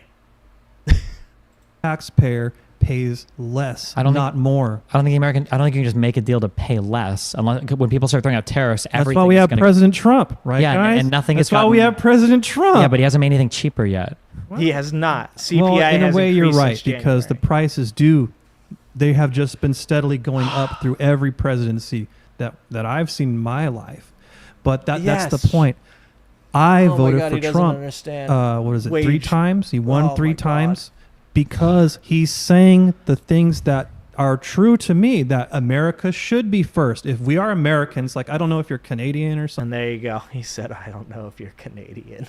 taxpayer pays less, not more. I don't think you can just make a deal to pay less. Unless when people start throwing out tariffs, that's why we have President Trump, right? Yeah, guys? and nothing. That's why we have President Trump. Yeah, but he hasn't made anything cheaper yet. What? He has not. CPI well, in has a way, you're right, since because the January. prices they have just been steadily going up through every presidency that I've seen in my life. But that's the point. I voted God, for he doesn't Trump. understand What is it? wage. 3 times. He won 3 my times because he's saying the things that are true to me, that America should be first. If we are Americans, like, I don't know if you're Canadian or something. And there you go. He said, I don't know if you're Canadian.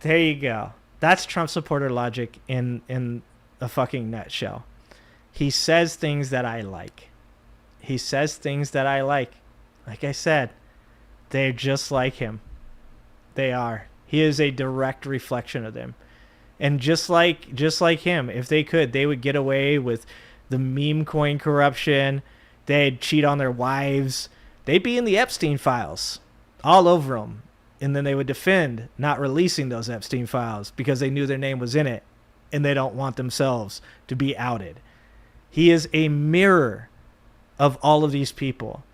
There you go. That's Trump supporter logic in a fucking nutshell. He says things that I like. He says things that I like. Like I said, they're just like him. They are. He is a direct reflection of them. And just like him, if they could, they would get away with the meme coin corruption. They'd cheat on their wives. They'd be in the Epstein files all over them. And then they would defend not releasing those Epstein files because they knew their name was in it and they don't want themselves to be outed. He is a mirror of all of these people.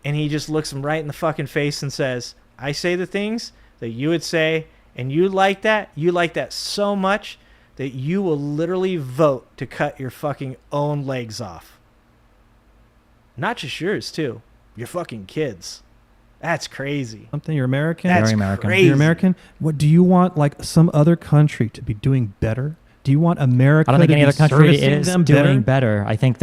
And he just looks them right in the fucking face and says, I say the things that you would say, and you like that so much that you will literally vote to cut your fucking own legs off. Not just yours, too. Your fucking kids. That's crazy. Something, you're American? That's Very American. crazy. You're American? What do you want, like, some other country to be doing better? Do you want America I don't think to any be other country servicing is them doing better. I think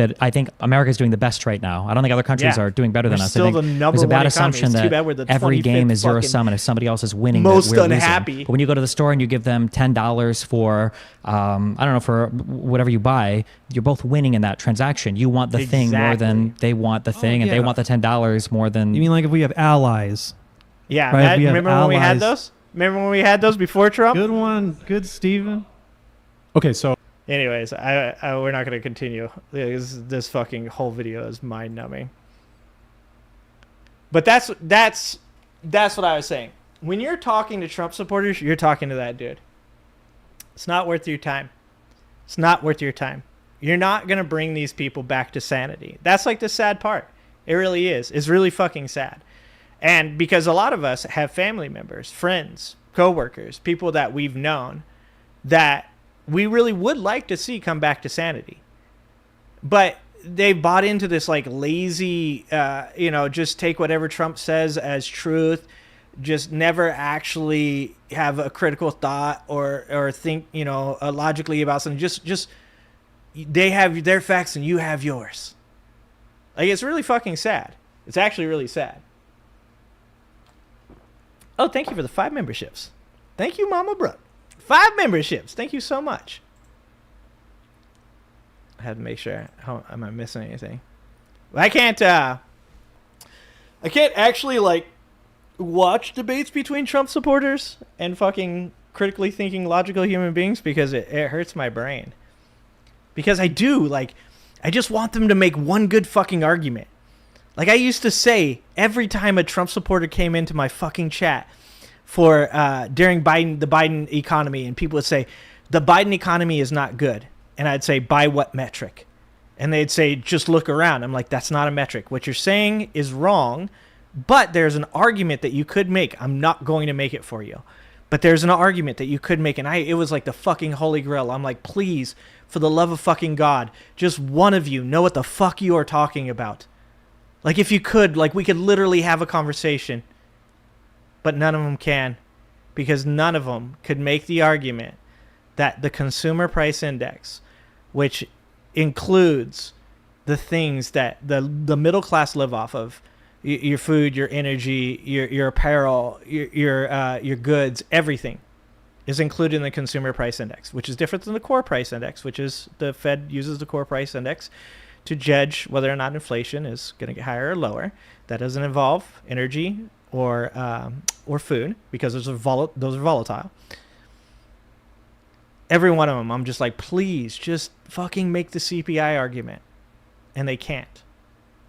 America is doing the best right now. I don't think other countries Yeah. are doing better than We're us. still I think the number there's a one bad economy. assumption It's too that bad we're the every game is 25th zero sum, and if somebody else is winning, most that we're unhappy. losing. But when you go to the store and you give them $10 for, I don't know, for whatever you buy, you're both winning in that transaction. You want the thing more than they want the thing, and they yeah. want the $10 more than. You mean like if we have allies? Yeah, Right, we have remember when we had allies. those? Remember when we had those before Trump? Good one. Good, Steven. Okay, so Anyways, we're not going to continue. This fucking whole video is mind-numbing. But that's what I was saying. When you're talking to Trump supporters, you're talking to that dude. It's not worth your time. It's not worth your time. You're not going to bring these people back to sanity. That's like the sad part. It really is. It's really fucking sad. And because a lot of us have family members, friends, coworkers, people that we've known that we really would like to see come back to sanity. But they bought into this like lazy, just take whatever Trump says as truth, just never actually have a critical thought or think, logically about something. Just they have their facts and you have yours. Like, it's really fucking sad. It's actually really sad. Oh, thank you for the 5 memberships. Thank you, Mama Brooke. 5 memberships. Thank you so much. I had to make sure. How am I missing anything? I can't actually like watch debates between Trump supporters and fucking critically thinking logical human beings because it hurts my brain. Because I just want them to make one good fucking argument. Like I used to say every time a Trump supporter came into my fucking chat for during the Biden economy, and people would say the Biden economy is not good. And I'd say, by what metric? And they'd say, just look around. I'm like, that's not a metric. What you're saying is wrong, but there's an argument that you could make. I'm not going to make it for you. But there's an argument that you could make. And it was like the fucking holy grail. I'm like, please, for the love of fucking God, just one of you know what the fuck you are talking about. Like, if you could, like, we could literally have a conversation. But none of them can. Because none of them could make the argument that the consumer price index, which includes the things that the middle class live off of, your food, your energy, your apparel, your goods, everything is included in the consumer price index, which is different than the core price index, which is the Fed uses the core price index to judge whether or not inflation is going to get higher or lower. That doesn't involve energy or food because those are volatile. Every one of them, I'm just like, please, just fucking make the CPI argument. And they can't.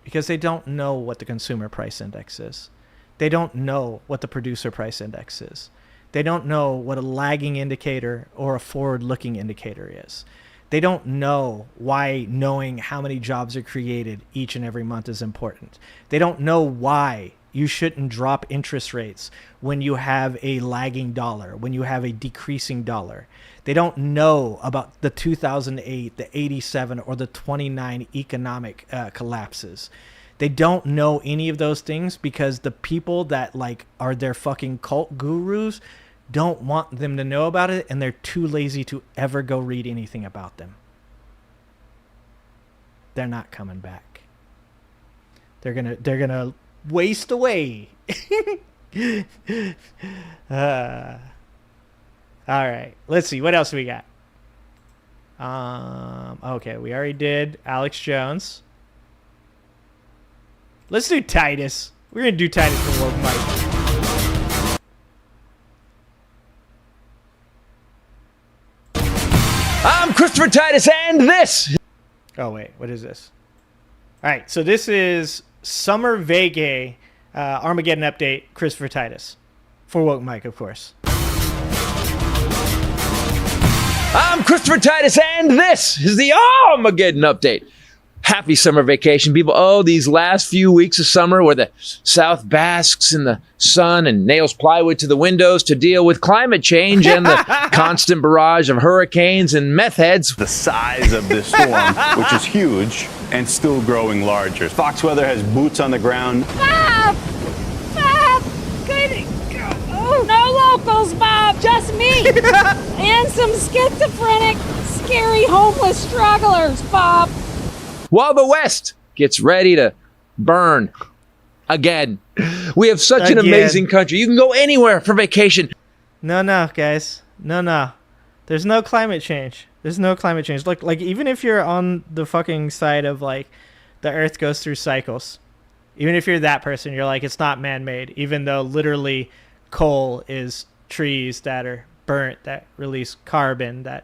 Because they don't know what the consumer price index is. They don't know what the producer price index is. They don't know what a lagging indicator or a forward-looking indicator is. They don't know why knowing how many jobs are created each and every month is important. They don't know why you shouldn't drop interest rates when you have a lagging dollar, when you have a decreasing dollar. They don't know about the 2008, the 87, or the 29 economic collapses. They don't know any of those things because the people that like are their fucking cult gurus don't want them to know about it, and they're too lazy to ever go read anything about them. They're not coming back. They're gonna waste away. All right, let's see what else we got. Okay, we already did Alex Jones. Let's do Titus. We're gonna do Titus for Woke Mike. I'm Christopher Titus, and this. Oh wait, what is this? All right, so this is Summer Vega Armageddon update. Christopher Titus for Woke Mike, of course. I'm Christopher Titus, and this is the Armageddon update. Happy summer vacation, people. Oh, these last few weeks of summer where the South basks in the sun and nails plywood to the windows to deal with climate change and the constant barrage of hurricanes and meth heads. The size of this storm, which is huge and still growing larger. Fox Weather has boots on the ground. Bob! Bob! Good. Oh, no locals, Bob. Just me. And some schizophrenic, scary, homeless strugglers, Bob. While the West gets ready to burn again. We have such an amazing country. You can go anywhere for vacation. No, guys. No. There's no climate change. There's no climate change. Look, like, even if you're on the fucking side of, like, the Earth goes through cycles, even if you're that person, you're like, it's not man-made, even though literally coal is trees that are burnt, that release carbon, that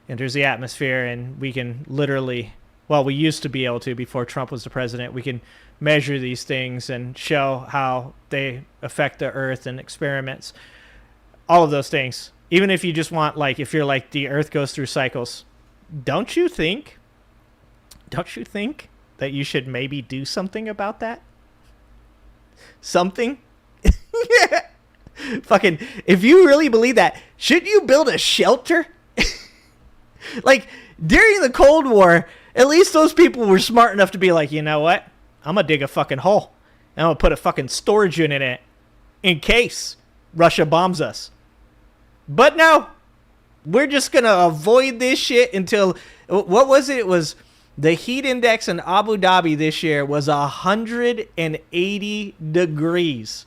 enters the atmosphere, and we can literally... Well, we used to be able to before Trump was the president. We can measure these things and show how they affect the earth in experiments. All of those things. Even if you just want, like, if you're like, the earth goes through cycles, don't you think that you should maybe do something about that? Something? Fucking, if you really believe that, shouldn't you build a shelter Like, during the Cold War, at least those people were smart enough to be like, you know what? I'm going to dig a fucking hole. And I'm going to put a fucking storage unit in it in case Russia bombs us. But no, we're just going to avoid this shit until, what was it? It was the heat index in Abu Dhabi this year was 180 degrees.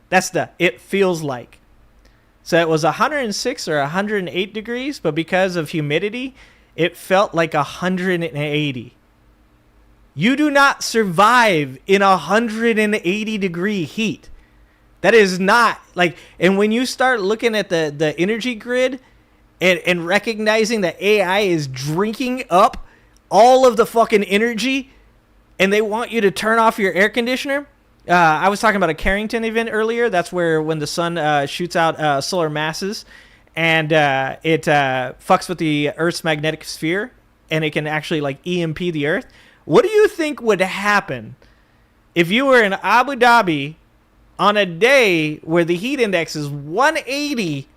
That's it feels like. So it was 106 or 108 degrees, but because of humidity, it felt like 180. You do not survive in 180 degree heat. That is not like, and when you start looking at the energy grid and recognizing that AI is drinking up all of the fucking energy and they want you to turn off your air conditioner. I was talking about a Carrington event earlier. That's where when the sun shoots out solar masses and it fucks with the Earth's magnetic sphere and it can actually like EMP the Earth. What do you think would happen if you were in Abu Dhabi on a day where the heat index is 180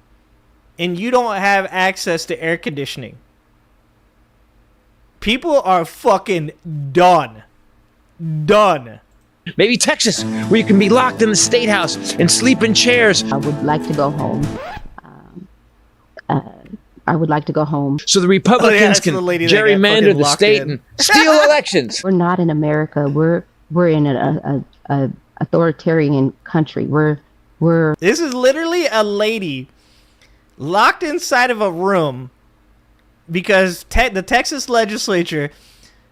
and you don't have access to air conditioning? People are fucking done. Done. Maybe Texas, where you can be locked in the state house and sleep in chairs. I would like to go home. I would like to go home. So the Republicans can gerrymander the state and steal elections. We're not in America. We're in an authoritarian country. This is literally a lady locked inside of a room because the Texas legislature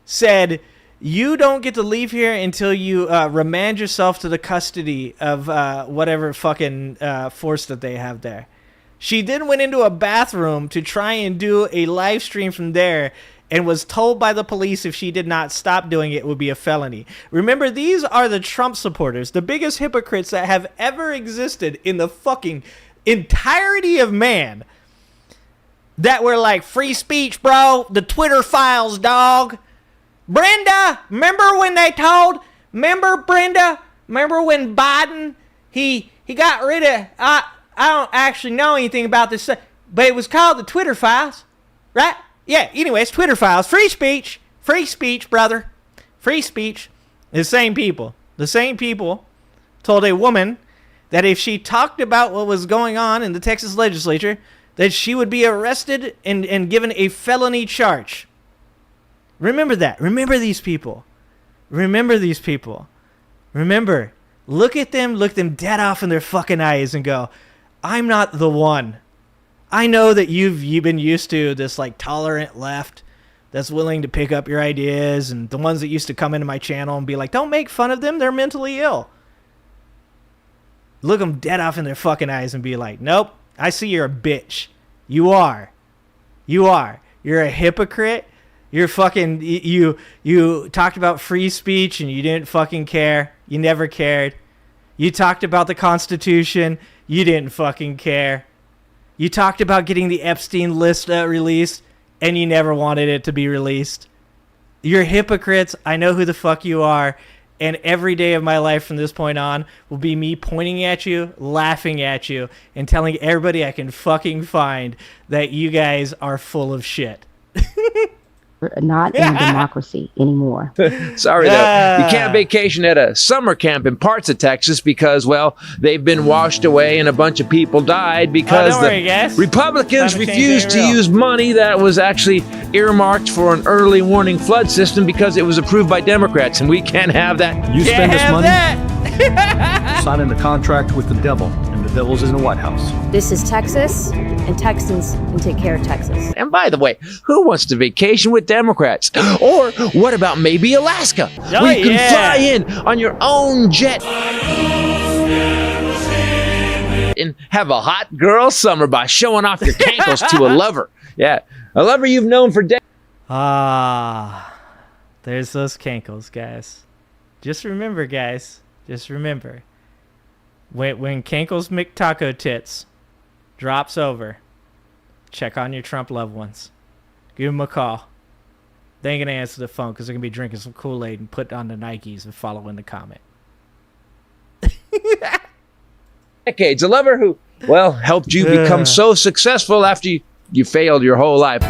said you don't get to leave here until you remand yourself to the custody of whatever fucking force that they have there. She then went into a bathroom to try and do a live stream from there and was told by the police if she did not stop doing it, it would be a felony. Remember, these are the Trump supporters, the biggest hypocrites that have ever existed in the fucking entirety of man, that were like, free speech, bro, the Twitter files, dog. Brenda, remember when they told, remember when Biden, he got rid of, I don't actually know anything about this, but it was called the Twitter files, right? Yeah, anyways, Twitter files, free speech, brother, free speech. The same people told a woman that if she talked about what was going on in the Texas legislature, that she would be arrested and given a felony charge. Remember that. Remember these people. Remember, look at them, look them dead off in their fucking eyes and go, I'm not the one. I know that you've been used to this like tolerant left that's willing to pick up your ideas, and the ones that used to come into my channel and be like, don't make fun of them, they're mentally ill. Look them dead off in their fucking eyes and be like, nope, I see you're a bitch. You are. You're a hypocrite. You're fucking, you talked about free speech and you didn't fucking care. You never cared. You talked about the Constitution. You didn't fucking care. You talked about getting the Epstein list released and you never wanted it to be released. You're hypocrites. I know who the fuck you are. And every day of my life from this point on will be me pointing at you, laughing at you, and telling everybody I can fucking find that you guys are full of shit. We're not in a democracy anymore. Sorry, though. You can't vacation at a summer camp in parts of Texas because, well, they've been washed away and a bunch of people died because the Republicans refused to use money that was actually earmarked for an early warning flood system because it was approved by Democrats, and we can't have that. You spend this money, signing the contract with the devil, and the devil's in the White House. This is Texas, and Texans can take care of Texas. And by the way, who wants to vacation with Democrats? Or what about maybe Alaska, where you can fly in on your own jet and have a hot girl summer by showing off your cankles to a lover. Yeah, a lover you've known for decades. There's those cankles, guys. Just remember, guys. Just remember. When Cankles McTaco Tits drops over, check on your Trump loved ones. Give them a call. They ain't going to answer the phone because they're going to be drinking some Kool-Aid and put on the Nikes and following the comment. Decades. A lover who, well, helped you become so successful after you you failed your whole life.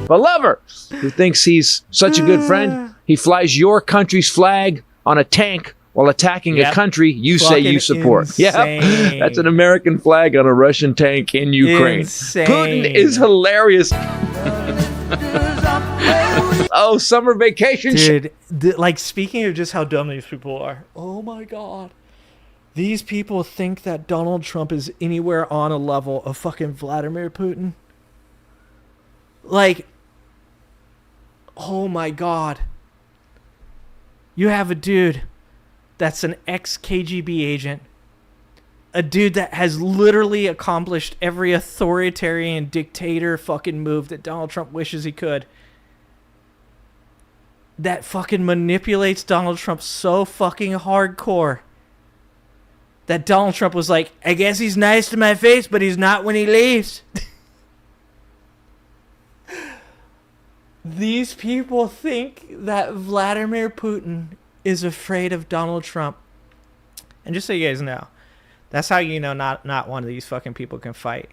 A lover who thinks he's such a good friend, he flies your country's flag on a tank while attacking a country you say you support. Insane. Yeah, that's an American flag on a Russian tank in Ukraine. Insane. Putin is hilarious. Oh, summer vacation. Dude, like, speaking of just how dumb these people are. Oh, my God. These people think that Donald Trump is anywhere on a level of fucking Vladimir Putin. Like, oh, my God. You have a dude that's an ex-KGB agent. A dude that has literally accomplished every authoritarian dictator fucking move that Donald Trump wishes he could. That fucking manipulates Donald Trump so fucking hardcore that Donald Trump was like, I guess he's nice to my face, but he's not when he leaves. These people think that Vladimir Putin is afraid of Donald Trump. And just so you guys know, that's how you know not one of these fucking people can fight.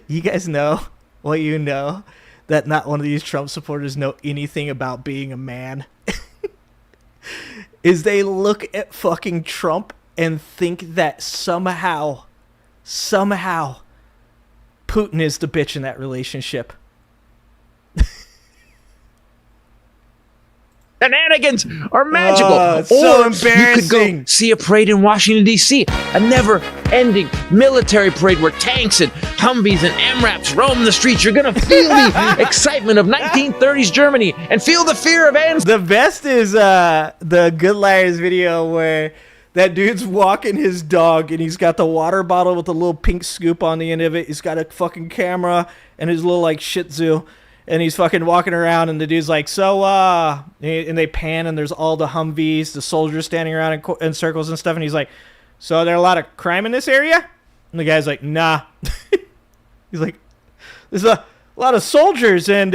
You guys know what you know, that not one of these Trump supporters know anything about being a man. Is they look at fucking Trump and think that somehow Putin is the bitch in that relationship. Shenanigans are magical. It's so embarrassing. You could go see a parade in Washington, D.C., a never-ending military parade where tanks and Humvees and MRAPs roam the streets. You're going to feel the excitement of 1930s Germany and feel the fear of ants. The best is the Good Liars video where that dude's walking his dog and he's got the water bottle with a little pink scoop on the end of it. He's got a fucking camera and his little like Shih Tzu. And he's fucking walking around, and the dude's like, and they pan, and there's all the Humvees, the soldiers standing around in circles and stuff, and he's like, so are there a lot of crime in this area? And the guy's like, nah. He's like, there's a lot of soldiers and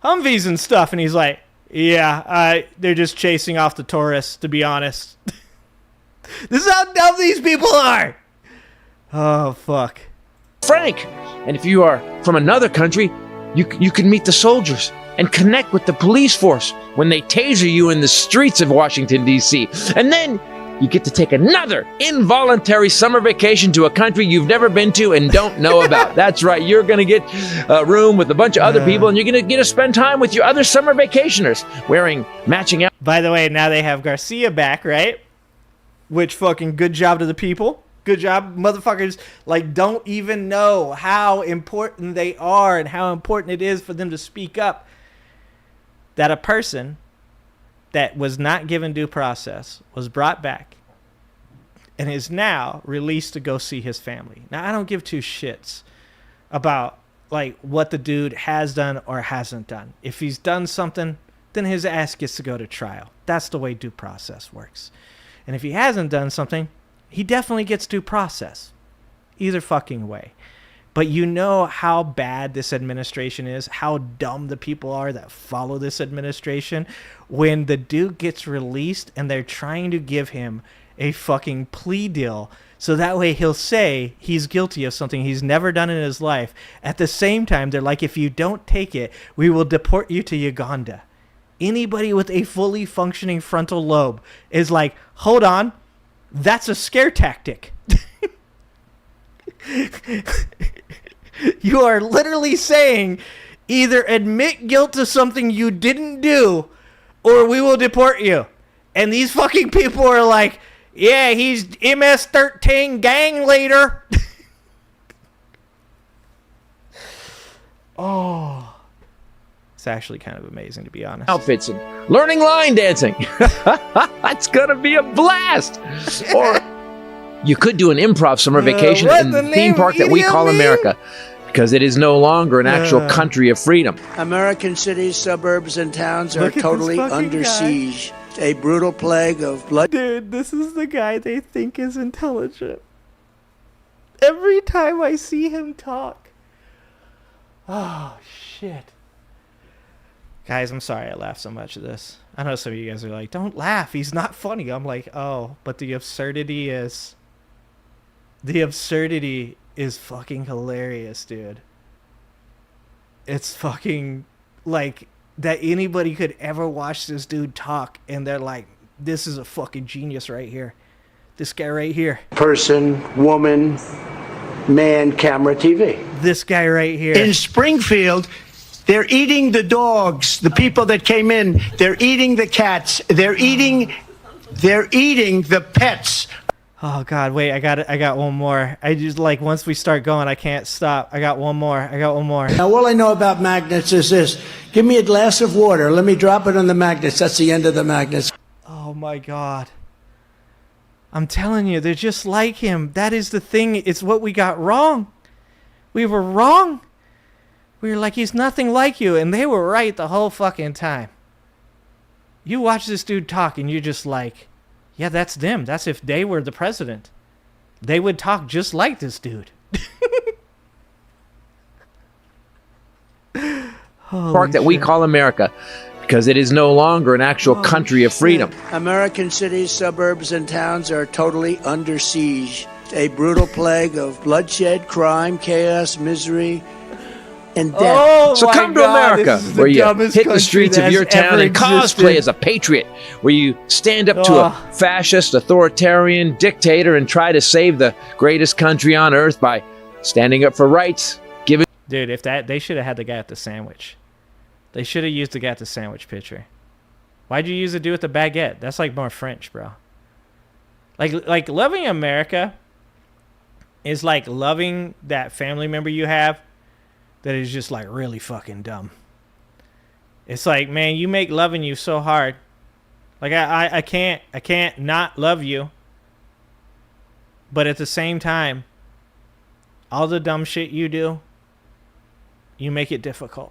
Humvees and stuff, and he's like, yeah, they're just chasing off the tourists, to be honest. This is how dumb these people are. Oh, fuck. Frank, and if you are from another country, you can meet the soldiers and connect with the police force when they taser you in the streets of Washington, D.C. And then you get to take another involuntary summer vacation to a country you've never been to and don't know about. That's right. You're going to get a room with a bunch of other people, and you're going to get to spend time with your other summer vacationers wearing matching out. By the way, now they have Garcia back, right? Which fucking good job to the people. Good job, motherfuckers. Like, don't even know how important they are and how important it is for them to speak up. That a person that was not given due process was brought back and is now released to go see his family. Now, I don't give two shits about like what the dude has done or hasn't done. If he's done something, then his ass gets to go to trial. That's the way due process works. And if he hasn't done something, he definitely gets due process. Either fucking way. But you know how bad this administration is, how dumb the people are that follow this administration. When the dude gets released and they're trying to give him a fucking plea deal so that way he'll say he's guilty of something he's never done in his life. At the same time, they're like, if you don't take it, we will deport you to Uganda. Anybody with a fully functioning frontal lobe is like, hold on, that's a scare tactic. You are literally saying either admit guilt to something you didn't do or we will deport you. And these fucking people are like, yeah, he's MS-13 gang leader. Oh. It's actually kind of amazing, to be honest. Outfits and learning line dancing. That's going to be a blast. Or you could do an improv summer vacation in the theme park that we call America, because it is no longer an actual country of freedom. American cities, suburbs, and towns are totally under siege. A brutal plague of blood. Dude, this is the guy they think is intelligent. Every time I see him talk. Oh, shit. Guys, I'm sorry I laughed so much at this. I know some of you guys are like, don't laugh. He's not funny. I'm like, oh, but the absurdity is The absurdity is fucking hilarious, dude. It's fucking like that anybody could ever watch this dude talk and they're like, this is a fucking genius right here. This guy right here. Person, woman, man, camera, TV. This guy right here. In Springfield, they're eating the dogs, the people that came in. They're eating the cats. They're eating the pets. Oh God, wait, I got one more. I just like once we start going, I can't stop. I got one more. Now, all I know about magnets is this. Give me a glass of water. Let me drop it on the magnets. That's the end of the magnets. Oh my God. I'm telling you, they're just like him. That is the thing. It's what we got wrong. We were wrong. We were like, he's nothing like you. And they were right the whole fucking time. You watch this dude talk and you're just like, yeah, that's them. That's if they were the president. They would talk just like this dude. Park that we call America, because it is no longer an actual country of freedom. American cities, suburbs, and towns are totally under siege. A brutal plague of bloodshed, crime, chaos, misery, and death. Oh, So come to America, where you hit the streets of your town and cosplay as a patriot, where you stand up to a fascist, authoritarian dictator and try to save the greatest country on earth by standing up for rights. Dude, if that, they should have had the guy at the sandwich. They should have used the guy at the sandwich picture. Why'd you use the dude with the baguette? That's like more French, bro. Like loving America is like loving that family member you have that is just like really fucking dumb. It's like, man, you make loving you so hard. Like I can't not love you. But at the same time, all the dumb shit you do, you make it difficult.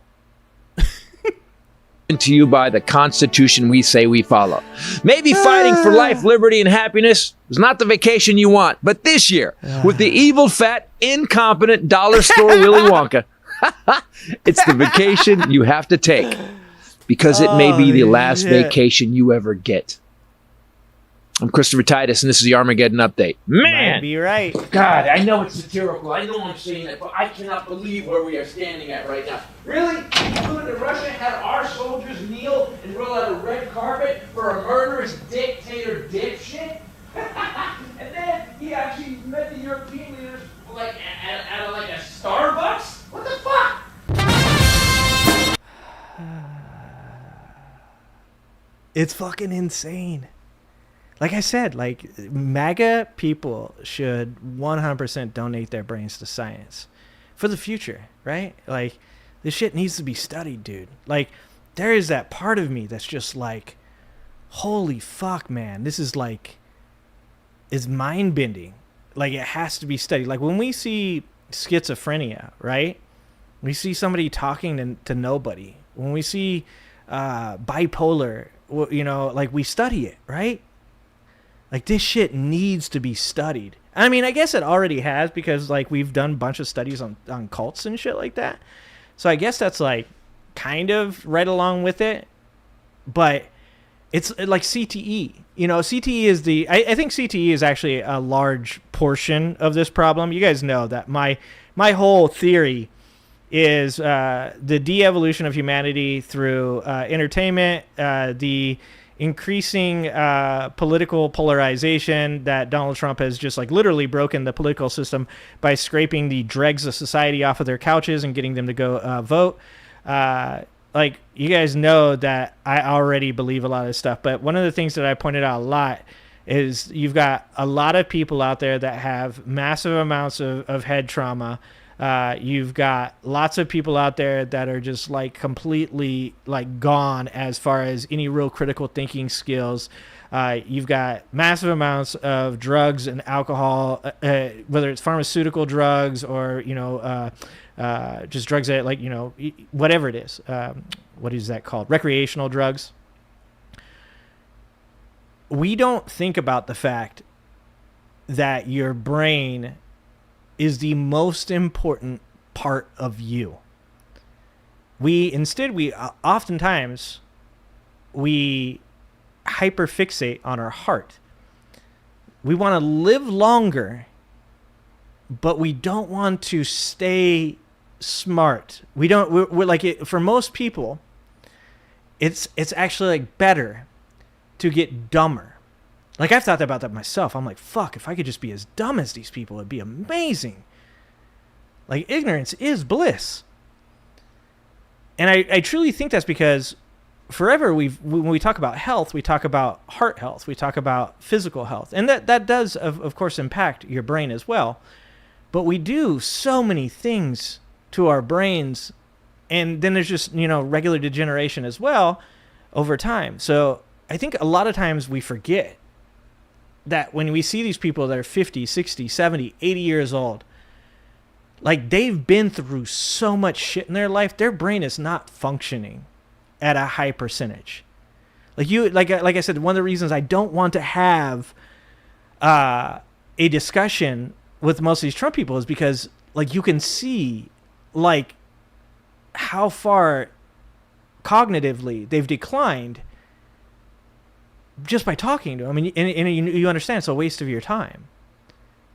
To you by the Constitution we say we follow. Maybe fighting for life, liberty, and happiness is not the vacation you want, but this year, with the evil, fat, incompetent dollar store Willy Wonka, it's the vacation you have to take, because it may be the last vacation you ever get. I'm Christopher Titus, and this is the Armageddon Update. Man! Might be right. God, I know it's satirical. I know I'm saying it, but I cannot believe where we are standing at right now. Really? You in Russia had our soldiers kneel and roll out a red carpet for a murderous dictator dipshit? And then he actually met the European leaders like at like a Starbucks? What the fuck? It's fucking insane. Like I said, like MAGA people should 100% donate their brains to science for the future, right? Like this shit needs to be studied, dude. Like there is that part of me that's just like, holy fuck, man. This is like, it's mind bending. Like it has to be studied. Like when we see schizophrenia, right? We see somebody talking to nobody. When we see bipolar, you know, like we study it, right? Like, this shit needs to be studied. I mean, I guess it already has, because, like, we've done a bunch of studies on cults and shit like that. So I guess that's, like, kind of right along with it. But it's like CTE. You know, CTE is I think CTE is actually a large portion of this problem. You guys know that my whole theory is the de-evolution of humanity through entertainment, the increasing political polarization that Donald Trump has just like literally broken the political system by scraping the dregs of society off of their couches and getting them to go vote. Like, you guys know that I already believe a lot of this stuff, but one of the things that I pointed out a lot is you've got a lot of people out there that have massive amounts of head trauma. You've got lots of people out there that are just like completely like gone as far as any real critical thinking skills. You've got massive amounts of drugs and alcohol, whether it's pharmaceutical drugs or, you know, just drugs that like, you know, whatever it is. What is that called? Recreational drugs. We don't think about the fact that your brain is the most important part of you. We oftentimes hyperfixate on our heart. We want to live longer but we don't want to stay smart. We're like it, for most people, it's actually like better to get dumber. Like I've thought about that myself. I'm like, fuck, if I could just be as dumb as these people, it'd be amazing. Like ignorance is bliss. And I truly think that's because forever when we talk about health, we talk about heart health, we talk about physical health. And that does of course impact your brain as well. But we do so many things to our brains, and then there's just, regular degeneration as well over time. So I think a lot of times we forget that when we see these people that are 50, 60, 70, 80 years old, like they've been through so much shit in their life, their brain is not functioning at a high percentage. Like I said, one of the reasons I don't want to have a discussion with most of these Trump people is because like you can see like how far cognitively they've declined just by talking to them. And you understand it's a waste of your time.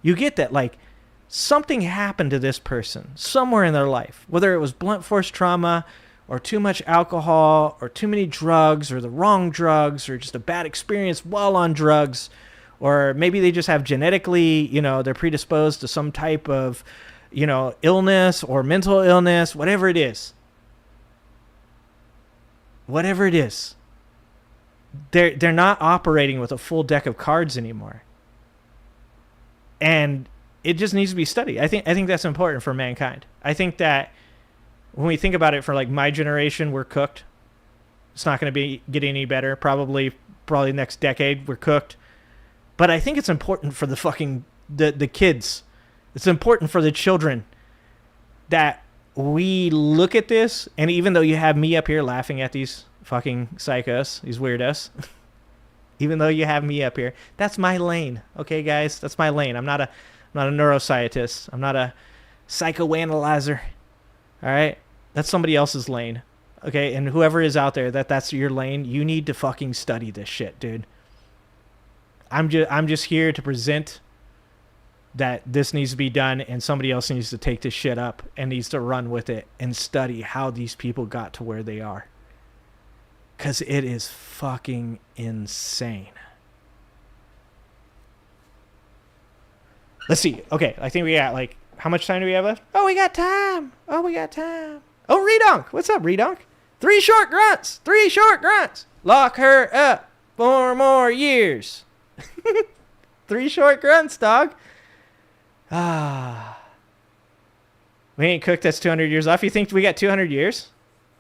You get that like something happened to this person somewhere in their life, whether it was blunt force trauma or too much alcohol or too many drugs or the wrong drugs or just a bad experience while on drugs, or maybe they just have genetically, they're predisposed to some type of, illness or mental illness, whatever it is. Whatever it is. They're not operating with a full deck of cards anymore. And it just needs to be studied. I think that's important for mankind. I think that when we think about it for like my generation, we're cooked. It's not going to get any better. Probably next decade, we're cooked. But I think it's important for the kids. It's important for the children that we look at this, and even though you have me up here laughing at these fucking psychos, these weirdos, even though you have me up here, that's my lane. Okay, guys, that's my lane. I'm not a neuroscientist. I'm not a psychoanalyzer. All right, that's somebody else's lane. Okay, and whoever is out there that's your lane, you need to fucking study this shit, dude. I'm just here to present that this needs to be done, and somebody else needs to take this shit up and needs to run with it and study how these people got to where they are. Because it is fucking insane. Let's see. Okay, I think we got like, how much time do we have left? Oh, we got time. Oh, Redonk. What's up, Redonk? 3 short grunts. Lock her up 4 more years. 3 short grunts, dog. We ain't cooked. That's 200 years off. You think we got 200 years?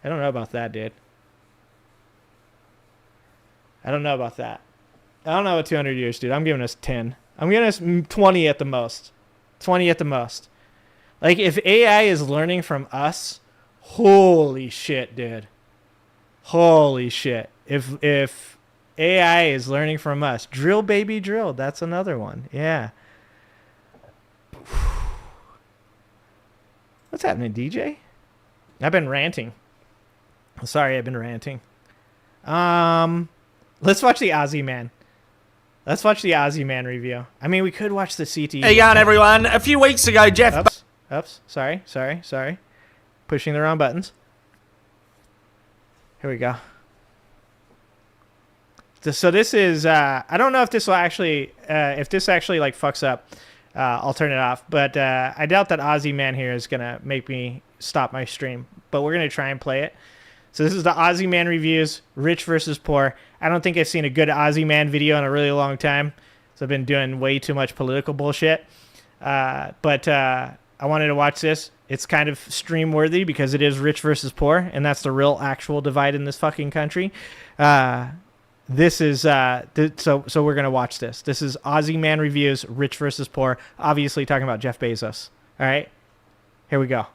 I don't know about that, dude. I don't know about that. I don't know about 200 years, dude. I'm giving us 10. I'm giving us 20 at the most. 20 at the most. Like, if AI is learning from us, holy shit, dude. Holy shit. If AI is learning from us, drill, baby, drill. That's another one. Yeah. What's happening, DJ? I've been ranting. Sorry, I've been ranting. Let's watch the Aussie Man. Let's watch the Aussie Man review. I mean, we could watch the CTE. Hey, on everyone. A few weeks ago, Jeff... Oops. Sorry. Pushing the wrong buttons. Here we go. So this is... I don't know if this will actually... if this actually, like, fucks up. I'll turn it off. But I doubt that Aussie Man here is going to make me stop my stream. But we're going to try and play it. So this is the Aussie Man reviews, rich versus poor. I don't think I've seen a good Aussie Man video in a really long time. So I've been doing way too much political bullshit. But I wanted to watch this. It's kind of stream worthy because it is rich versus poor. And that's the real actual divide in this fucking country. This is, so we're going to watch this. This is Aussie Man reviews, rich versus poor. Obviously talking about Jeff Bezos. All right, here we go.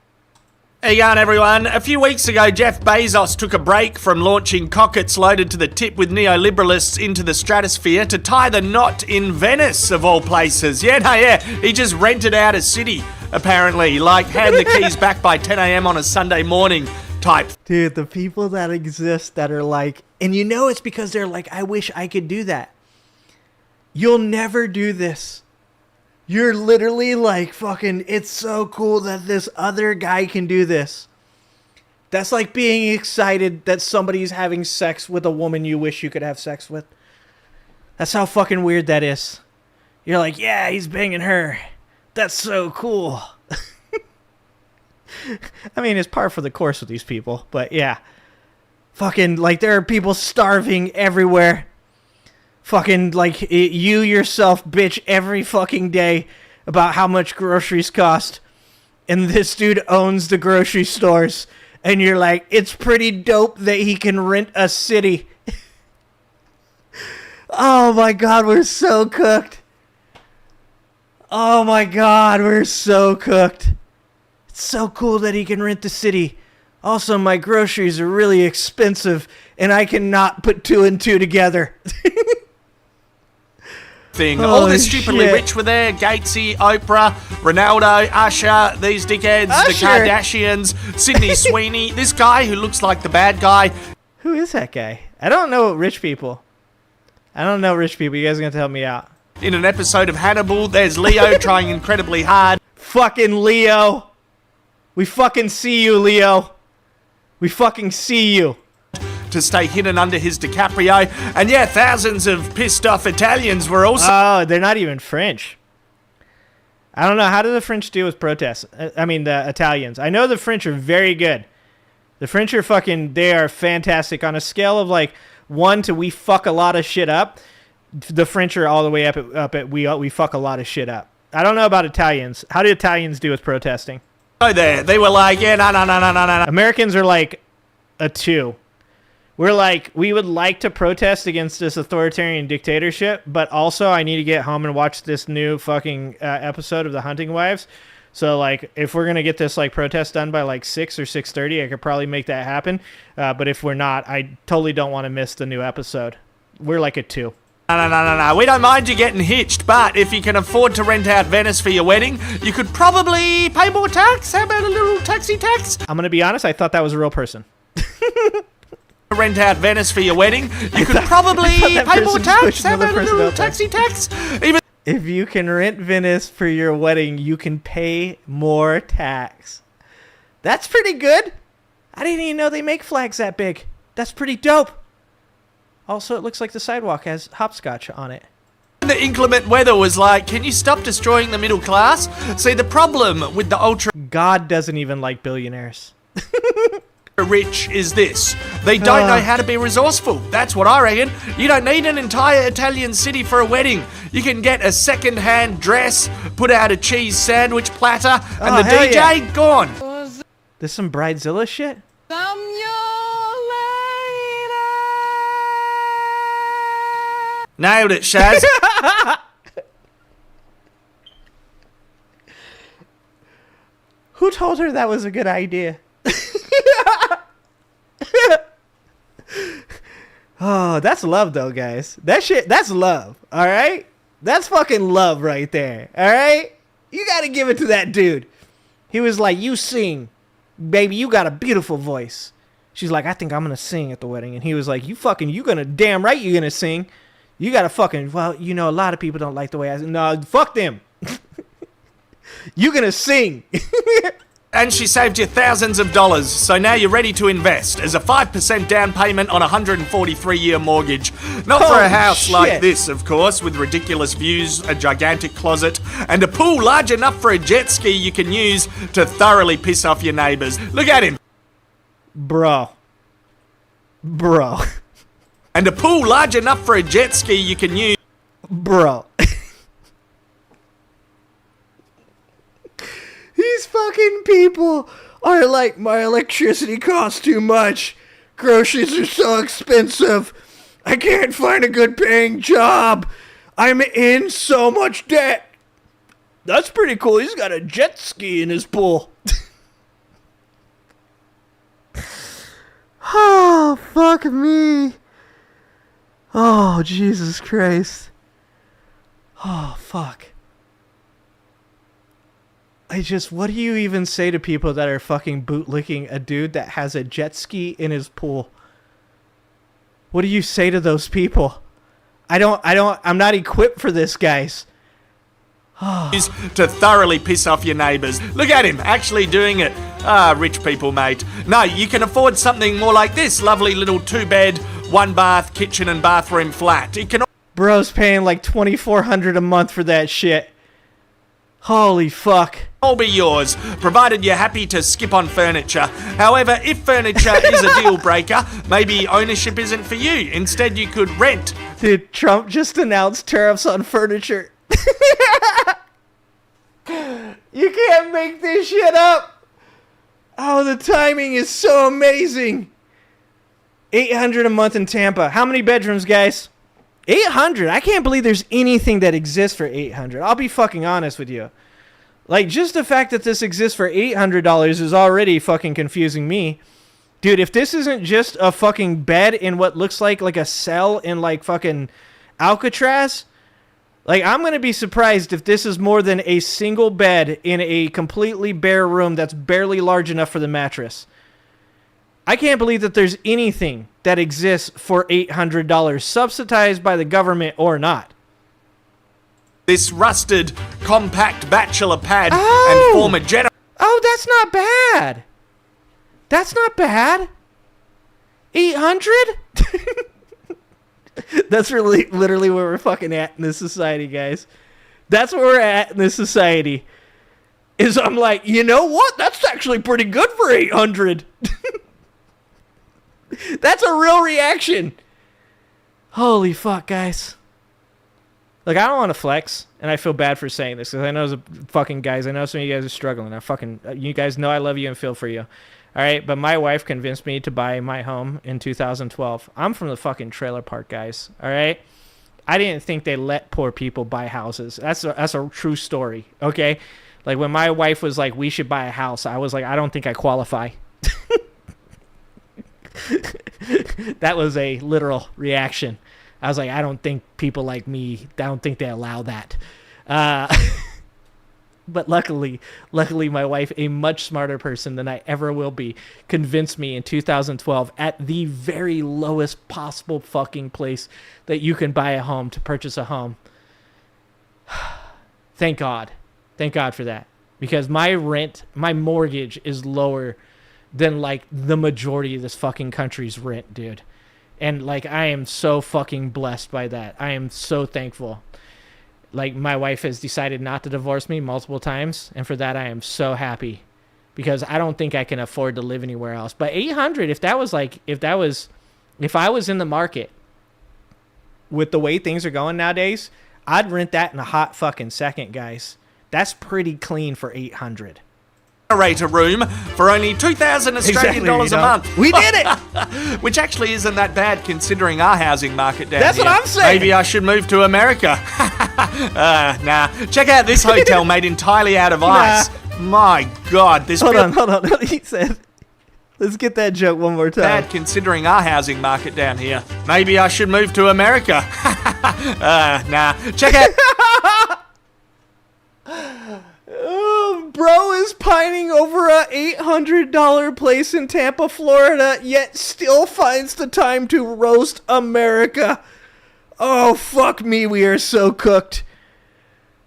Hey on everyone. A few weeks ago, Jeff Bezos took a break from launching cockets loaded to the tip with neoliberalists into the stratosphere to tie the knot in Venice, of all places. Yeah. He just rented out a city, apparently. Like, hand the keys back by 10 a.m. on a Sunday morning type. Dude, the people that exist that are like, and you know it's because they're like, I wish I could do that. You'll never do this. You're literally like fucking, it's so cool that this other guy can do this. That's like being excited that somebody's having sex with a woman you wish you could have sex with. That's how fucking weird that is. You're like, yeah, he's banging her. That's so cool. I mean, it's par for the course with these people, but yeah. Fucking, like, there are people starving everywhere. Fucking, like, you yourself bitch every fucking day about how much groceries cost. And this dude owns the grocery stores. And you're like, it's pretty dope that he can rent a city. Oh my God, we're so cooked. Oh my God, we're so cooked. It's so cool that he can rent the city. Also, my groceries are really expensive, and I cannot put 2 and 2 together. All the stupidly rich were there. Gatesy, Oprah, Ronaldo, Usher, these dickheads, the Kardashians, Sydney Sweeney, this guy who looks like the bad guy. Who is that guy? I don't know rich people. I don't know rich people. You guys are going to help me out. In an episode of Hannibal, there's Leo trying incredibly hard. Fucking Leo. We fucking see you, Leo. We fucking see you. To stay hidden under his DiCaprio. And yeah, thousands of pissed off Italians were also... Oh, they're not even French. I don't know. How do the French deal with protests? I mean, the Italians. I know the French are very good. The French are fucking... They are fantastic. On a scale of like 1 to we fuck a lot of shit up, the French are all the way up at we fuck a lot of shit up. I don't know about Italians. How do Italians do with protesting? Oh, there. They were like, yeah, no. Americans are like a 2. We're like, we would like to protest against this authoritarian dictatorship, but also I need to get home and watch this new fucking episode of The Hunting Wives. So, like, if we're going to get this, like, protest done by, like, 6 or 6:30, I could probably make that happen. But if we're not, I totally don't want to miss the new episode. We're like a 2. No. We don't mind you getting hitched, but if you can afford to rent out Venice for your wedding, you could probably pay more tax. How about a little taxi tax? I'm going to be honest, I thought that was a real person. Rent out Venice for your wedding, you could probably pay more tax. How about a little taxi tax? Even if you can rent Venice for your wedding, you can pay more tax. That's pretty good. I didn't even know they make flags that big. That's pretty dope. Also, it looks like the sidewalk has hopscotch on it. The inclement weather was like, can you stop destroying the middle class? See, the problem with the ultra... God doesn't even like billionaires. Rich is this. They don't know how to be resourceful. That's what I reckon. You don't need an entire Italian city for a wedding. You can get a second-hand dress, put out a cheese sandwich platter, and the DJ, gone. This some Bridezilla shit? Nailed it, Shaz. Who told her that was a good idea? Oh, that's love though, guys. That shit, that's love. All right? That's fucking love right there. All right? You got to give it to that dude. He was like, you sing. Baby, you got a beautiful voice. She's like, I think I'm going to sing at the wedding. And he was like, damn right you're going to sing. You got to fucking, well, you know, a lot of people don't like the way I sing. No, fuck them. You're going to sing. And she saved you thousands of dollars, so now you're ready to invest as a 5% down payment on a 143-year mortgage. Not for a house like this, of course, with ridiculous views, a gigantic closet, and a pool large enough for a jet ski you can use to thoroughly piss off your neighbors. Look at him. Bro. And a pool large enough for a jet ski you can use. Bro. These fucking people are like, my electricity costs too much. Groceries are so expensive. I can't find a good paying job. I'm in so much debt. That's pretty cool. He's got a jet ski in his pool. Oh, fuck me. Oh, Jesus Christ. Oh, fuck. What do you even say to people that are fucking bootlicking a dude that has a jet ski in his pool? What do you say to those people? I'm not equipped for this, guys. to thoroughly piss off your neighbours. Look at him, actually doing it. Ah, rich people, mate. No, you can afford something more like this lovely little 2-bed, 1-bath, kitchen and bathroom flat. It can Bro's paying like $2,400 a month for that shit. Holy fuck. all be yours, provided you're happy to skip on furniture. However, if furniture is a deal breaker, maybe ownership isn't for you. Instead, you could rent. Dude, Trump just announced tariffs on furniture. You can't make this shit up. Oh, the timing is so amazing. $800 a month in Tampa. How many bedrooms, guys? 800. I can't believe there's anything that exists for 800. I'll be fucking honest with you. Like, just the fact that this exists for $800 is already fucking confusing me. Dude, if this isn't just a fucking bed in what looks like a cell in like fucking Alcatraz, like, I'm going to be surprised if this is more than a single bed in a completely bare room that's barely large enough for the mattress. I can't believe that there's anything that exists for $800, subsidized by the government or not. This rusted, compact bachelor pad and form a generator. Oh, that's not bad. That's not bad. 800? That's really literally where we're fucking at in this society, guys. That's where we're at in this society. Is I'm like, you know what? That's actually pretty good for 800. That's a real reaction. Holy fuck, guys. Like, I don't want to flex, and I feel bad for saying this, because I know fucking guys, I know some of you guys are struggling. You guys know I love you and feel for you. All right, but my wife convinced me to buy my home in 2012. I'm from the fucking trailer park, guys. All right, I didn't think they let poor people buy houses. That's a true story. Okay, like when my wife was like, we should buy a house, I was like, I don't think I qualify. That was a literal reaction. I was like, I don't think people like me, I don't think they allow that. But luckily, my wife, a much smarter person than I ever will be, convinced me in 2012 at the very lowest possible fucking place that you can buy a home, to purchase a home. Thank God. Thank God for that. Because my mortgage is lower than like the majority of this fucking country's rent, dude. And like, I am so fucking blessed by that. I am so thankful. Like, my wife has decided not to divorce me multiple times, and for that I am so happy, because I don't think I can afford to live anywhere else. But 800, if I was in the market with the way things are going nowadays, I'd rent that in a hot fucking second, guys. That's pretty clean for 800. Generator room for only $2,000 Australian dollars a month. We did it! Which actually isn't that bad considering our housing market down That's here. what I'm saying. Maybe I should move to America. Nah. Check out this hotel made entirely out of ice. My God, this. Hold on. He said, let's get that joke one more time. Bad considering our housing market down here. Maybe I should move to America. Nah. Check out. Oh, bro is pining over a $800 place in Tampa, Florida, yet still finds the time to roast America. Oh, fuck me, we are so cooked.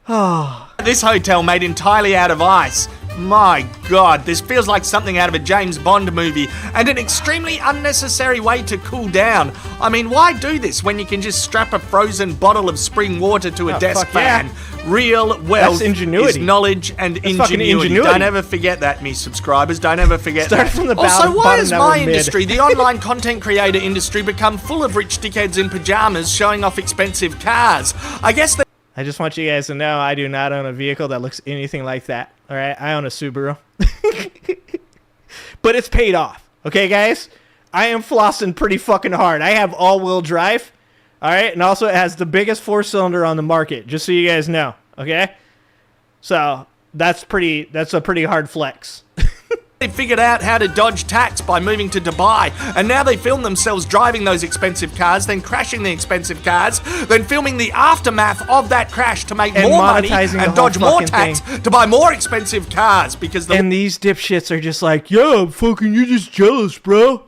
Oh. This hotel made entirely out of ice. My God, this feels like something out of a James Bond movie, and an extremely unnecessary way to cool down. I mean, why do this when you can just strap a frozen bottle of spring water to a desk fan? Yeah. Real wealth is knowledge and ingenuity. Don't ever forget that, me subscribers. Don't ever forget Start that. From the Also, why has my mid. industry, the online content creator industry, become full of rich dickheads in pajamas showing off expensive cars? I guess that. I just want you guys to know I do not own a vehicle that looks anything like that. All right, I own a Subaru. But it's paid off. Okay, guys? I am flossing pretty fucking hard. I have all-wheel drive. All right, and also it has the biggest 4-cylinder on the market, just so you guys know. Okay? So, that's a pretty hard flex. They figured out how to dodge tax by moving to Dubai, and now they film themselves driving those expensive cars, then crashing the expensive cars, then filming the aftermath of that crash to make more money and dodge more tax to buy more expensive cars, because and these dipshits are just like, yo, fucking, you're just jealous, bro.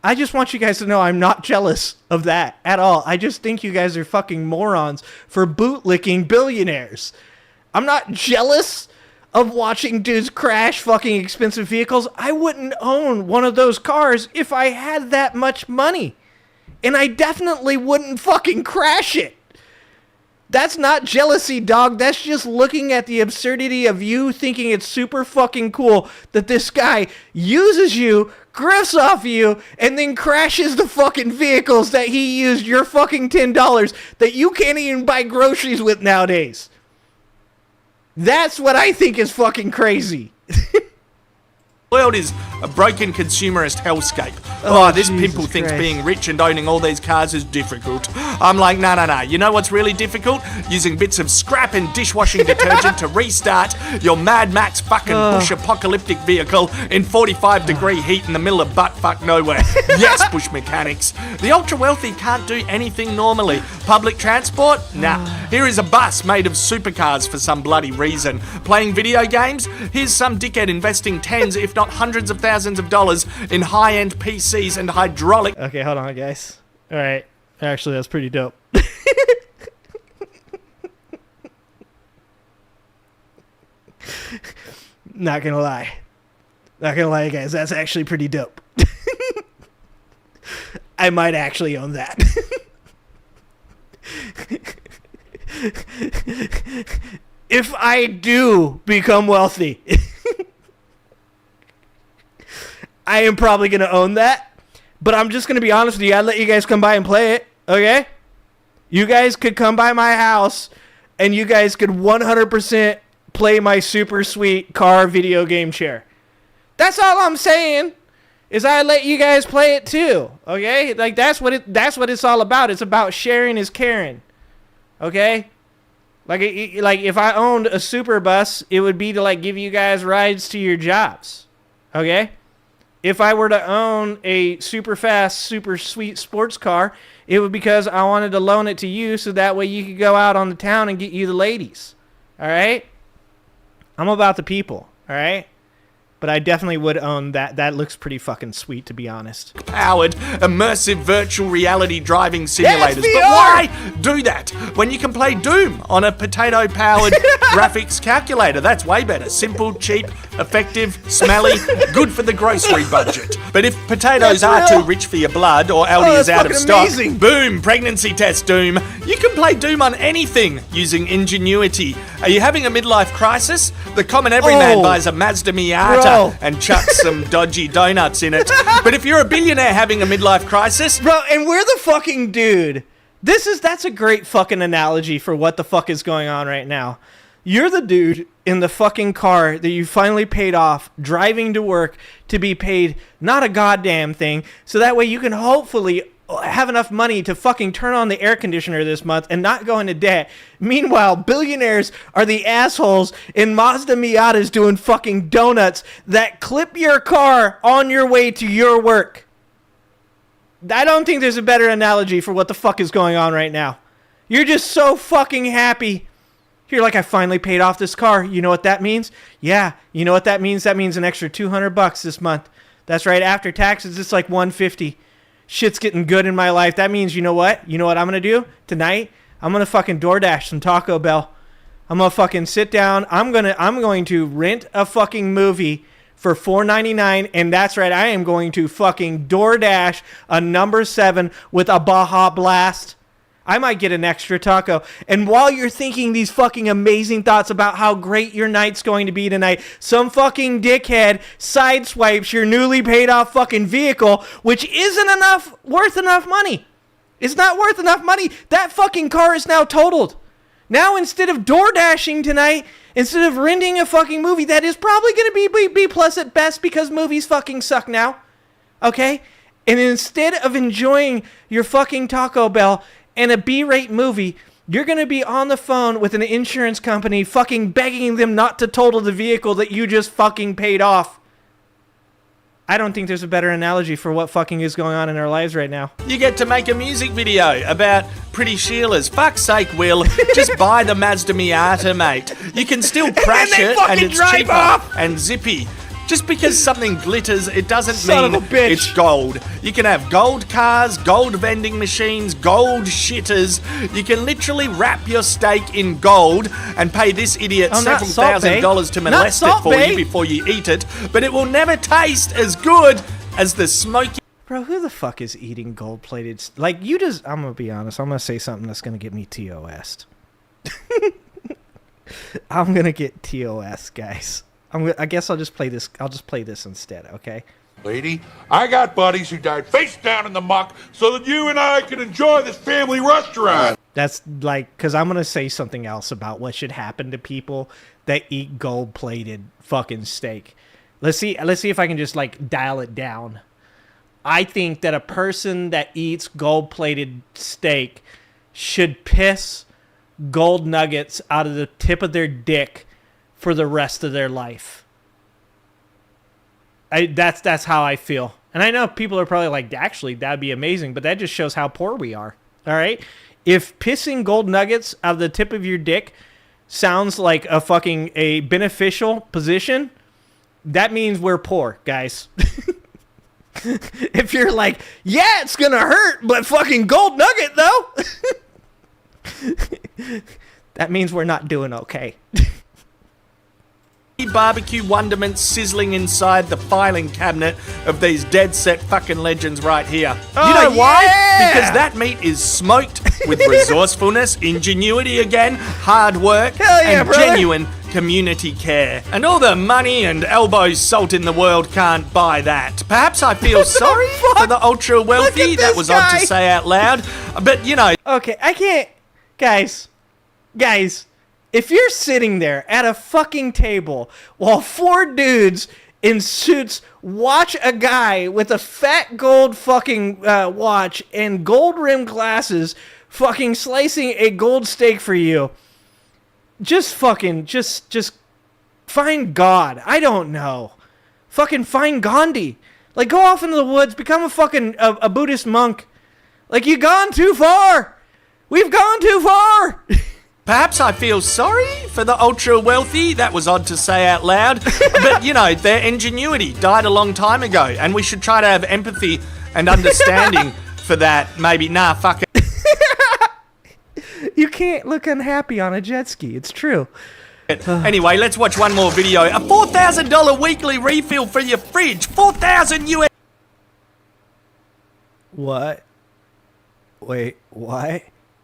I just want you guys to know I'm not jealous of that at all. I just think you guys are fucking morons for bootlicking billionaires. I'm not jealous of watching dudes crash fucking expensive vehicles. I wouldn't own one of those cars if I had that much money. And I definitely wouldn't fucking crash it. That's not jealousy, dog. That's just looking at the absurdity of you thinking it's super fucking cool that this guy uses you, grifts off you, and then crashes the fucking vehicles that he used your fucking $10 that you can't even buy groceries with nowadays. That's what I think is fucking crazy. World is a broken consumerist hellscape. This pimple thinks being rich and owning all these cars is difficult. I'm like, no. You know what's really difficult? Using bits of scrap and dishwashing detergent to restart your Mad Max fucking bush apocalyptic vehicle in 45-degree heat in the middle of buttfuck nowhere. Yes, bush mechanics. The ultra-wealthy can't do anything normally. Public transport? Nah. Here is a bus made of supercars for some bloody reason. Playing video games? Here's some dickhead investing tens, if not hundreds of thousands of dollars in high-end PCs and hydraulic... Okay, hold on, guys. All right. Actually, that's pretty dope. Not gonna lie, guys. That's actually pretty dope. I might actually own that. If I do become wealthy, I am probably going to own that. But I'm just going to be honest with you. I'd let you guys come by and play it, okay? You guys could come by my house, and you guys could 100% play my super sweet car video game chair. That's all I'm saying, is I let you guys play it too, okay? Like, that's what it's all about. It's about sharing is caring, okay? Like if I owned a super bus, it would be to, like, give you guys rides to your jobs, okay? If I were to own a super fast, super sweet sports car, it would be because I wanted to loan it to you so that way you could go out on the town and get you the ladies. All right? I'm about the people. All right? But I definitely would own that. That looks pretty fucking sweet, to be honest. Powered, immersive virtual reality driving simulators. But why do that when you can play Doom on a potato-powered graphics calculator? That's way better. Simple, cheap, effective, smelly, good for the grocery budget. But if potatoes are too rich for your blood or Aldi is out of stock, boom, pregnancy test Doom. You can play Doom on anything using ingenuity. Are you having a midlife crisis? The common everyman buys a Mazda Miata and chucks some dodgy donuts in it. But if you're a billionaire having a midlife crisis... Bro, and we're the fucking dude. That's a great fucking analogy for what the fuck is going on right now. You're the dude in the fucking car that you finally paid off, driving to work to be paid not a goddamn thing, so that way you can hopefully have enough money to fucking turn on the air conditioner this month and not go into debt. Meanwhile, billionaires are the assholes in Mazda Miatas doing fucking donuts that clip your car on your way to your work. I don't think there's a better analogy for what the fuck is going on right now. You're just so fucking happy. You're like, I finally paid off this car. You know what that means? Yeah, you know what that means? That means an extra $200 this month. That's right, after taxes, it's like $150. Shit's getting good in my life. That means, you know what? You know what I'm going to do tonight? I'm going to fucking DoorDash some Taco Bell. I'm going to fucking sit down. I'm going to rent a fucking movie for $4.99, and that's right, I am going to fucking DoorDash a number 7 with a Baja Blast. I might get an extra taco. And while you're thinking these fucking amazing thoughts about how great your night's going to be tonight, some fucking dickhead sideswipes your newly paid off fucking vehicle, which isn't worth enough money. It's not worth enough money. That fucking car is now totaled. Now, instead of door dashing tonight, instead of renting a fucking movie that is probably going to be B+ at best because movies fucking suck now, okay? And instead of enjoying your fucking Taco Bell and a B-rate movie, you're going to be on the phone with an insurance company fucking begging them not to total the vehicle that you just fucking paid off. I don't think there's a better analogy for what fucking is going on in our lives right now. You get to make a music video about pretty Sheilas. Fuck's sake, Will. Just buy the Mazda Miata, mate. You can still crash it and it's cheaper and zippy. Just because something glitters, it doesn't Son mean of a bitch. it's gold. You can have gold cars, gold vending machines, gold shitters. You can literally wrap your steak in gold and pay this idiot Oh, not several Salt Bay. $1,000s to Not molest it Salt for Bay. you before you eat it, but it will never taste as good as the smoky. Bro, who the fuck is eating gold-plated? Like, you just... I'm gonna be honest. I'm gonna say something that's gonna get me TOS'd. I'm gonna get TOS, guys. I guess I'll just play this. I'll just play this instead, okay? Lady, I got buddies who died face down in the muck so that you and I could enjoy this family restaurant. That's like, because I'm gonna say something else about what should happen to people that eat gold-plated fucking steak. Let's see if I can just like dial it down. I think that a person that eats gold-plated steak should piss gold nuggets out of the tip of their dick for the rest of their life. That's how I feel. And I know people are probably like, actually, that'd be amazing, but that just shows how poor we are. All right? If pissing gold nuggets out of the tip of your dick sounds like a beneficial position, that means we're poor, guys. If you're like, yeah, it's gonna hurt, but fucking gold nugget though, that means we're not doing okay. Barbecue wonderments sizzling inside the filing cabinet of these dead set fucking legends right here. Oh, you know why? yeah! Because that meat is smoked with resourcefulness, ingenuity again, hard work, Hell yeah, and brother. genuine community care. And all the money and elbow salt in the world can't buy that. Perhaps I feel sorry for the ultra wealthy. That was odd to say out loud. But you know. Okay, I can't. Guys, if you're sitting there at a fucking table while four dudes in suits watch a guy with a fat gold fucking watch and gold rimmed glasses fucking slicing a gold steak for you, just find God. I don't know. Fucking find Gandhi. Like, go off into the woods, become a fucking a Buddhist monk. Like, you've gone too far. We've gone too far. Perhaps I feel sorry for the ultra wealthy. That was odd to say out loud. But, you know, their ingenuity died a long time ago, and we should try to have empathy and understanding for that. Maybe, nah, fuck it. You can't look unhappy on a jet ski. It's true. Anyway, let's watch one more video. A $4,000 weekly refill for your fridge. 4,000 US. What? Wait, what?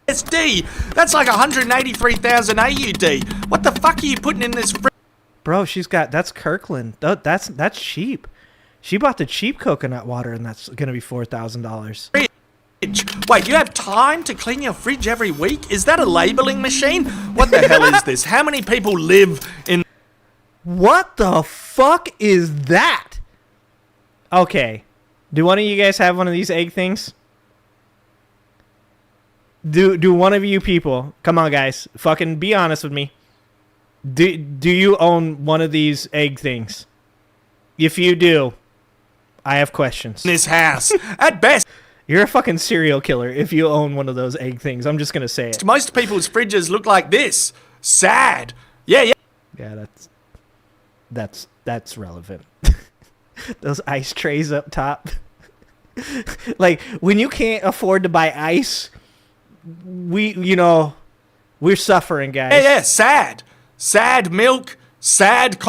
SD. That's like 183,000 AUD. What the fuck are you putting in this fridge? Bro, that's Kirkland. That's cheap. She bought the cheap coconut water, and that's gonna be $4,000. Wait, you have time to clean your fridge every week? Is that a labeling machine? What the hell is this? How many people live in... What the fuck is that? Okay. Do one of you guys have one of these egg things? Do one of you people, come on guys, fucking be honest with me. Do you own one of these egg things? If you do, I have questions. This house, at best. You're a fucking serial killer if you own one of those egg things. I'm just gonna say it. Most people's fridges look like this. Sad. Yeah. Yeah, that's relevant. Those ice trays up top. Like, when you can't afford to buy ice, we're suffering, guys. Yeah, sad. Sad milk, sad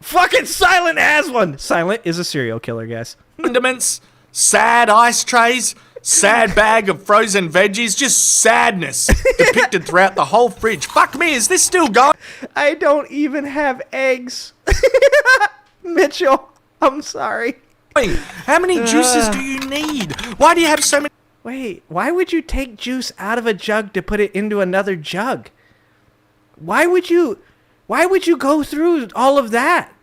fucking Silent has one. Silent is a serial killer, guys. Condiments, sad ice trays, sad bag of frozen veggies, just sadness depicted throughout the whole fridge. Fuck me, is this still going? I don't even have eggs. Mitchell, I'm sorry. How many juices do you need? Why do you have so many? Wait, why would you take juice out of a jug to put it into another jug? Why would you go through all of that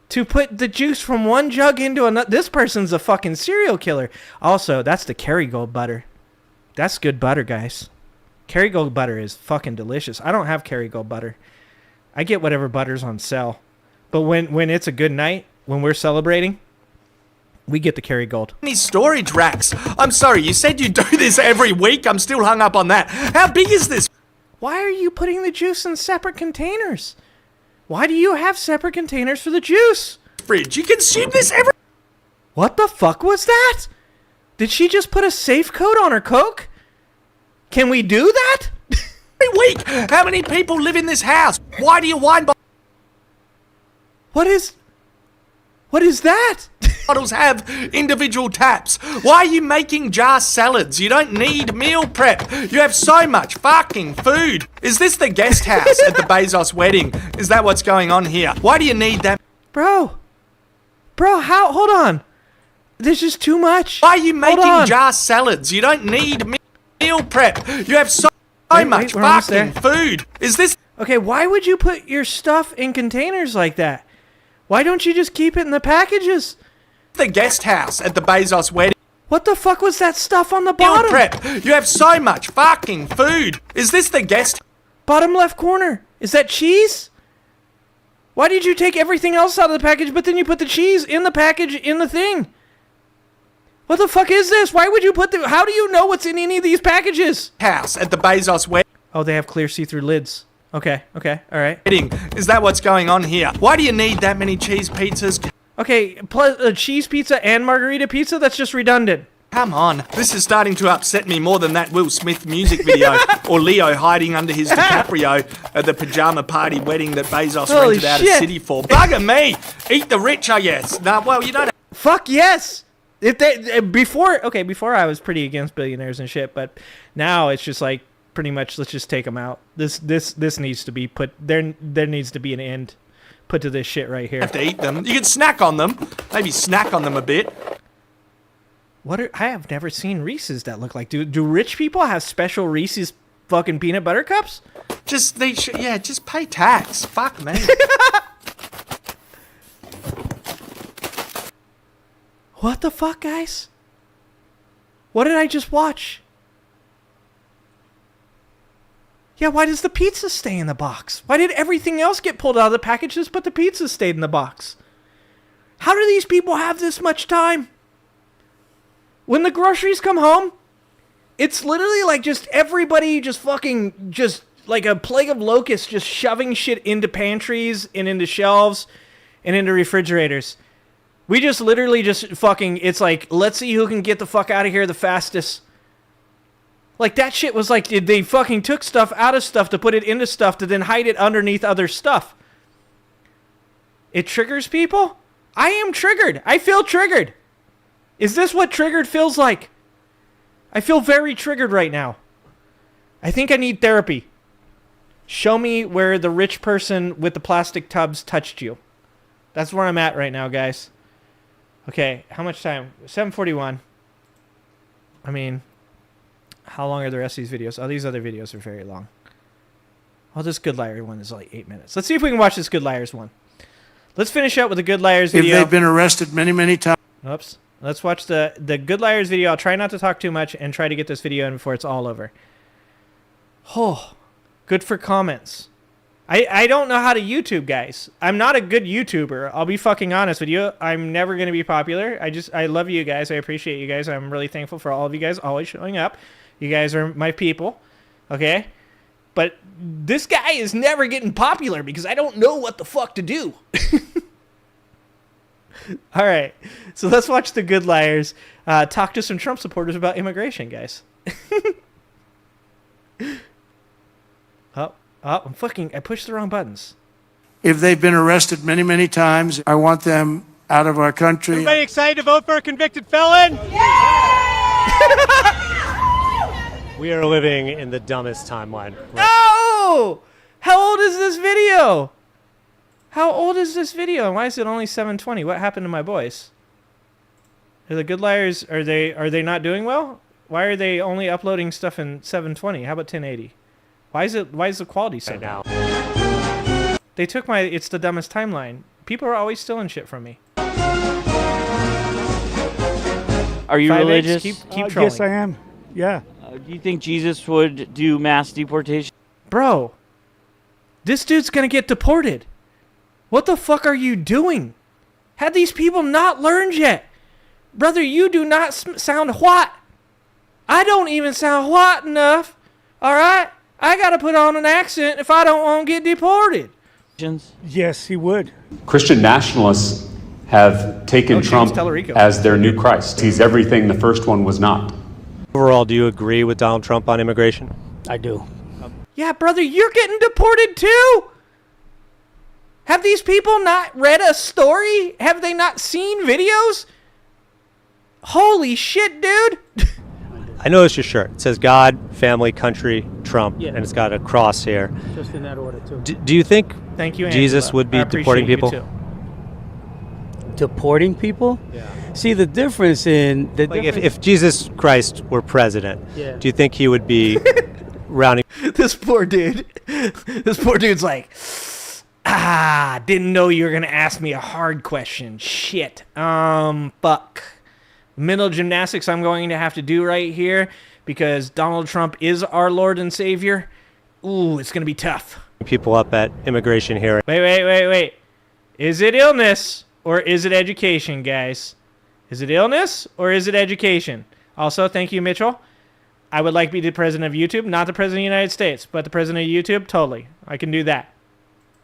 to put the juice from one jug into another? This person's a fucking serial killer. Also, that's the Kerrygold butter. That's good butter, guys. Kerrygold butter is fucking delicious. I don't have Kerrygold butter. I get whatever butter's on sale. But when it's a good night, when we're celebrating, we get the Kerrygold. These storage racks. I'm sorry, you said you do this every week. I'm still hung up on that. How big is this? Why are you putting the juice in separate containers? Why do you have separate containers for the juice? fridge. You consume this every... What the fuck was that? Did she just put a safe code on her Coke? Can we do that? Every week. How many people live in this house? Why do your wine What is that? bottles have individual taps? Why are you making jar salads? You don't need meal prep. You have so much fucking food. Is this the guest house at the Bezos wedding? Is that what's going on here? Why do you need that? Bro, how? Hold on. There's just too much. Why are you making jar salads? You don't need meal prep. You have so much fucking food. Is this... Okay, why would you put your stuff in containers like that? Why don't you just keep it in the packages? The guest house at the Bezos wedding. What the fuck was that stuff on the bottom? Meal prep. You have so much fucking food. Is this the guest... Bottom left corner. Is that cheese? Why did you take everything else out of the package, but then you put the cheese in the package in the thing? What the fuck is this? Why would you put the... How do you know what's in any of these packages? House at the Bezos wedding. Oh, they have clear see-through lids. Okay, all right. Is that what's going on here? Why do you need that many cheese pizzas? Okay, plus cheese pizza and margarita pizza? That's just redundant. Come on. This is starting to upset me more than that Will Smith music video or Leo hiding under his DiCaprio at the pajama party wedding that Bezos rented out a city for. Bugger me! Eat the rich, I guess. Nah, well, you don't... Fuck yes! If they before I was pretty against billionaires and shit, but now it's just like pretty much let's just take them out. This needs to be put there needs to be an end put to this shit right here. Have to eat them. You can snack on them. Maybe snack on them a bit. I have never seen Reese's that look like. Do rich people have special Reese's fucking peanut butter cups? Just pay tax. Fuck me. What the fuck, guys? What did I just watch? Yeah, why does the pizza stay in the box? Why did everything else get pulled out of the packages but the pizza stayed in the box? How do these people have this much time? When the groceries come home, it's literally like just everybody just fucking just like a plague of locusts just shoving shit into pantries and into shelves and into refrigerators. We just literally just fucking, it's like, let's see who can get the fuck out of here the fastest. Like, that shit was like, they fucking took stuff out of stuff to put it into stuff to then hide it underneath other stuff. It triggers people? I am triggered. I feel triggered. Is this what triggered feels like? I feel very triggered right now. I think I need therapy. Show me where the rich person with the plastic tubs touched you. That's where I'm at right now, guys. Okay, how much time? 7:41. I mean, how long are the rest of these videos? Oh, these other videos are very long. Oh, this Good Liar one is like 8 minutes. Let's see if we can watch this Good Liars one. Let's finish up with the Good Liars video. If they've been arrested many times. Oops. Let's watch the Good Liars video. I'll try not to talk too much and try to get this video in before it's all over. Oh, good for comments. I don't know how to YouTube, guys. I'm not a good YouTuber. I'll be fucking honest with you. I'm never going to be popular. I love you guys. I appreciate you guys. I'm really thankful for all of you guys always showing up. You guys are my people. Okay? But this guy is never getting popular because I don't know what the fuck to do. All right. So let's watch the Good Liars talk to some Trump supporters about immigration, guys. I pushed the wrong buttons. If they've been arrested many times, I want them out of our country. Everybody excited to vote for a convicted felon? We are living in the dumbest timeline. No! How old is this video? How old is this video? And why is it only 7:20? What happened to my boys? Are the Good Liars, are they not doing well? Why are they only uploading stuff in 720? How about 1080? Why is the quality so down? They took my It's the Dumbest Timeline. People are always stealing shit from me. Are you 5X, religious? Keep trolling. Yes, I am. Yeah. Do you think Jesus would do mass deportation? Bro, this dude's gonna get deported. What the fuck are you doing? Have these people not learned yet? Brother, you do not sound white. I don't even sound white enough. All right? I got to put on an accent if I don't want to get deported. Yes, he would. Christian nationalists have taken Trump as their new Christ. He's everything the first one was not. Overall, do you agree with Donald Trump on immigration? I do. Yeah, brother, you're getting deported too. Have these people not read a story? Have they not seen videos? Holy shit, dude. I noticed your shirt. It says God, family, country, Trump, and it's got a cross here. Just in that order, too. Do you think Thank you, Jesus Angela. would be I appreciate deporting you people? too. Deporting people? Yeah. See, the difference in... If Jesus Christ were president, Yeah. do you think he would be rounding... This poor dude. This poor dude's like, didn't know you were going to ask me a hard question. Shit. Fuck. Mental gymnastics I'm going to have to do right here because Donald Trump is our Lord and Savior. Ooh, it's going to be tough. people up at immigration hearing? Wait. Is it illness or is it education, guys? Is it illness or is it education? Also, thank you, Mitchell. I would like to be the president of YouTube, not the president of the United States, but the president of YouTube, totally. I can do that.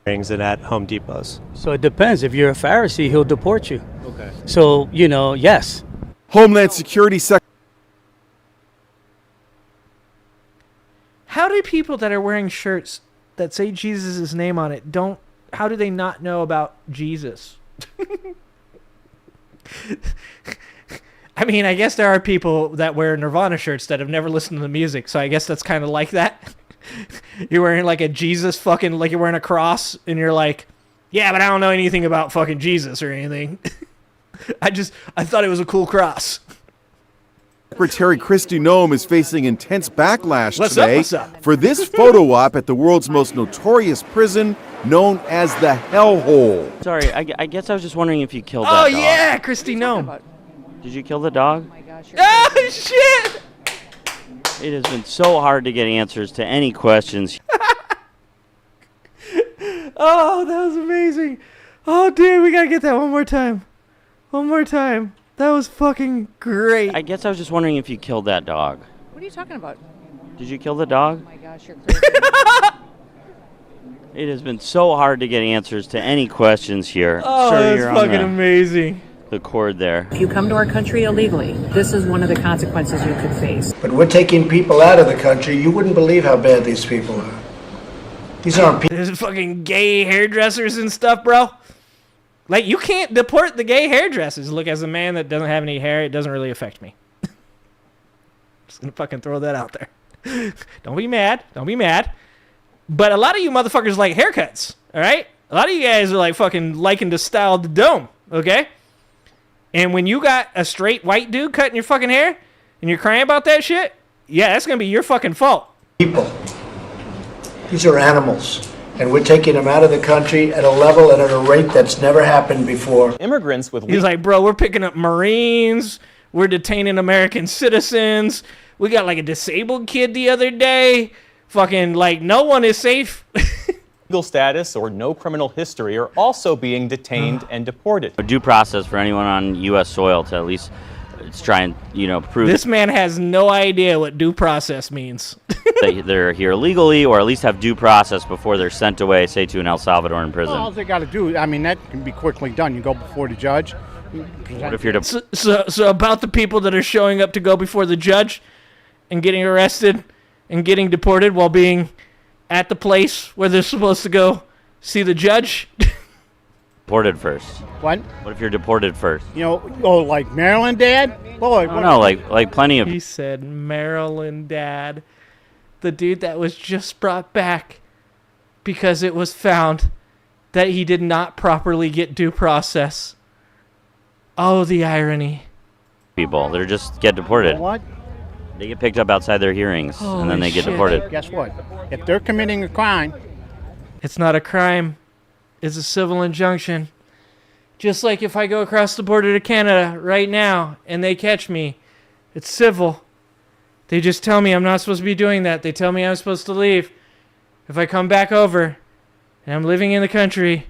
And at Home Depots. So it depends. If you're a Pharisee, he'll deport you. Okay. So, yes. Homeland Security Secretary. How do people that are wearing shirts that say Jesus' name on it how do they not know about Jesus? I mean, I guess there are people that wear Nirvana shirts that have never listened to the music, so I guess that's kind of like that. You're wearing like a Jesus fucking, like you're wearing a cross, and you're like, yeah, but I don't know anything about fucking Jesus or anything. I thought it was a cool cross. Secretary Kristi Noem is facing intense backlash today What's up? for this photo op at the world's most notorious prison known as the Hellhole. Sorry, I guess I was just wondering if you killed that dog. Oh, yeah, Kristi Noem. Did you kill the dog? Oh, my gosh. Oh, shit! It has been so hard to get answers to any questions. Oh, that was amazing. Oh, dude, we gotta get that one more time. One more time. That was fucking great. I guess I was just wondering if you killed that dog. What are you talking about? Did you kill the dog? Oh my gosh, you're crazy. It has been so hard to get answers to any questions here. Oh, Sir, that's you're on fucking amazing. the cord there. If you come to our country illegally, this is one of the consequences you could face. But we're taking people out of the country. You wouldn't believe how bad these people are. These aren't people. There's fucking gay hairdressers and stuff, bro. Like, you can't deport the gay hairdressers. Look, as a man that doesn't have any hair, it doesn't really affect me. Just gonna fucking throw that out there. Don't be mad. Don't be mad. But a lot of you motherfuckers like haircuts, all right? A lot of you guys are like fucking liking to style the dome, okay? And when you got a straight white dude cutting your fucking hair and you're crying about that shit, yeah, that's gonna be your fucking fault. People. These are animals. And we're taking them out of the country at a level and at a rate that's never happened before. Immigrants with... He's like, bro, we're picking up Marines. We're detaining American citizens. We got like a disabled kid the other day. Fucking, like, no one is safe. legal status or no criminal history are also being detained and deported. A due process for anyone on U.S. soil to at least try and, prove This man has no idea what due process means. that they're here legally, or at least have due process before they're sent away, say, to an El Salvadoran prison. Well, all they got to do, that can be quickly done. You go before the judge. What if you're So about the people that are showing up to go before the judge and getting arrested and getting deported while being at the place where they're supposed to go see the judge? Deported first. What? What if you're deported first? Like Maryland, Dad? Boy, No, like plenty of... He said Maryland Dad. The dude that was just brought back because it was found that he did not properly get due process. Oh, the irony. People that are just get deported. What? They get picked up outside their hearings, and then they get deported. Guess what? If they're committing a crime... It's not a crime. It's a civil injunction. Just like if I go across the border to Canada right now and they catch me, it's civil. They just tell me I'm not supposed to be doing that. They tell me I'm supposed to leave. If I come back over and I'm living in the country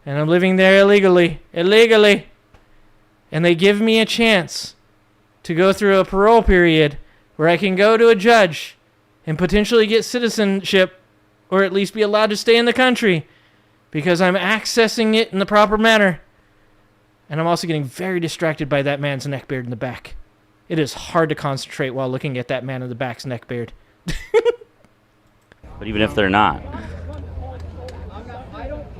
and I'm living there illegally, and they give me a chance to go through a parole period where I can go to a judge and potentially get citizenship or at least be allowed to stay in the country because I'm accessing it in the proper manner, And I'm also getting very distracted by that man's neckbeard in the back. It is hard to concentrate while looking at that man in the back's neckbeard. But even if they're not.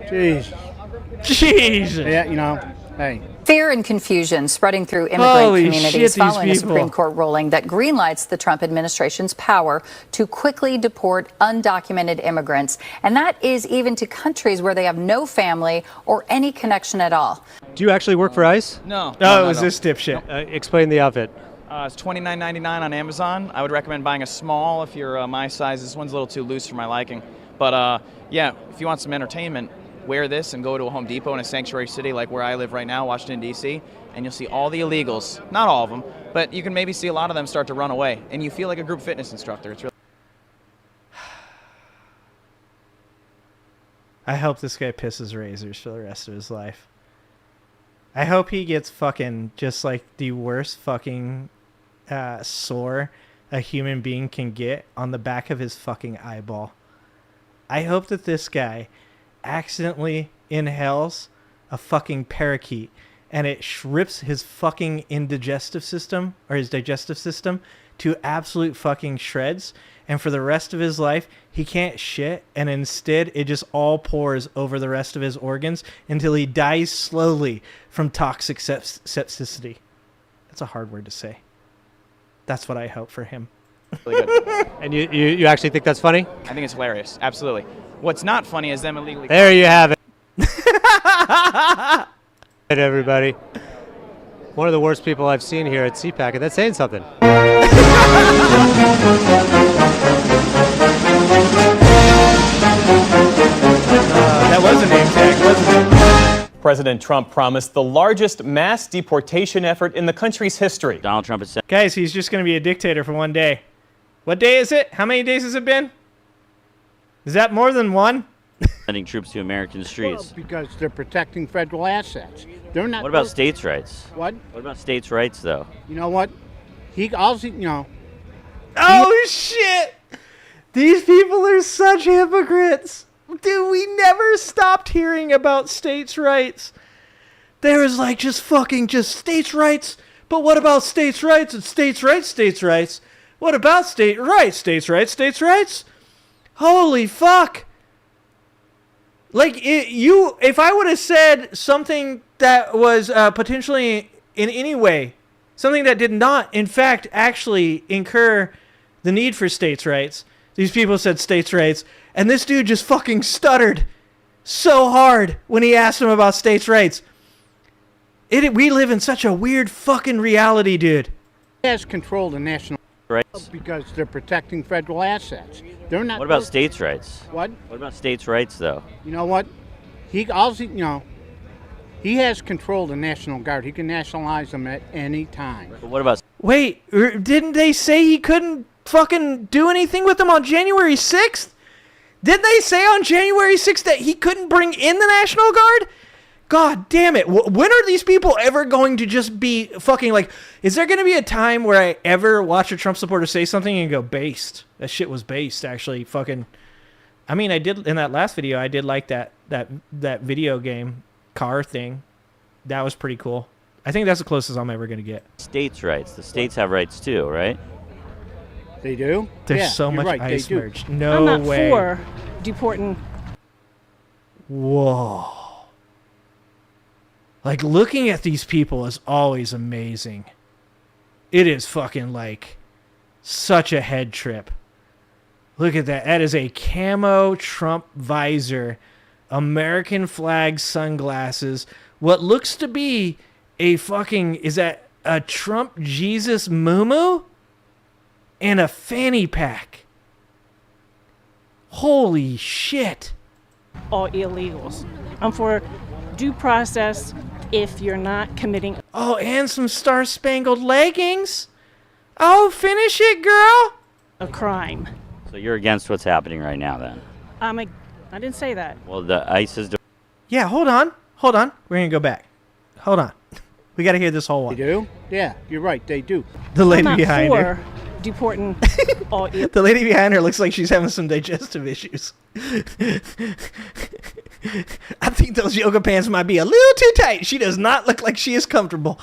Jesus. Yeah, you know, hey. Fear and confusion spreading through immigrant communities following a Supreme Court ruling that greenlights the Trump administration's power to quickly deport undocumented immigrants. And that is even to countries where they have no family or any connection at all. Do you actually work for ICE? No. Oh, it was this dipshit. Explain the outfit. It's $29.99 on Amazon. I would recommend buying a small if you're my size. This one's a little too loose for my liking. But yeah, if you want some entertainment, wear this and go to a Home Depot in a sanctuary city like where I live right now, Washington, D.C., and you'll see all the illegals. Not all of them, but you can maybe see a lot of them start to run away, and you feel like a group fitness instructor. It's really. I hope this guy pisses razors for the rest of his life. I hope he gets fucking just like the worst fucking sore a human being can get on the back of his fucking eyeball. I hope that this guy accidentally inhales a fucking parakeet and it rips his fucking digestive system to absolute fucking shreds, and for the rest of his life he can't shit, and instead it just all pours over the rest of his organs until he dies slowly from toxic septicity. That's a hard word to say. That's what I hope for him. Really good. And you actually think that's funny? I think it's hilarious. Absolutely. What's not funny is them illegally. There you have it. Hey, everybody. One of the worst people I've seen here at CPAC, and that's saying something. That was a name tag, wasn't it? President Trump promised the largest mass deportation effort in the country's history. Donald Trump has said. Guys, he's just going to be a dictator for one day. What day is it? How many days has it been? Is that more than one? Sending troops to American streets. Well, because they're protecting federal assets. They're not. What about states' rights? What? What about states' rights, though? You know what? Oh, shit! These people are such hypocrites. Dude, we never stopped hearing about states' rights. There was like just states' rights. But what about states' rights and states' rights, states' rights? What about state rights, states' rights, states' rights? Holy fuck. Like, if I would have said something that was potentially in any way, something that did not, in fact, actually incur the need for states' rights, these people said states' rights, and this dude just fucking stuttered so hard when he asked him about states' rights. We live in such a weird fucking reality, dude. He has control of the national rights because they're protecting federal assets. They're not. What about states' rights? What? What about states' rights, though? You know what? He has control of the National Guard. He can nationalize them at any time. But what about? Wait, didn't they say he couldn't fucking do anything with them on January 6th? Didn't they say on January 6th that he couldn't bring in the National Guard? God damn it. When are these people ever going to just be fucking like, is there going to be a time where I ever watch a Trump supporter say something and go, based? That shit was based, actually. Fucking, I mean, I did, in that last video, I did like that video game car thing. That was pretty cool. I think that's the closest I'm ever going to get. States' rights. The states have rights too, right? They do? There's so much right, ice merge. No I'm not way. for deporting. Whoa. Like, looking at these people is always amazing. It is fucking, like, such a head trip. Look at that. That is a camo Trump visor, American flag sunglasses, what looks to be a fucking, is that a Trump Jesus muumuu? And a fanny pack. Holy shit. All illegals. I'm for due process if you're not committing. Oh, and some star-spangled leggings. Oh, finish it, girl. A crime. So you're against what's happening right now, then? I didn't say that. Well, the ICE is. Yeah, hold on. We're going to go back. Hold on. We got to hear this whole one. They do? Yeah, you're right. They do. The lady I'm not behind for her. deporting all. The lady behind her looks like she's having some digestive issues. I think those yoga pants might be a little too tight. She does not look like she is comfortable.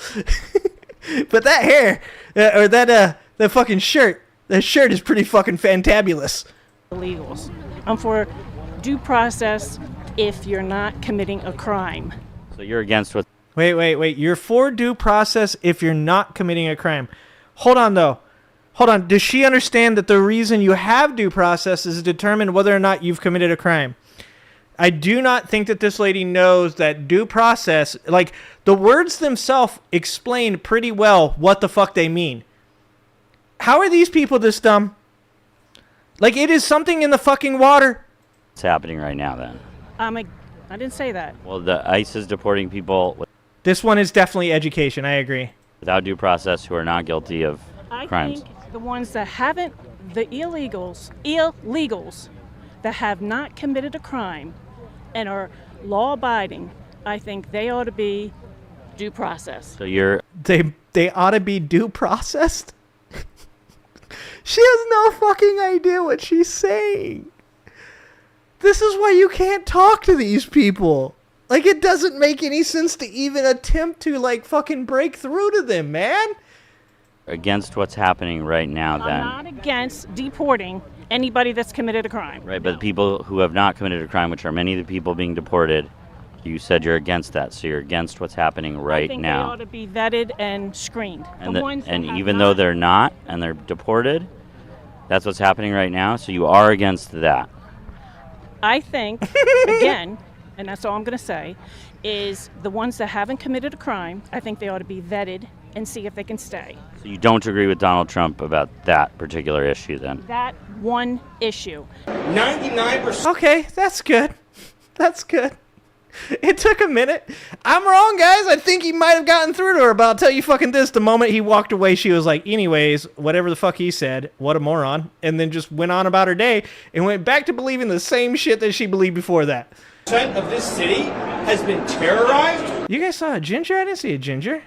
But that hair, or that fucking shirt, that shirt is pretty fucking fantabulous. Illegals. I'm for due process if you're not committing a crime. So you're against what? Wait. You're for due process if you're not committing a crime. Hold on, though. Hold on. Does she understand that the reason you have due process is to determine whether or not you've committed a crime? I do not think that this lady knows that due process, like, the words themselves explain pretty well what the fuck they mean. How are these people this dumb? Like, it is something in the fucking water. What's happening right now, then? I didn't say that. Well, the ICE is deporting people This one is definitely education. I agree. without due process who are not guilty of crimes. I think the ones that haven't, the illegals that have not committed a crime and are law-abiding, I think they ought to be due process. So you're... They ought to be due processed? She has no fucking idea what she's saying. This is why you can't talk to these people. Like, it doesn't make any sense to even attempt to, like, fucking break through to them, man. Against what's happening right now, then. I'm not against deporting anybody that's committed a crime. Right, but the people who have not committed a crime, which are many of the people being deported, you said you're against that, so you're against what's happening right I think now. they ought to be vetted and screened. And even though they're not, and they're deported, that's what's happening right now, so you are against that. I think, again, and that's all I'm going to say, is the ones that haven't committed a crime, I think they ought to be vetted and see if they can stay. So you don't agree with Donald Trump about that particular issue, then? That one issue. 99%. Okay, that's good. That's good. It took a minute. I'm wrong, guys. I think he might have gotten through to her, but I'll tell you fucking this. The moment he walked away, she was like, anyways, whatever the fuck he said, what a moron. And then just went on about her day and went back to believing the same shit that she believed before that. Percent of this city has been terrorized. You guys saw a ginger? I didn't see a ginger.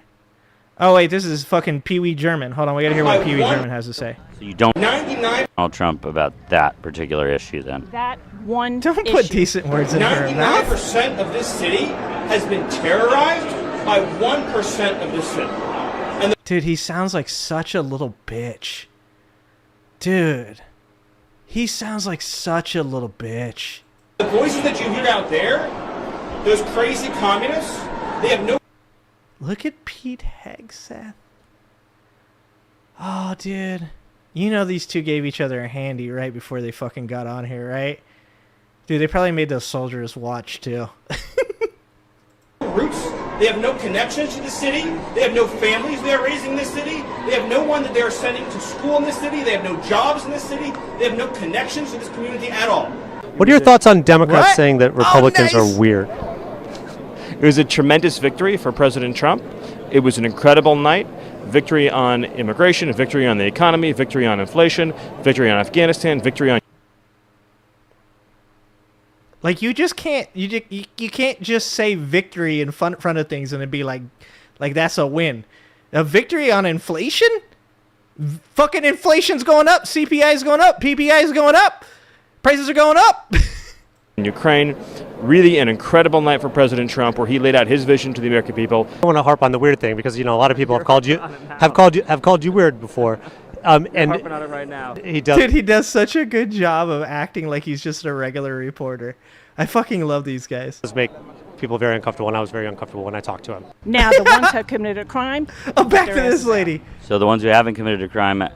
Oh, wait, this is fucking Pee Wee German. Hold on, we gotta hear what Pee Wee German has to say. So you don't 99 Donald Trump about that particular issue, then? That one Don't put decent words in her mouth. 99% of this city has been terrorized by 1% of this city. And Dude, he sounds like such a little bitch. Dude, he sounds like such a little bitch. the voices that you hear out there, those crazy communists, they have no... Look at Pete Hegseth. Oh, dude. You know these two gave each other a handy right before they fucking got on here, right? Dude, they probably made those soldiers watch, too. roots. They have no connections to the city. They have no families they're raising in this city. They have no one that they're sending to school in this city. They have no jobs in this city. They have no connections to this community at all. What are your thoughts on Democrats saying that Republicans are weird? It was a tremendous victory for President Trump. It was an incredible night. Victory on immigration, a victory on the economy, victory on inflation, victory on Afghanistan, victory on... Like, you just can't, you can't just say victory in front of things and it'd be like that's a win. A victory on inflation? Fucking inflation's going up, CPI's going up, PPI's going up, prices are going up. In Ukraine, really an incredible night for President Trump, where he laid out his vision to the American people. I want to harp on the weird thing because, you know, a lot of people have called you weird before. And harping on it right now. He does. Dude, he does such a good job of acting like he's just a regular reporter. I fucking love these guys. Does make people very uncomfortable, and I was very uncomfortable when I talked to him. Now, the ones who have committed a crime. Oh, back to this lady. So the ones who haven't committed a crime,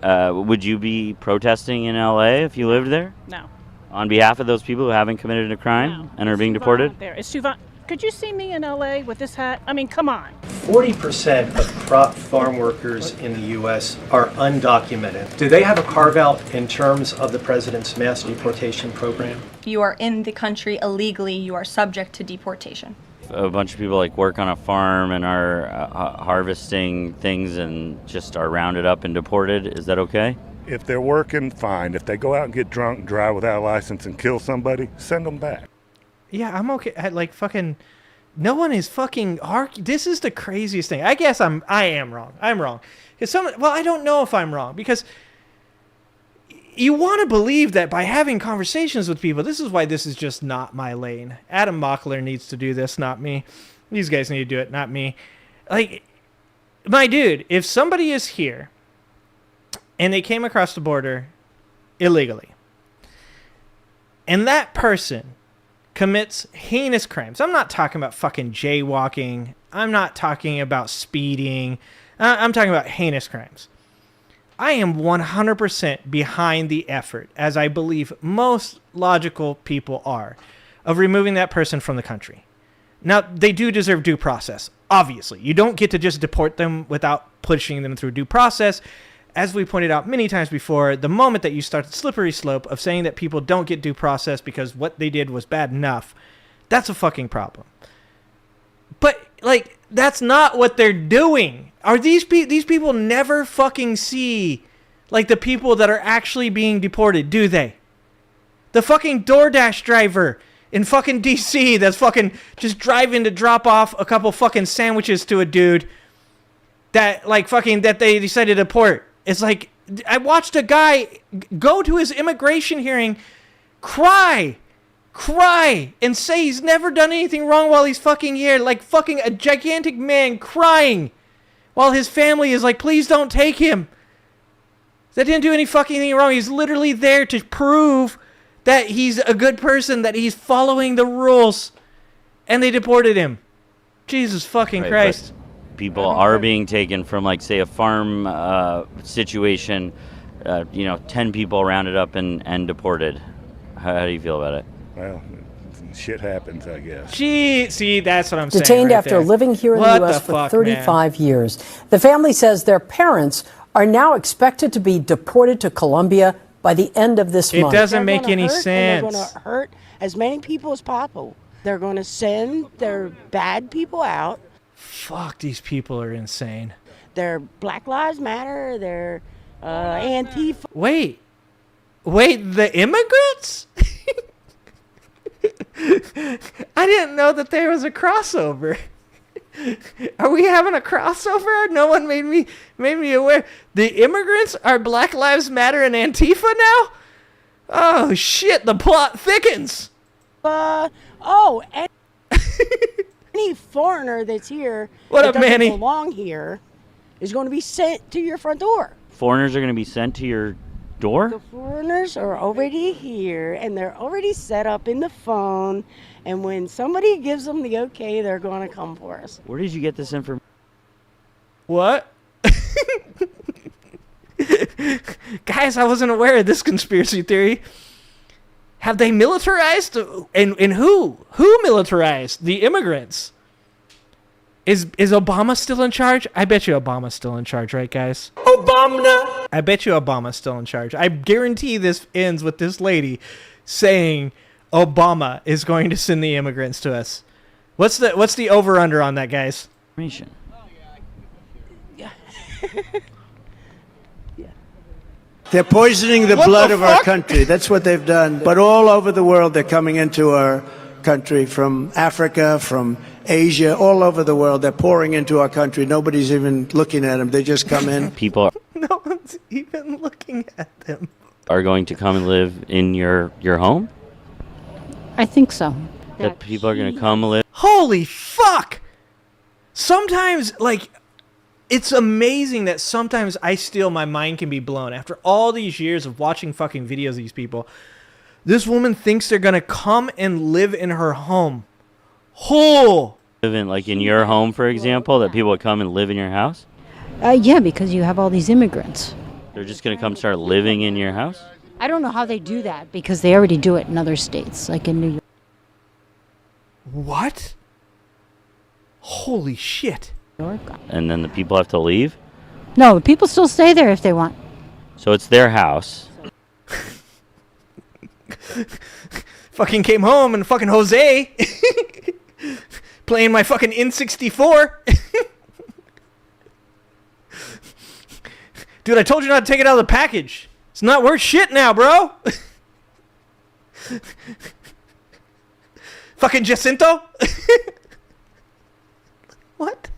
would you be protesting in LA if you lived there? No. On behalf of those people who haven't committed a crime and are being deported? There. It's too fun. Could you see me in LA with this hat? I mean, come on. 40% of crop farm workers in the U.S. are undocumented. Do they have a carve-out in terms of the president's mass deportation program? If you are in the country illegally, you are subject to deportation. A bunch of people like work on a farm and are harvesting things and just are rounded up and deported. Is that okay? If they're working, fine. If they go out and get drunk and drive without a license and kill somebody, send them back. Yeah, I'm okay. Like, fucking, no one is fucking this is the craziest thing. I guess I am wrong. I'm wrong. Well, I don't know if I'm wrong because you want to believe that by having conversations with people, this is why this is just not my lane. Adam Mockler needs to do this, not me. These guys need to do it, not me. Like, my dude, if somebody is here and they came across the border illegally, and that person commits heinous crimes. I'm not talking about fucking jaywalking. I'm not talking about speeding. I'm talking about heinous crimes. I am 100% behind the effort, as I believe most logical people are, of removing that person from the country. Now, they do deserve due process, obviously. You don't get to just deport them without pushing them through due process. As we pointed out many times before, the moment that you start the slippery slope of saying that people don't get due process because what they did was bad enough, that's a fucking problem. But, like, that's not what they're doing. Are these people never fucking see, like, the people that are actually being deported, do they? The fucking DoorDash driver in fucking DC that's fucking just driving to drop off a couple fucking sandwiches to a dude that, like, fucking, that they decided to deport. It's like, I watched a guy go to his immigration hearing, cry, and say he's never done anything wrong while he's fucking here. Like fucking a gigantic man crying while his family is like, please don't take him. That didn't do any fucking thing wrong. He's literally there to prove that he's a good person, that he's following the rules. And they deported him. Jesus fucking Christ. People are being taken from, like, say, a farm situation, 10 people rounded up and deported. How do you feel about it? Well, shit happens, I guess. Gee, see, that's what I'm saying. Detained right after there. living here in the U.S. for 35 years. The family says their parents are now expected to be deported to Colombia by the end of this month. It doesn't make any sense. They're going to hurt as many people as possible. They're going to send their bad people out. Fuck, these people are insane. They're Black Lives Matter. They're Antifa. Wait, the immigrants? I didn't know that there was a crossover. Are we having a crossover? No one made me aware. The immigrants are Black Lives Matter and Antifa now? Oh shit, the plot thickens. And any foreigner that's here that doesn't belong here is going to be sent to your front door. Foreigners are going to be sent to your door? The foreigners are already here, and they're already set up in the phone, and when somebody gives them the okay, they're going to come for us. Where did you get this information? What? Guys, I wasn't aware of this conspiracy theory. Have they militarized? And who? Who militarized? The immigrants. Is Obama still in charge? I bet you Obama's still in charge, right, guys? Obama! I bet you Obama's still in charge. I guarantee this ends with this lady saying Obama is going to send the immigrants to us. What's the over-under on that, guys? Yeah. They're poisoning the blood of our country. That's what they've done. But all over the world, they're coming into our country from Africa, from Asia, all over the world. They're pouring into our country. Nobody's even looking at them. They just come in. People No one's even looking at them. are going to come and live in your home? I think so. That people are going to come live. Holy fuck! Sometimes, like, it's amazing that sometimes my mind can be blown. After all these years of watching fucking videos of these people, this woman thinks they're going to come and live in her home. Live in, like, in your home, for example, that people would come and live in your house? Yeah, because you have all these immigrants. They're just going to come start living in your house? I don't know how they do that because they already do it in other states, like in New York. What? Holy shit. And then the people have to leave? No, people still stay there if they want. So it's their house. Fucking came home and fucking Jose playing my fucking N64. Dude, I told you not to take it out of the package. It's not worth shit now, bro. Fucking Jacinto. What?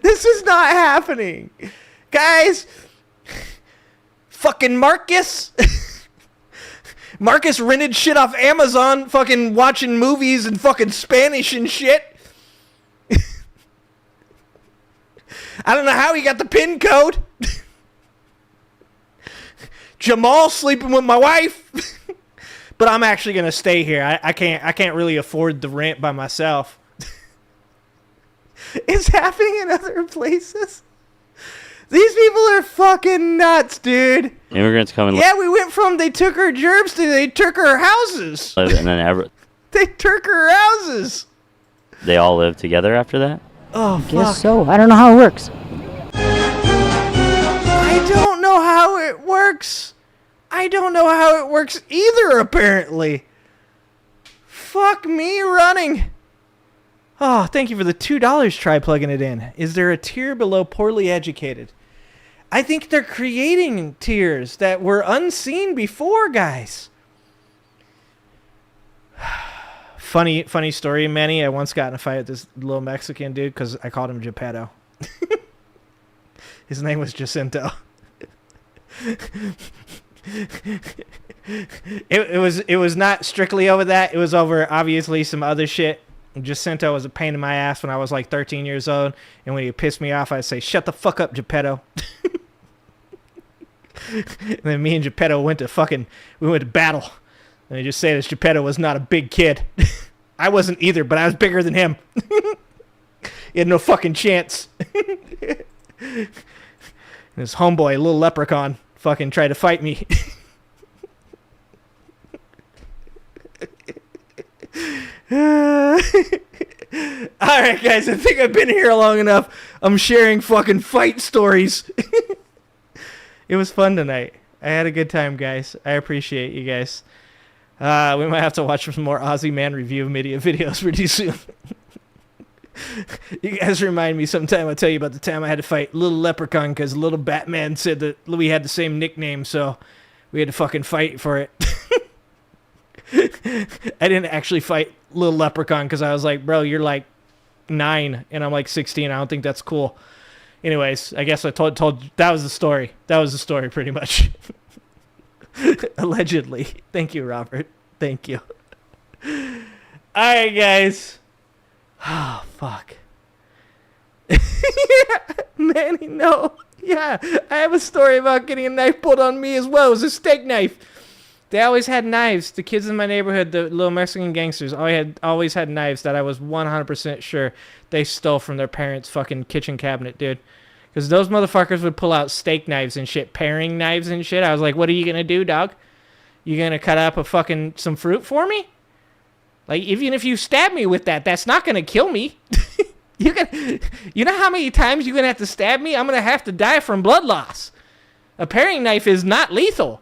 This is not happening. Guys. Fucking Marcus. Marcus rented shit off Amazon, fucking watching movies and fucking Spanish and shit. I don't know how he got the PIN code. Jamal sleeping with my wife. But I'm actually gonna stay here. I can't really afford the rent by myself. It's happening in other places. These people are fucking nuts, dude. Immigrants coming. Yeah, we went from they took our gerbs to they took our houses. And then They took our houses. they all live together after that. Oh, fuck. Guess so. I don't know how it works. I don't know how it works. I don't know how it works either, apparently. Fuck me running. Oh, thank you for the $2. Try plugging it in. Is there a tier below poorly educated? I think they're creating tiers that were unseen before, guys. Funny story, Manny. I once got in a fight with this little Mexican dude because I called him Geppetto. His name was Jacinto. It was not strictly over that. It was over obviously some other shit. Jacinto was a pain in my ass when I was like 13 years old, and when he pissed me off, I'd say, "Shut the fuck up, Geppetto." And then me and Geppetto went to battle. And he just said that Geppetto was not a big kid. I wasn't either, but I was bigger than him. He had no fucking chance. And his homeboy, little leprechaun, fucking tried to fight me. Alright, guys, I think I've been here long enough. I'm sharing fucking fight stories. It was fun tonight. I had a good time, guys. I appreciate you guys. We might have to watch some more Aussie Man review media videos pretty soon. You guys remind me sometime I'll tell you about the time I had to fight Little Leprechaun because Little Batman said that we had the same nickname, so we had to fucking fight for it. I didn't actually fight Little Leprechaun because I was like, bro, you're like 9 and I'm like 16. I don't think that's cool. Anyways, I guess I told that was the story. That was the story pretty much. Allegedly. Thank you, Robert. Thank you. Alright, guys. Oh, fuck. Manny, no. Yeah, I have a story about getting a knife pulled on me as well. It was a steak knife. They always had knives. The kids in my neighborhood, the little Mexican gangsters, always had knives that I was 100% sure they stole from their parents' fucking kitchen cabinet, dude. Because those motherfuckers would pull out steak knives and shit, paring knives and shit. I was like, what are you going to do, dog? You going to cut up some fruit for me? Like, even if you stab me with that, that's not going to kill me. You know how many times you're going to have to stab me? I'm going to have to die from blood loss. A paring knife is not lethal.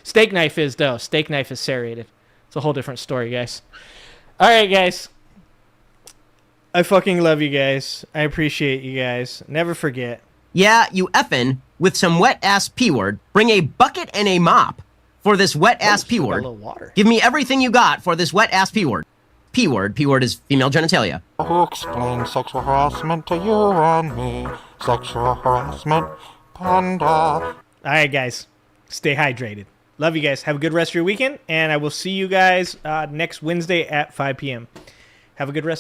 Steak knife is, though. Steak knife is serrated. It's a whole different story, guys. All right, guys. I fucking love you guys. I appreciate you guys. Never forget. Yeah, you effin' with some wet-ass P-word. Bring a bucket and a mop for this wet-ass P-word. Give me everything you got for this wet-ass P-word. P-word. P-word is female genitalia. Who explains sexual harassment to you and me? Sexual harassment, panda. All right, guys. Stay hydrated. Love you guys. Have a good rest of your weekend, and I will see you guys next Wednesday at 5 p.m. Have a good rest.